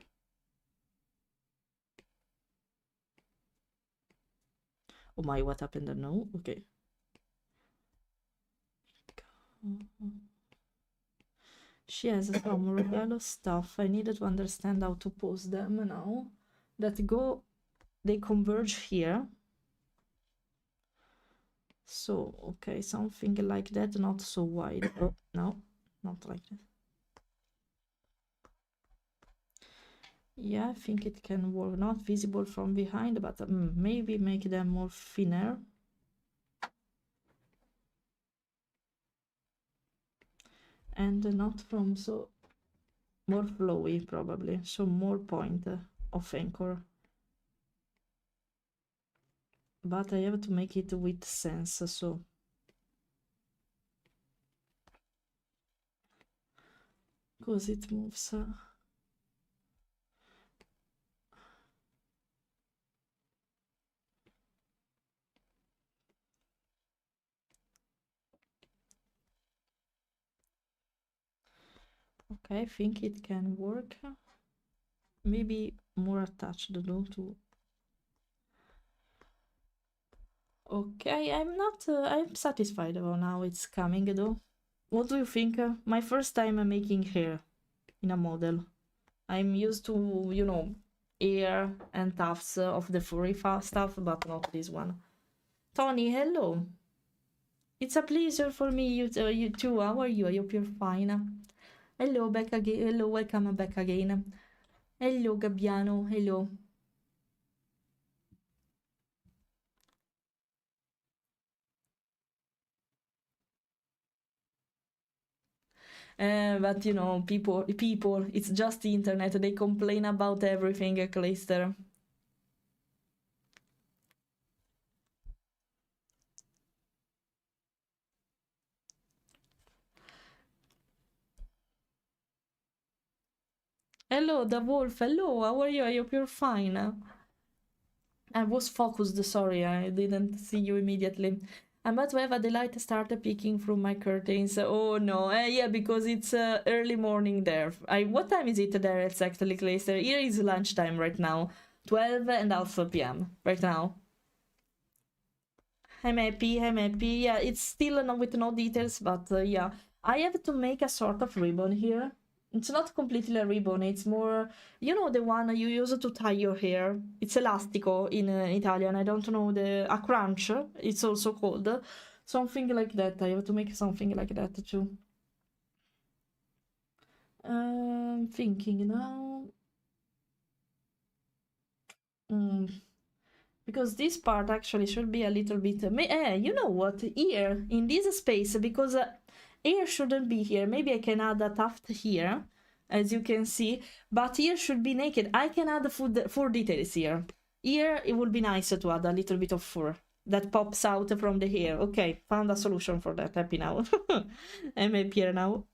Oh my, what happened? No. Okay. She has some yellow stuff. I needed to understand how to pose them now. They converge here. So, okay, something like that, not so wide. Oh, no, not like that. Yeah, I think it can work. Not visible from behind, but maybe make them more thinner. And not from so more flowy, probably. So more point of anchor. But I have to make it with sense, so. Because it moves. Okay, I think it can work. Maybe more attached though to. Okay, I'm satisfied about how it's coming though. What do you think? My first time making hair in a model. I'm used to, hair and tufts of the furry stuff, but not this one. Tony, hello. It's a pleasure for me, you too. How are you? I hope you're fine. Hello, back again. Hello, welcome back again. Hello, Gabbiano. Hello. But people, it's just the internet. They complain about everything, Clayster. Hello, the wolf. Hello, how are you? I hope you're fine. I was focused, sorry, I didn't see you immediately. I'm about to have the light start peeking through my curtains. Oh no, yeah, because it's early morning there. What time is it there exactly, Clayster? Here is lunchtime right now, 12 and half p.m. right now. I'm happy. Yeah, it's still with no details, but yeah. I have to make a sort of ribbon here. It's not completely a ribbon, it's more, you know, the one you use to tie your hair. It's elastico in Italian. I don't know a crunch. It's also called something like that. I have to make something like that too. Thinking now. Because this part actually should be a little bit. You know what? Here in this space, because hair shouldn't be here. Maybe I can add a tuft here, as you can see. But here should be naked. I can add fur details here. Here it would be nice to add a little bit of fur that pops out from the hair. Okay, found a solution for that. Happy now. I'm happier now.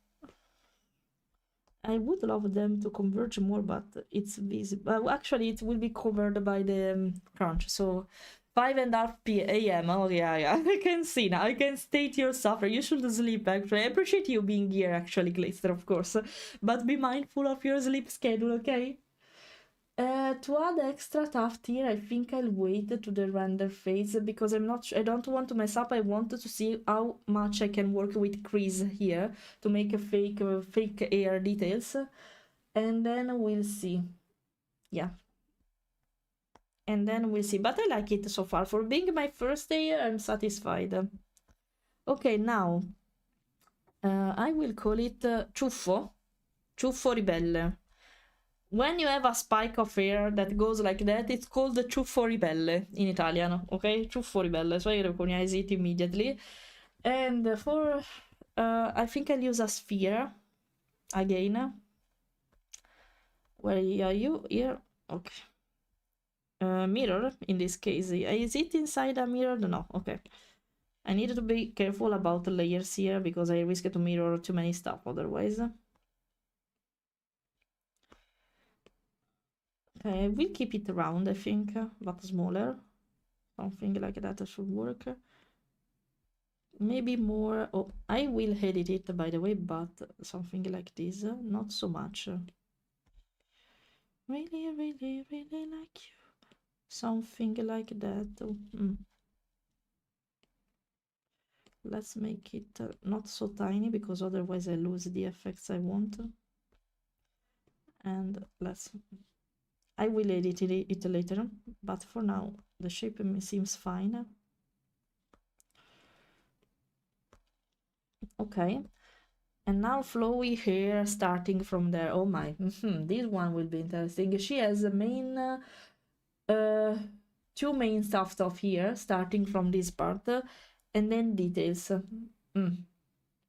I would love them to converge more, but it's visible. Actually, it will be covered by the crunch. So 5:30 a.m. Oh yeah. I can see now. I can state your suffer. You should sleep. Actually, I appreciate you being here. Actually, Glister, of course, but be mindful of your sleep schedule, okay? To add extra tuft here, I think I'll wait to the render phase because I don't want to mess up. I want to see how much I can work with crease here to make a fake hair details, and then we'll see. Yeah. And then we'll see. But I like it so far. For being my first day, I'm satisfied. Okay, now I will call it ciuffo ribelle. When you have a spike of hair that goes like that, it's called the ciuffo ribelle in Italian, okay? Ciuffo ribelle, so I recognize it immediately. And for, I think I'll use a sphere again. Where are you? Here? Okay. Mirror, in this case. Is it inside a mirror? No, okay. I need to be careful about the layers here because I risk to mirror too many stuff otherwise. Okay, we'll keep it round, I think, but smaller. Something like that should work. Maybe more. Oh, I will edit it, by the way, but something like this, not so much. Really, really, really like you. Something like that. Let's make it not so tiny because otherwise I lose the effects I want. And I will edit it later, but for now the shape seems fine. Okay, and now flowy hair starting from there. Oh my, this one will be interesting. She has the main two main stuff of here starting from this part, and then details.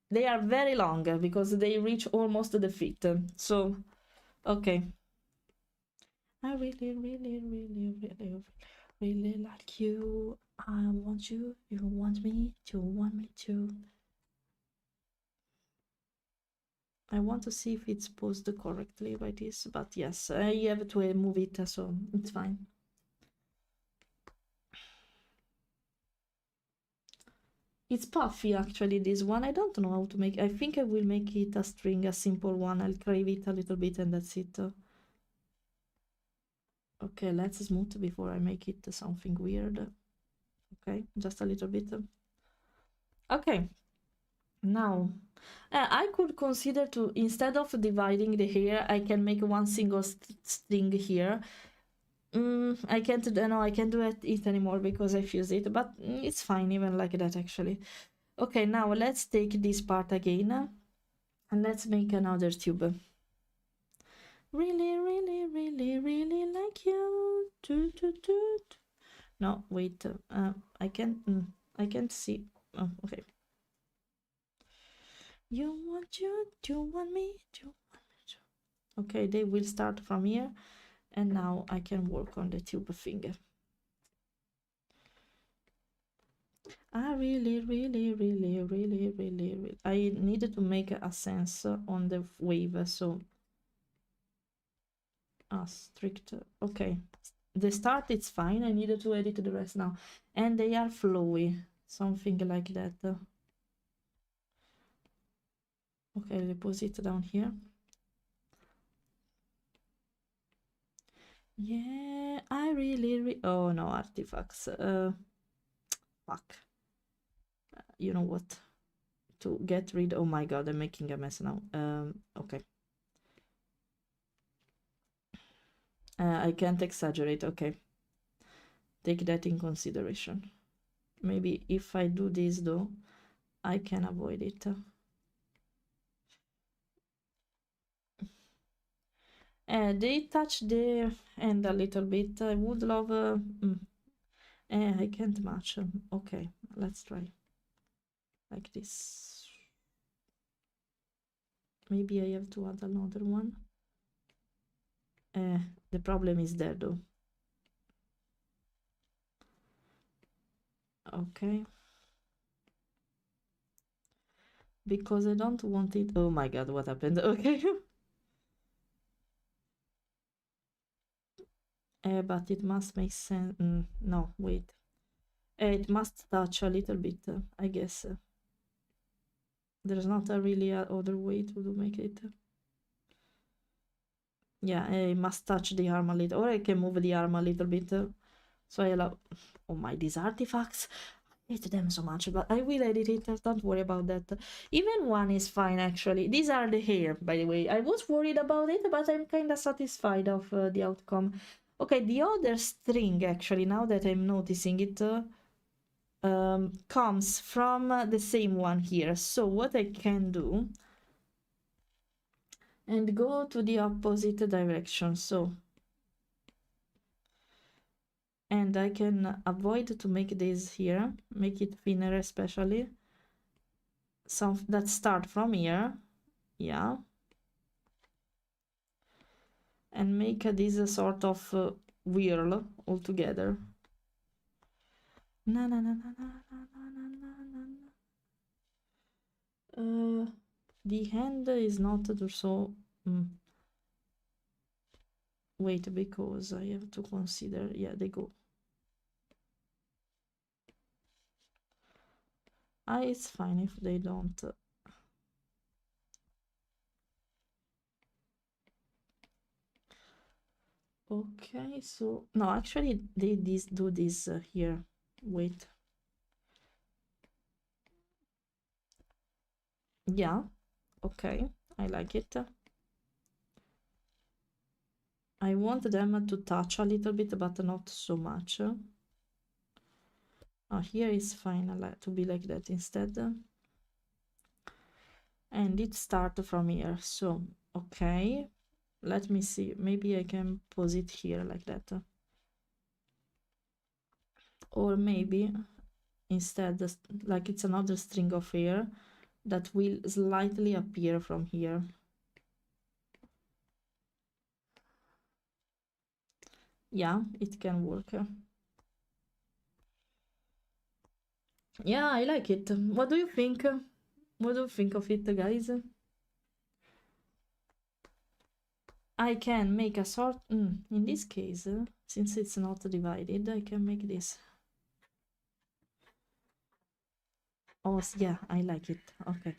They are very long because they reach almost the feet. So okay, I really, really, really, really, really like you. I want you. You want me. You want me too. I want to see if it's posed correctly by this, but yes, I have to move it, so it's fine. It's puffy, actually, this one. I don't know how to make. I think I will make it a string, a simple one. I'll crave it a little bit and that's it. Okay, let's smooth before I make it something weird. Okay, just a little bit. Okay, now I could consider to, instead of dividing the hair, I can make one single string here. I can't. No, I can't do it anymore because I fuse it, but it's fine even like that actually. Okay, now let's take this part again and let's make another tube. Really, really, really, really like you. No, wait. I can't see. Oh, okay. You want me, you want me too. Okay, they will start from here, and now I can work on the tube finger. I really, really, really, really, really, really. I needed to make a sense on the wave, so strict. Okay, the start it's fine. I needed to edit the rest now, and they are flowy, something like that. Okay, deposit down here. Yeah, I really, oh no, artifacts. Fuck. You know what? To get rid. Oh my god, I'm making a mess now. Okay. I can't exaggerate, okay. Take that in consideration. Maybe if I do this though, I can avoid it. They touch the end a little bit. I would love... I can't match. Okay, let's try. Like this. Maybe I have to add another one. The problem is there though. Okay. Because I don't want it... Oh my god, what happened? Okay. But it must make sense. No, wait. It must touch a little bit, I guess. There's not a really other way to make it. Yeah, I must touch the arm a little, or I can move the arm a little bit. So I allow... Oh my, these artifacts. I hate them so much, but I will edit it, don't worry about that. Even one is fine, actually. These are the hair, by the way. I was worried about it, but I'm kind of satisfied of the outcome. Okay, the other string, actually, now that I'm noticing it, comes from the same one here. So what I can do, and go to the opposite direction, so, and I can avoid to make this here, make it thinner especially, some that start from here, yeah, and make this a sort of whirl altogether. Na na na na na na na na na. The hand is not so. Wait, because I have to consider. Yeah, they go. It's fine if they don't. Okay, so no, actually they do this here. Wait. Yeah, okay, I like it. I want them to touch a little bit, but not so much. Here is fine, I like to be like that instead. And it starts from here, so okay. Let me see, maybe I can pose it here like that. Or maybe instead, like it's another string of hair that will slightly appear from here. Yeah, it can work. Yeah, I like it. What do you think? What do you think of it, guys? I can make a sort... in this case, since it's not divided, I can make this. Oh, yeah, I like it. Okay.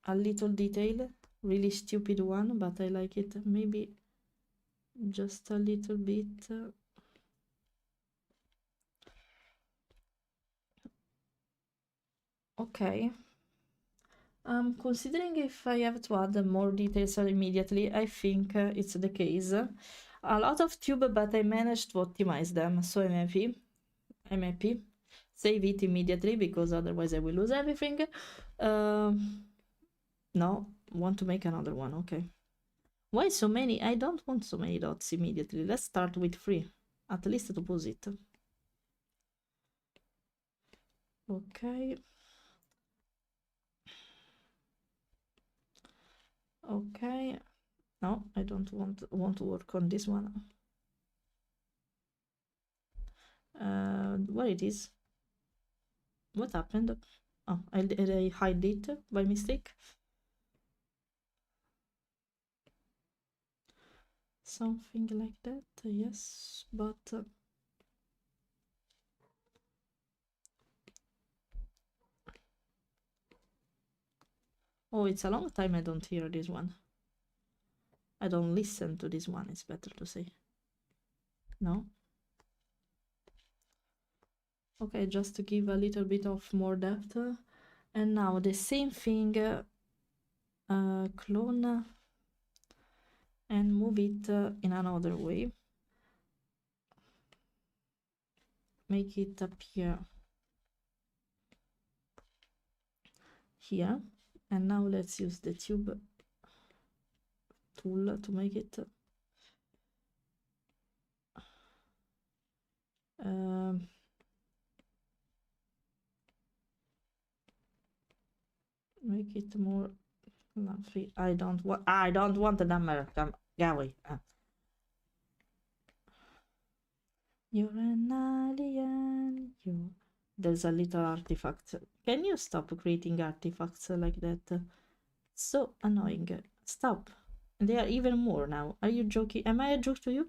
A little detail, really stupid one, but I like it. Maybe just a little bit. Okay. Considering if I have to add more details immediately, I think it's the case. A lot of tube, but I managed to optimize them, so I'm happy. I'm happy. Save it immediately, because otherwise I will lose everything. No, want to make another one, okay. Why so many? I don't want so many dots immediately. Let's start with 3, at least to pose it. Okay. Okay. No, I don't want to work on this one. Where it is? What happened? Oh, I hide it by mistake. Something like that, yes, but oh, it's a long time I don't hear this one. I don't listen to this one, it's better to say. No? Okay, just to give a little bit of more depth. And now the same thing, clone and move it in another way. Make it appear here, and now let's use the tube tool to make it make it more fluffy. I don't want the number. Come, go away. You're an alien. There's a little artifact. Can you stop creating artifacts like that? So annoying. Stop. They are even more now. Are you joking? Am I a joke to you?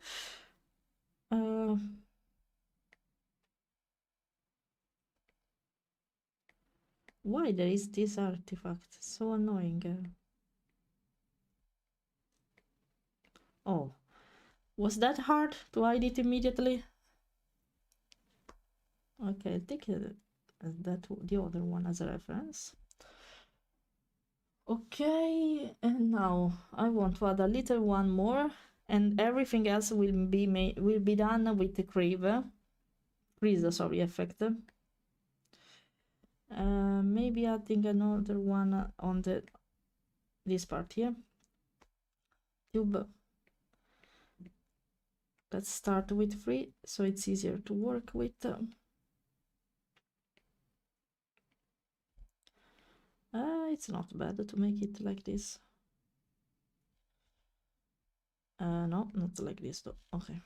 Why there is this artifact? So annoying. Oh, was that hard to hide it immediately? Okay, take that the other one as a reference. Okay, and now I want to add a little one more, and everything else will be done with the crease, sorry, effect. Maybe adding another one on this part here. Tube. Let's start with 3 so it's easier to work with. It's not bad to make it like this. No, not like this though. Okay.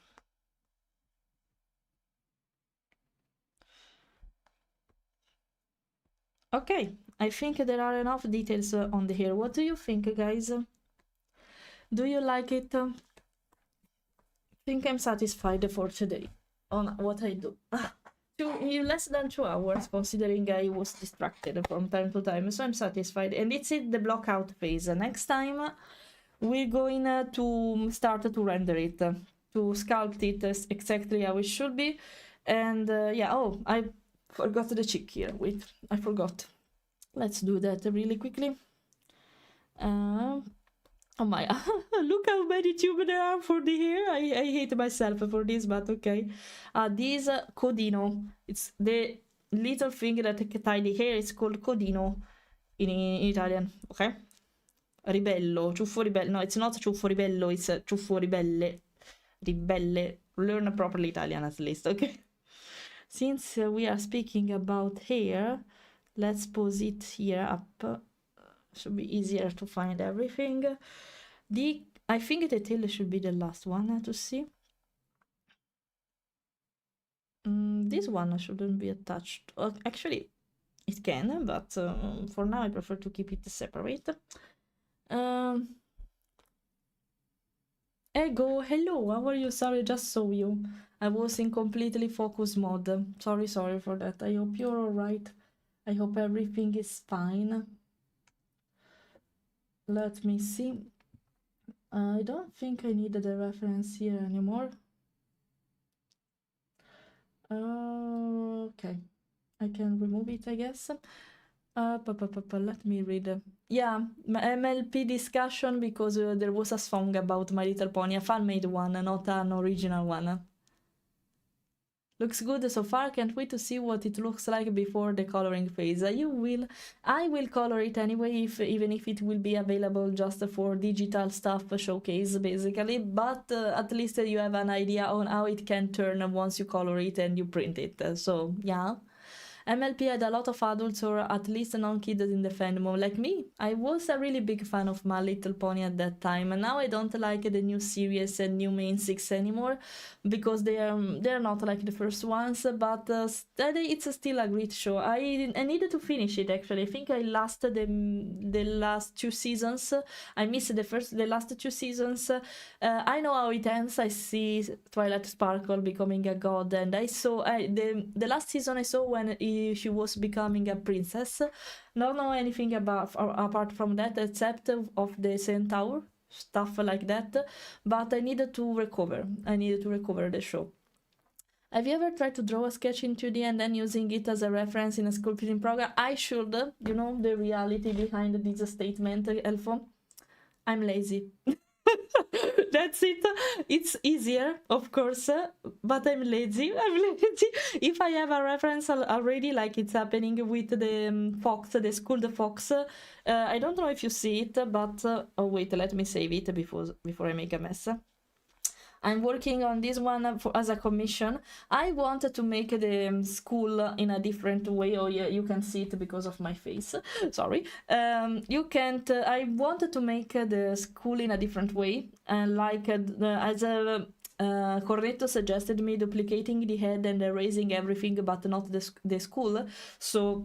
Okay, I think there are enough details on the hair. What do you think, guys? Do you like it? I think I'm satisfied for today on what I do. Less than 2 hours, considering I was distracted from time to time, so I'm satisfied. And it's in the block out phase. Next time, we're going to start to render it, to sculpt it exactly how it should be. And yeah, oh, I forgot the cheek here. Wait, I forgot. Let's do that really quickly. Oh my, look how many tubes there are for the hair. I hate myself for this, but okay. This codino, it's the little thing that tie the hair. It's called codino in Italian, okay? Ribello, ciuffo ribello. No, it's not ciuffo ribello, it's ciuffo ribelle. Ribelle. Learn properly Italian at least, okay? Since we are speaking about hair, let's pose it here up. Should be easier to find everything. I think the tail should be the last one to see. This one shouldn't be attached. Actually, it can, but for now I prefer to keep it separate. Ego, hello, how are you? Sorry, I just saw you. I was in completely focus mode. Sorry for that. I hope you're alright. I hope everything is fine. Let me see. I don't think I needed a reference here anymore. Okay, I can remove it, I guess. Let me read. Yeah, MLP discussion, because there was a song about My Little Pony, a fan-made one, not an original one. Looks good so far, can't wait to see what it looks like before the coloring phase. I will color it anyway, even if it will be available just for digital stuff showcase, basically, but at least you have an idea on how it can turn once you color it and you print it, so yeah. MLP had a lot of adults, or at least non-kids in the fandom, like me. I was a really big fan of My Little Pony at that time, and now I don't like the new series and new main 6 anymore, because they're not like the first ones, but it's still a great show. I needed to finish it, actually. I think I lasted the last 2 seasons. I missed the last 2 seasons. I know how it ends. I see Twilight Sparkle becoming a god, and I saw the last season I saw when she was becoming a princess. Don't know anything apart from that, except of the centaur stuff like that, but I needed to recover the show. Have you ever tried to draw a sketch in 2D and then using it as a reference in a sculpting program? I should. You know the reality behind this statement, Elfo? I'm lazy. that's it. It's easier, of course, but I'm lazy. I'm lazy. If I have a reference already, like it's happening with the fox, the school, the fox. I don't know if you see it, but oh wait, let me save it before I make a mess. I'm working on this one as a commission. I wanted to make the school in a different way. Oh yeah, you can see it because of my face. Sorry. You can't. I wanted to make the school in a different way, and like as a Corretto suggested me duplicating the head and erasing everything, but not the school. So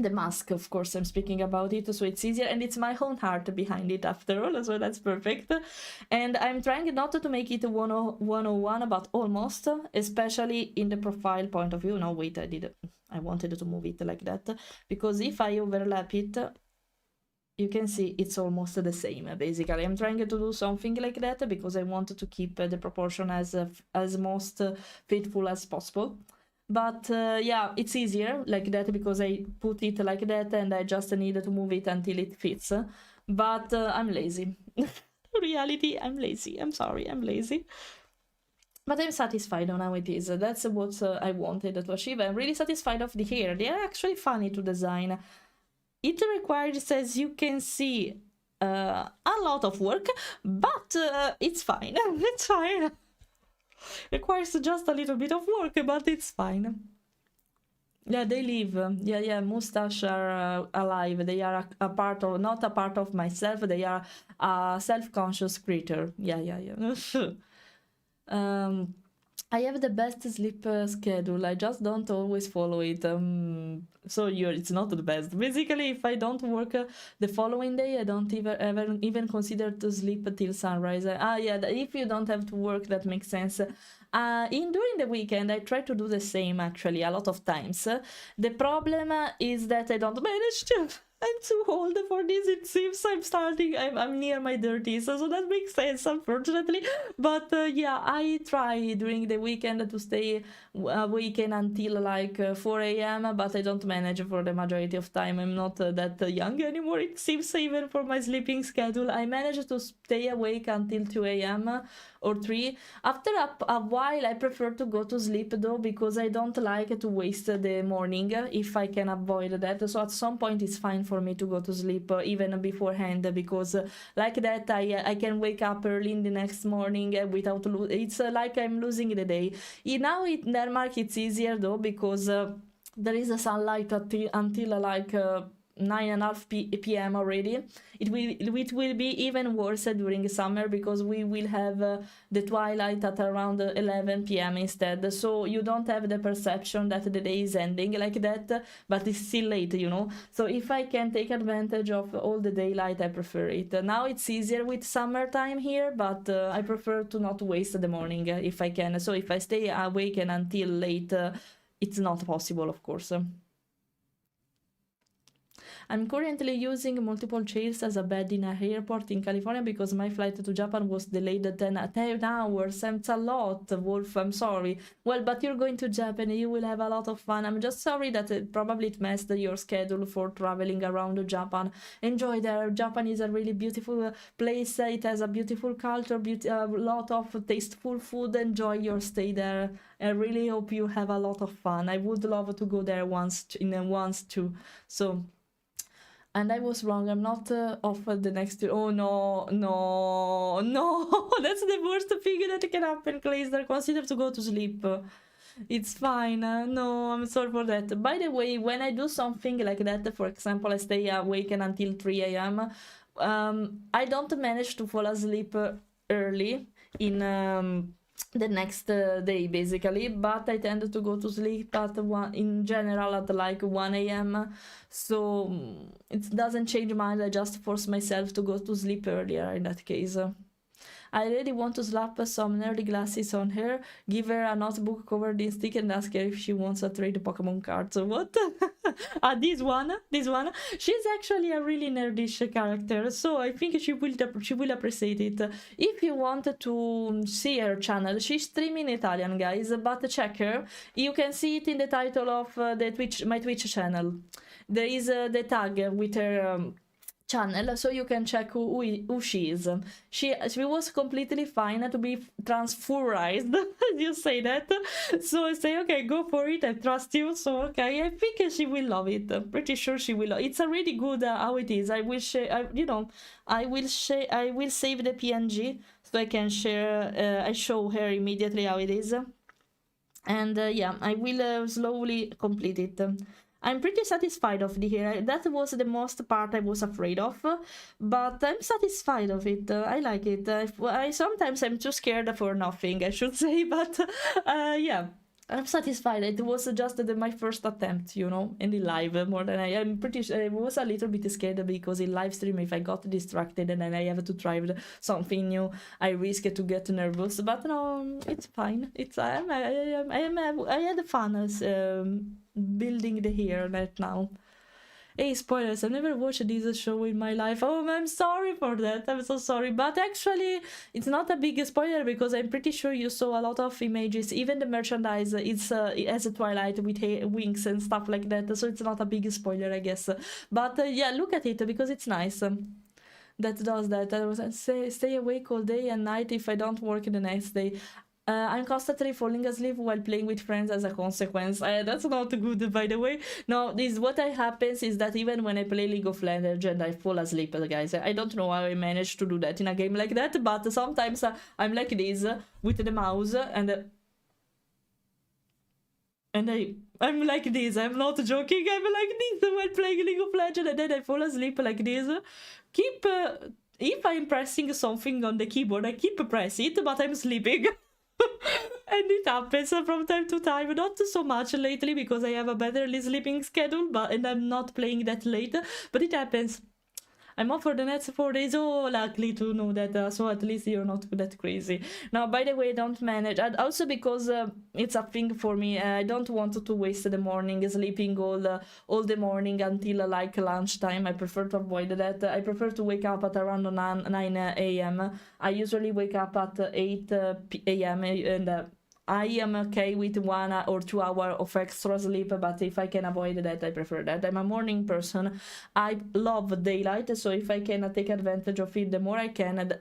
the mask, of course, I'm speaking about it, so it's easier, and it's my own heart behind it after all, so that's perfect. And I'm trying not to make it 101, but almost, especially in the profile point of view. No, wait, I wanted to move it like that, because if I overlap it, you can see it's almost the same, basically. I'm trying to do something like that, because I want to keep the proportion as most faithful as possible. But yeah, it's easier like that because I put it like that and I just need to move it until it fits. But I'm lazy. Reality, I'm lazy. I'm sorry, I'm lazy. But I'm satisfied on how it is. That's what I wanted to achieve. I'm really satisfied of the hair. They are actually funny to design. It requires, as you can see, a lot of work, but it's fine. It's fine. Requires just a little bit of work, but it's fine. Yeah, they live. Yeah, mustache are alive. They are a part of, not a part of myself. They are a self-conscious creature. Yeah. I have the best sleep schedule. I just don't always follow it. So it's not the best. Basically, if I don't work the following day, I don't even consider to sleep till sunrise. If you don't have to work, that makes sense. During the weekend, I try to do the same, actually, a lot of times. The problem is that I don't manage to. I'm too old for this, it seems. I'm near my 30s, so that makes sense, unfortunately. But yeah, I try during the weekend to stay awake until like 4 a.m., but I don't manage for the majority of time. I'm not that young anymore, it seems, even for my sleeping schedule. I manage to stay awake until 2 a.m. or 3. After a while, I prefer to go to sleep, though, because I don't like to waste the morning if I can avoid that. So at some point, it's fine for me to go to sleep even beforehand, because like that I can wake up early in the next morning without it's like I'm losing the day. Now in Denmark it's easier though, because there is a sunlight until like 9:30 p.m. already. It will be even worse during summer, because we will have the twilight at around 11 p.m. instead. So you don't have the perception that the day is ending like that, but it's still late, you know. So if I can take advantage of all the daylight, I prefer it. Now it's easier with summertime here, but I prefer to not waste the morning if I can. So if I stay awake until late, it's not possible, of course. I'm currently using multiple chairs as a bed in an airport in California because my flight to Japan was delayed 10 hours. It's a lot, Wolf, I'm sorry. Well, but you're going to Japan and you will have a lot of fun. I'm just sorry that it messed your schedule for traveling around Japan. Enjoy there. Japan is a really beautiful place. It has a beautiful culture, a lot of tasteful food. Enjoy your stay there. I really hope you have a lot of fun. I would love to go there once too. So... And I was wrong, I'm not offered the next... Oh, no. That's the worst thing that can happen, Glazer. Consider to go to sleep. It's fine. No, I'm sorry for that. By the way, when I do something like that, for example, I stay awake until 3 a.m., I don't manage to fall asleep early in... the next day, basically, but I tend to go to sleep in general at like 1 a.m. So it doesn't change mine. I just force myself to go to sleep earlier in that case. I really want to slap some nerdy glasses on her, give her a notebook covered in stick and ask her if she wants to trade Pokemon cards. What? This one. She's actually a really nerdish character, so I think she will appreciate it. If you want to see her channel, she's streaming Italian, guys, but check her. You can see it in the title of my Twitch channel. There is the tag with her channel, so you can check who she is. She was completely fine to be transfurized. You say that, so I say okay, go for it. I trust you. So okay, I think she will love it. I'm pretty sure she will. It's a really good how it is. I will share. I will share. I will save the PNG so I can share. I show her immediately how it is, and yeah, I will slowly complete it. I'm pretty satisfied of the hair. That was the most part I was afraid of, but I'm satisfied of it. I like it. I sometimes I'm too scared for nothing, I should say, but yeah. I'm satisfied. It was just my first attempt, in the live more than I'm pretty sure. I was a little bit scared because in live stream, if I got distracted and then I have to try something new, I risk to get nervous. But no, it's fine. I had fun building the hair right now. Hey, spoilers, I've never watched this show in my life. Oh, I'm sorry for that. I'm so sorry. But actually, it's not a big spoiler because I'm pretty sure you saw a lot of images. Even the merchandise, it has a Twilight with wings and stuff like that. So it's not a big spoiler, I guess. But yeah, look at it because it's nice. That does that. I was stay awake all day and night if I don't work the next day. I'm constantly falling asleep while playing with friends as a consequence. That's not good, by the way. No, what happens is that even when I play League of Legends, I fall asleep, guys. I don't know how I managed to do that in a game like that, but sometimes I'm like this with the mouse and I'm like this. I'm not joking. I'm like this while playing League of Legends, and then I fall asleep like this. If I'm pressing something on the keyboard, I keep pressing it, but I'm sleeping. And it happens from time to time, not so much lately because I have a better sleeping schedule, and I'm not playing that late, but it happens. I'm off for the next 4 days. Oh, luckily to know that, so at least you're not that crazy. Now, by the way, don't manage. And also because it's a thing for me, I don't want to waste the morning sleeping all the morning until like lunchtime. I prefer to avoid that. I prefer to wake up at around 9 a.m. I usually wake up at 8 a.m. and I am okay with 1 or 2 hours of extra sleep, but if I can avoid that, I prefer that. I'm a morning person. I love daylight, so if I can take advantage of it, the more I can,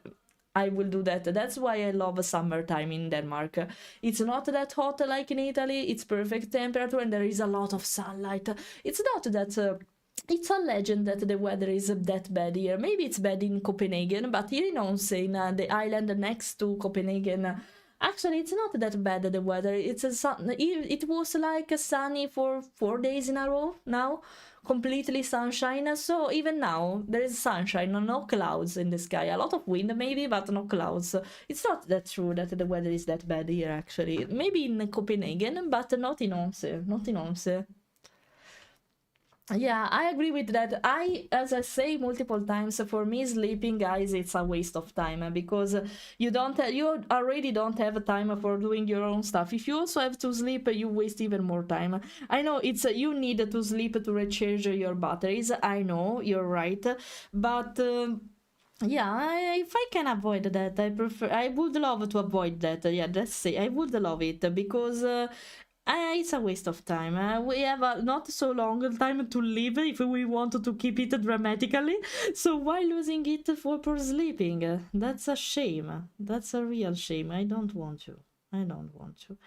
I will do that. That's why I love summertime in Denmark. It's not that hot like in Italy. It's perfect temperature and there is a lot of sunlight. It's not that... it's a legend that the weather is that bad here. Maybe it's bad in Copenhagen, but here in Odense, in the island next to Copenhagen, actually, it's not that bad, the weather. It was like sunny for 4 days in a row now, completely sunshine. So even now, there is sunshine, no clouds in the sky. A lot of wind maybe, but no clouds. It's not that true that the weather is that bad here, actually. Maybe in Copenhagen, but not in Odense. Not in Odense. Yeah, I agree with that. As I say multiple times, for me, sleeping, guys, it's a waste of time because you already don't have time for doing your own stuff. If you also have to sleep, you waste even more time. I know you need to sleep to recharge your batteries. I know, you're right, but. Yeah, if I can avoid that, I would love to avoid that. Yeah, let's say I would love it because it's a waste of time. We have not so long time to live if we want to keep it dramatically. So why losing it for sleeping? That's a shame. That's a real shame. I don't want to. I don't want to.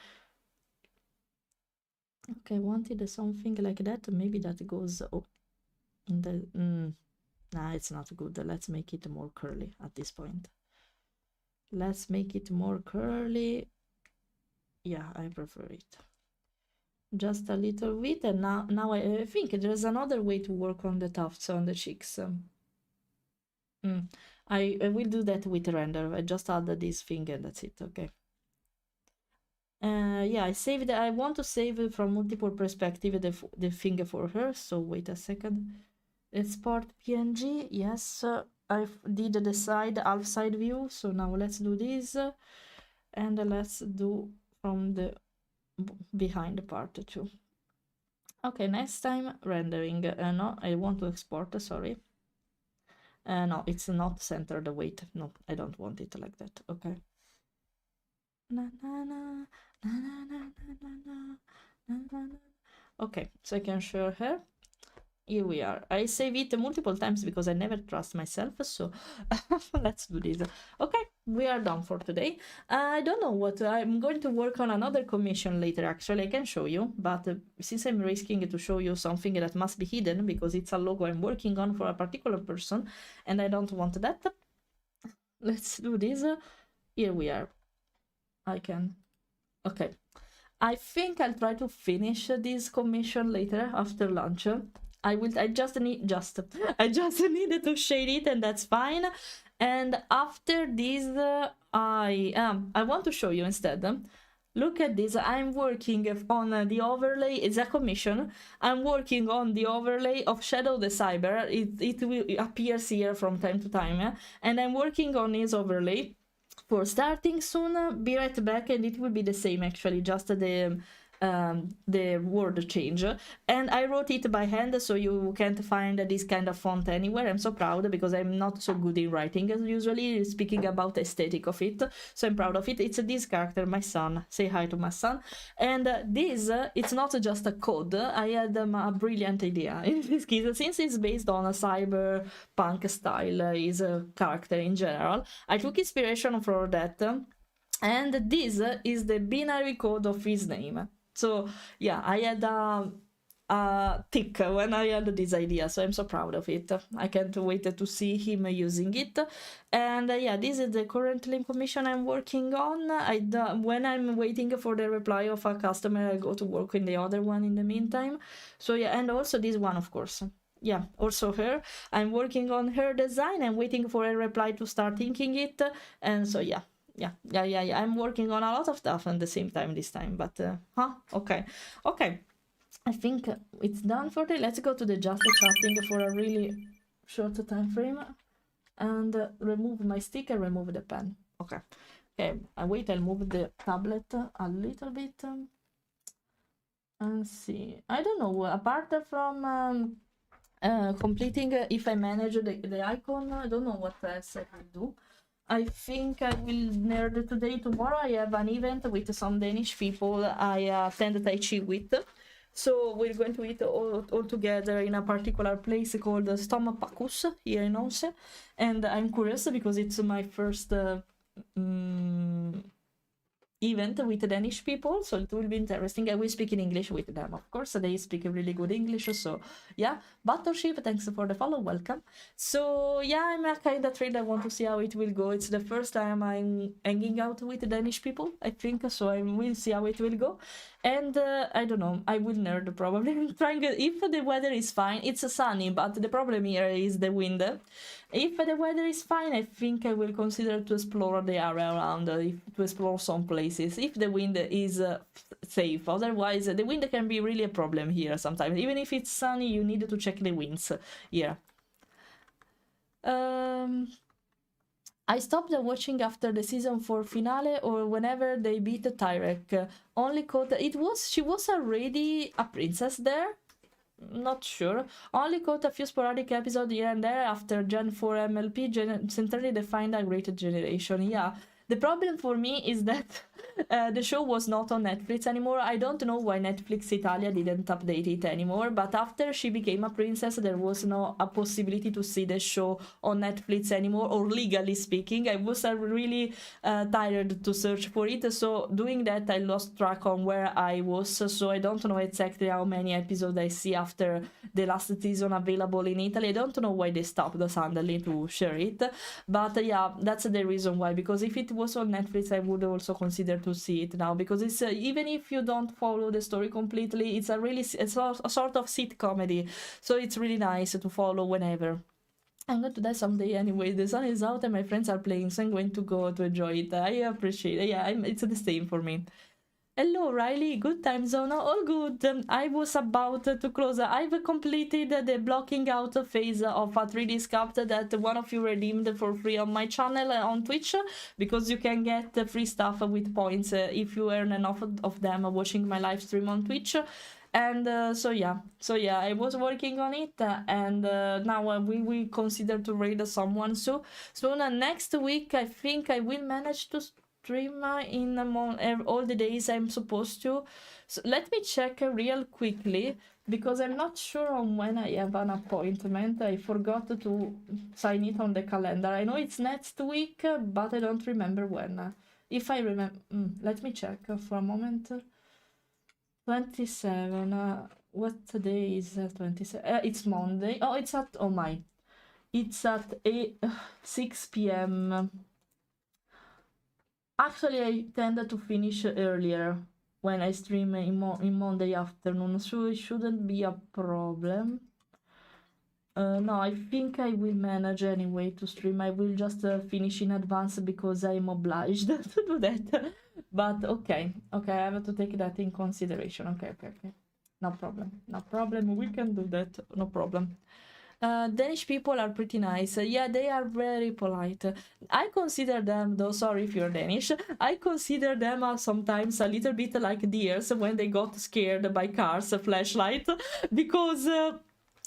Okay, wanted something like that. Maybe that goes in the... Nah, it's not good. Let's make it more curly at this point. Let's make it more curly. Yeah, I prefer it. Just a little bit, and now I think there's another way to work on the tufts on the cheeks. I will do that with render. I just add this thing and that's it. Okay. Yeah, I want to save from multiple perspective the thing for her. So wait a second. Export PNG. Yes, I did the half side view. So now let's do this, and let's do from the behind part too. Okay, next time rendering. No, I want to export. Sorry. No, it's not centered. Wait, no, I don't want it like that. Okay. Okay, so I can show her. here we are. I save it multiple times because I never trust myself, so let's do this. Okay, we are done for today. I don't know what, I'm going to work on another commission later, actually. I can show you, but since I'm risking to show you something that must be hidden because it's a logo I'm working on for a particular person and I don't want that, let's do this. Here we are. I can, okay. I think I'll try to finish this commission later after lunch. I just needed to shade it and that's fine. And after this, I want to show you instead. Look at this. I'm working on the overlay. It's a commission. I'm working on the overlay of Shadow the Cyber. It will appears here from time to time, and I'm working on his overlay for starting soon. Be right back, and it will be the same actually, just the word change. And I wrote it by hand, so you can't find this kind of font anywhere. I'm so proud because I'm not so good in writing as usually, speaking about the aesthetic of it, so I'm proud of it. It's this character, my son. Say hi to my son. And this, it's not just a code. I had a brilliant idea in this case, since it's based on a cyberpunk style, is a character in general. I took inspiration from that, and this is the binary code of his name. So yeah, I had a tick when I had this idea, so I'm so proud of it. I can't wait to see him using it. And yeah, this is the current commission I'm working on. When I'm waiting for the reply of a customer, I go to work in the other one in the meantime. So yeah, and also this one, of course. Yeah, also her. I'm working on her design. I'm waiting for a reply to start thinking it. And so yeah. I'm working on a lot of stuff at the same time this time, but okay. I think it's done for today. Let's go to the just chatting for a really short time frame and remove my stick and remove the pen. Okay, wait, I'll move the tablet a little bit and see. I don't know, apart from completing, if I manage the icon, I don't know what else I can do. I think I will nerd today. Tomorrow I have an event with some Danish people I attend Tai Chi with. So we're going to eat all together in a particular place called Stomapakus here in Odense. And I'm curious because it's my first event with Danish people, so it will be interesting. I will speak in English with them, of course. They speak really good English, so yeah. Battleship, thanks for the follow, welcome. So yeah, I'm kind of thrilled. I want to see how it will go. It's the first time I'm hanging out with Danish people, I think, so I will see how it will go. And I don't know, I will nerd probably. I'm trying, if the weather is fine, it's sunny, but the problem here is the wind. If the weather is fine, I think I will consider to explore the area around, to explore some places, if the wind is safe. Otherwise, the wind can be really a problem here sometimes. Even if it's sunny, you need to check the winds here. I stopped watching after the season 4 finale or whenever they beat Tyrek. Only caught she was already a princess there? Not sure. Only caught a few sporadic episodes here and there after Gen 4 MLP centrally defined a great generation. Yeah. The problem for me is that the show was not on Netflix anymore. I don't know why Netflix Italia didn't update it anymore, but after she became a princess, there was no a possibility to see the show on Netflix anymore, or legally speaking. I was really tired to search for it, so doing that I lost track on where I was, so I don't know exactly how many episodes I see after the last season available in Italy. I don't know why they stopped suddenly to share it, but yeah, that's the reason why, because if it was on Netflix I would also consider to see it now, because it's even if you don't follow the story completely, it's a sort of sitcomedy, so it's really nice to follow whenever. I'm going to die someday anyway. The sun is out and my friends are playing, so I'm going to go to enjoy it. I appreciate it. Yeah, it's the same for me. Hello Riley, good time zone, all good. I was about to close. I've completed the blocking out phase of a 3D sculpt that one of you redeemed for free on my channel on Twitch, because you can get free stuff with points if you earn enough of them watching my live stream on Twitch. And so yeah, I was working on it, and now we will consider to raid someone soon. Next week I think I will manage to stream in all the days I'm supposed to. So let me check real quickly, because I'm not sure on when I have an appointment. I forgot to sign it on the calendar. I know it's next week, but I don't remember when. If I remember, let me check for a moment. 27. What day is 27? It's Monday. Oh, it's at, oh my. It's at 6 p.m. Actually, I tend to finish earlier when I stream in Monday afternoon, so it shouldn't be a problem. No, I think I will manage anyway to stream. I will just finish in advance because I'm obliged to do that. But okay, I have to take that in consideration. Okay. No problem. We can do that. No problem. Danish people are pretty nice. Yeah, they are very polite. I consider them, though, sorry if you're Danish, I consider them sometimes a little bit like deers when they got scared by cars, flashlight, because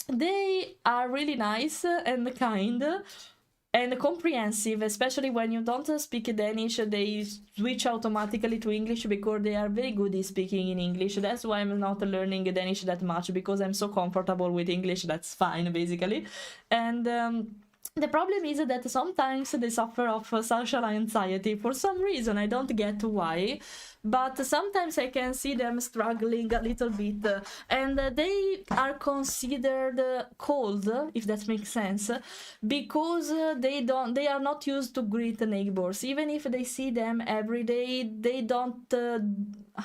they are really nice and kind and comprehensive, especially when you don't speak Danish. They switch automatically to English because they are very good at speaking in English. That's why I'm not learning Danish that much, because I'm so comfortable with English. That's fine, basically. And the problem is that sometimes they suffer of social anxiety for some reason. I don't get why, but sometimes I can see them struggling a little bit, and they are considered cold, if that makes sense, because they are not used to greet neighbors. Even if they see them every day, they don't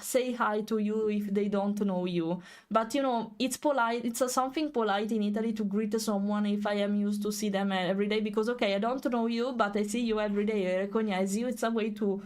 say hi to you if they don't know you. But you know, it's polite, it's something polite in Italy to greet someone if I am used to see them every day, because okay, I don't know you, but I see you every day, I recognize you. It's a way to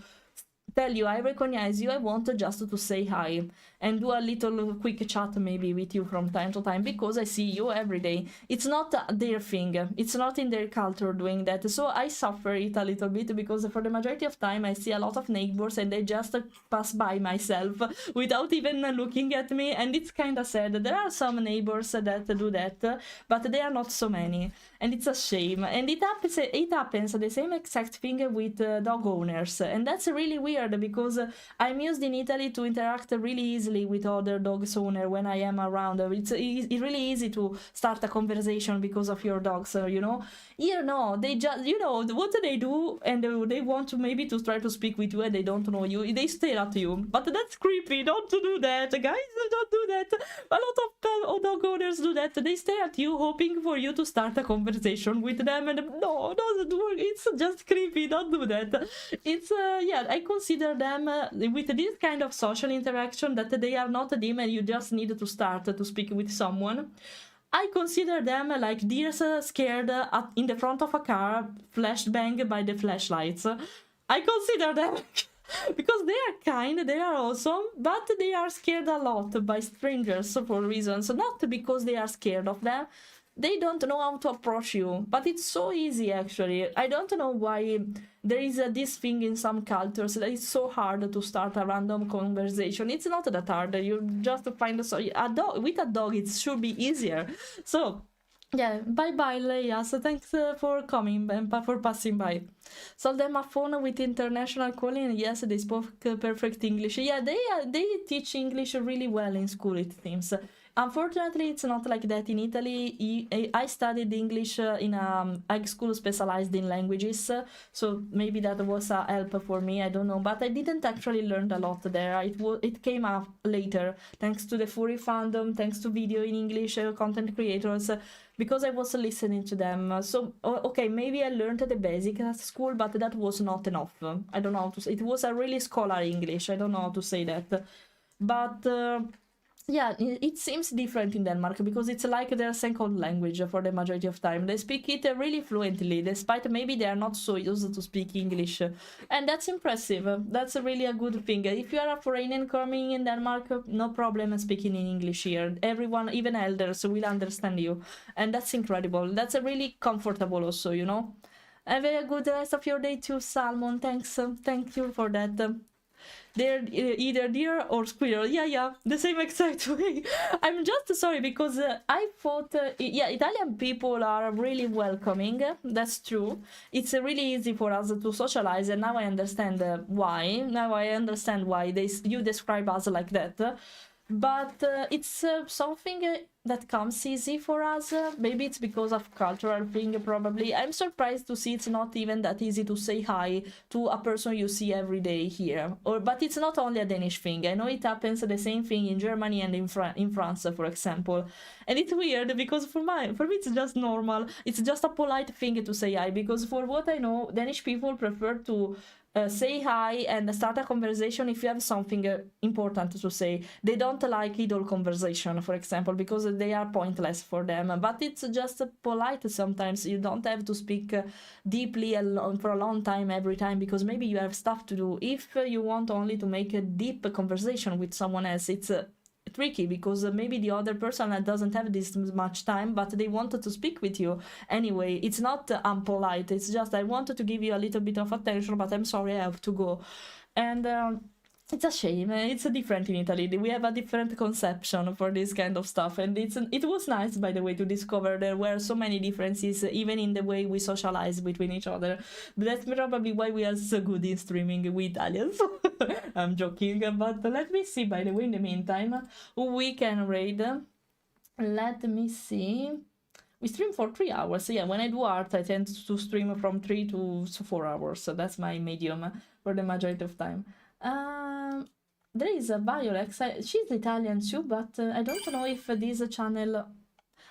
tell you I recognize you, I want just to say hi and do a little quick chat maybe with you from time to time, because I see you every day. It's not their thing, it's not in their culture doing that, so I suffer it a little bit, because for the majority of time I see a lot of neighbors and they just pass by myself without even looking at me, and it's kind of sad. There are some neighbors that do that, but they are not so many, and it's a shame. And it happens the same exact thing with dog owners, and that's really weird, because I'm used in Italy to interact really easily with other dogs owner when I am around. It's really easy to start a conversation because of your dogs, you know. Here no, they just, you know what they do, and they want to maybe to try to speak with you and they don't know you, they stare at you, but that's creepy. Don't do that, guys, don't do that. A lot of dog owners do that. They stare at you hoping for you to start a conversation with them, and no, doesn't work. It's just creepy. Don't do that. It's yeah, I consider them with this kind of social interaction that they are not dim and you just need to start to speak with someone. I consider them like deers scared in the front of a car, flashbang by the flashlights. I consider them because they are kind, they are awesome, but they are scared a lot by strangers for reasons, not because they are scared of them. They don't know how to approach you, but it's so easy actually. I don't know why there is this thing in some cultures that it's so hard to start a random conversation. It's not that hard. You just find a dog. With a dog, it should be easier. So yeah, bye Leia. So thanks for coming and for passing by. Sold them a phone with international calling. Yes, they spoke perfect English. Yeah, they teach English really well in school, it seems. Unfortunately, it's not like that in Italy. I studied English in a high school specialized in languages, so maybe that was a help for me, I don't know. But I didn't actually learn a lot there. It came up later, thanks to the furry fandom, thanks to video in English content creators, because I was listening to them. So, okay, maybe I learned the basics at school, but that was not enough. I don't know how to say. It was a really scholarly English. I don't know how to say that. But... yeah, it seems different in Denmark because it's like their second language for the majority of time. They speak it really fluently, despite maybe they are not so used to speak English. And that's impressive. That's really a good thing. If you are a foreigner coming in Denmark, no problem speaking in English here. Everyone, even elders, will understand you. And that's incredible. That's really comfortable also, you know. Have a good rest of your day too, Salmon. Thanks. Thank you for that. They're either deer or squirrel. Yeah, the same exact way. I'm just sorry because I thought, yeah, Italian people are really welcoming. That's true. It's really easy for us to socialize, and now I understand why. Now I understand why you describe us like that. But it's something that comes easy for us. Maybe it's because of cultural thing, probably. I'm surprised to see it's not even that easy to say hi to a person you see every day here. But it's not only a Danish thing. I know it happens the same thing in Germany and in France, for example. And it's weird because for me it's just normal. It's just a polite thing to say hi, because for what I know, Danish people prefer to say hi and start a conversation if you have something important to say. They don't like idle conversation, for example, because they are pointless for them. But it's just polite sometimes. You don't have to speak deeply for a long time every time, because maybe you have stuff to do. If you want only to make a deep conversation with someone else, it's tricky, because maybe the other person doesn't have this much time, but they wanted to speak with you anyway. It's not unpolite, it's just I wanted to give you a little bit of attention, but I'm sorry, I have to go. And it's a shame. It's different in Italy. We have a different conception for this kind of stuff, and it was nice, by the way, to discover there were so many differences, even in the way we socialize between each other. But that's probably why we are so good in streaming with Italians. I'm joking, but let me see, by the way, in the meantime, who we can raid. Let me see. We stream for 3 hours. So yeah, when I do art, I tend to stream from 3 to 4 hours. So that's my medium for the majority of time. There is a Violex. She's Italian too, but I don't know if this channel...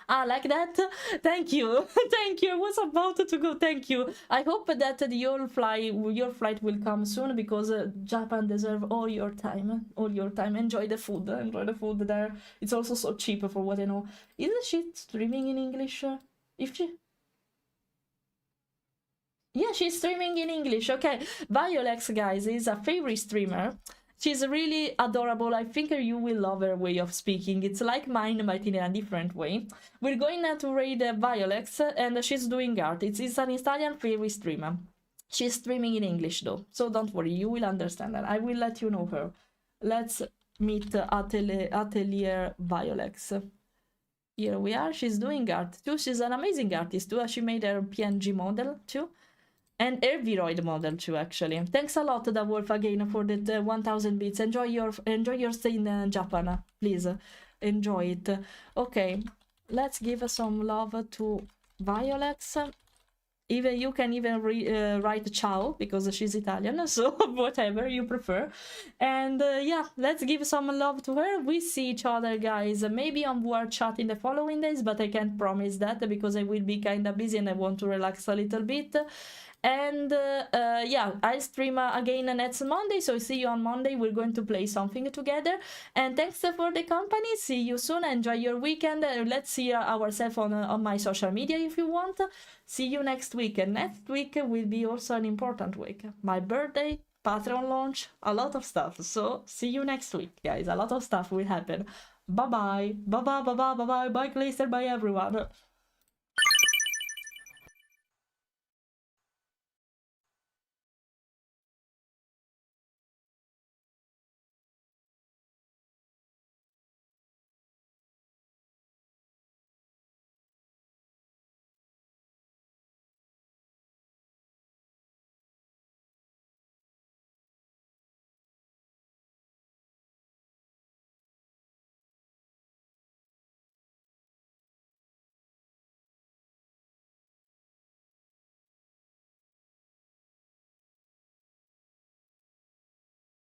Ah, like that? Thank you. Thank you. I was about to go. Thank you. I hope that your flight will come soon, because Japan deserves all your time. All your time. Enjoy the food. Enjoy the food there. It's also so cheap for what I know. Isn't she streaming in English? If she... Yeah, she's streaming in English. Okay. Violex, guys, is a favorite streamer. She's really adorable. I think you will love her way of speaking. It's like mine, but in a different way. We're going to raid Violex, and she's doing art. It's an Italian favorite streamer. She's streaming in English, though, so don't worry, you will understand her. I will let you know her. Let's meet Atelier Violex. Here we are. She's doing art, too. She's an amazing artist, too. She made her PNG model, too. And Herbiroid model too, actually. Thanks a lot, Da Wolf, again, for that 1000 bits. Enjoy your stay in Japan, please. Enjoy it. Okay, let's give some love to Violex. Even you can even write ciao, because she's Italian, so whatever you prefer. And yeah, let's give some love to her. We see each other, guys, maybe on word chat in the following days, but I can't promise that, because I will be kind of busy and I want to relax a little bit. And yeah, I'll stream again next Monday, so see you on Monday. We're going to play something together. And thanks for the company. See you soon. Enjoy your weekend. Let's see ourselves on my social media if you want. See you next week. And next week will be also an important week. My birthday, Patreon launch, a lot of stuff. So see you next week, guys. A lot of stuff will happen. Bye-bye. Bye-bye, bye-bye, bye-bye. Bye, Glacier. Bye, everyone.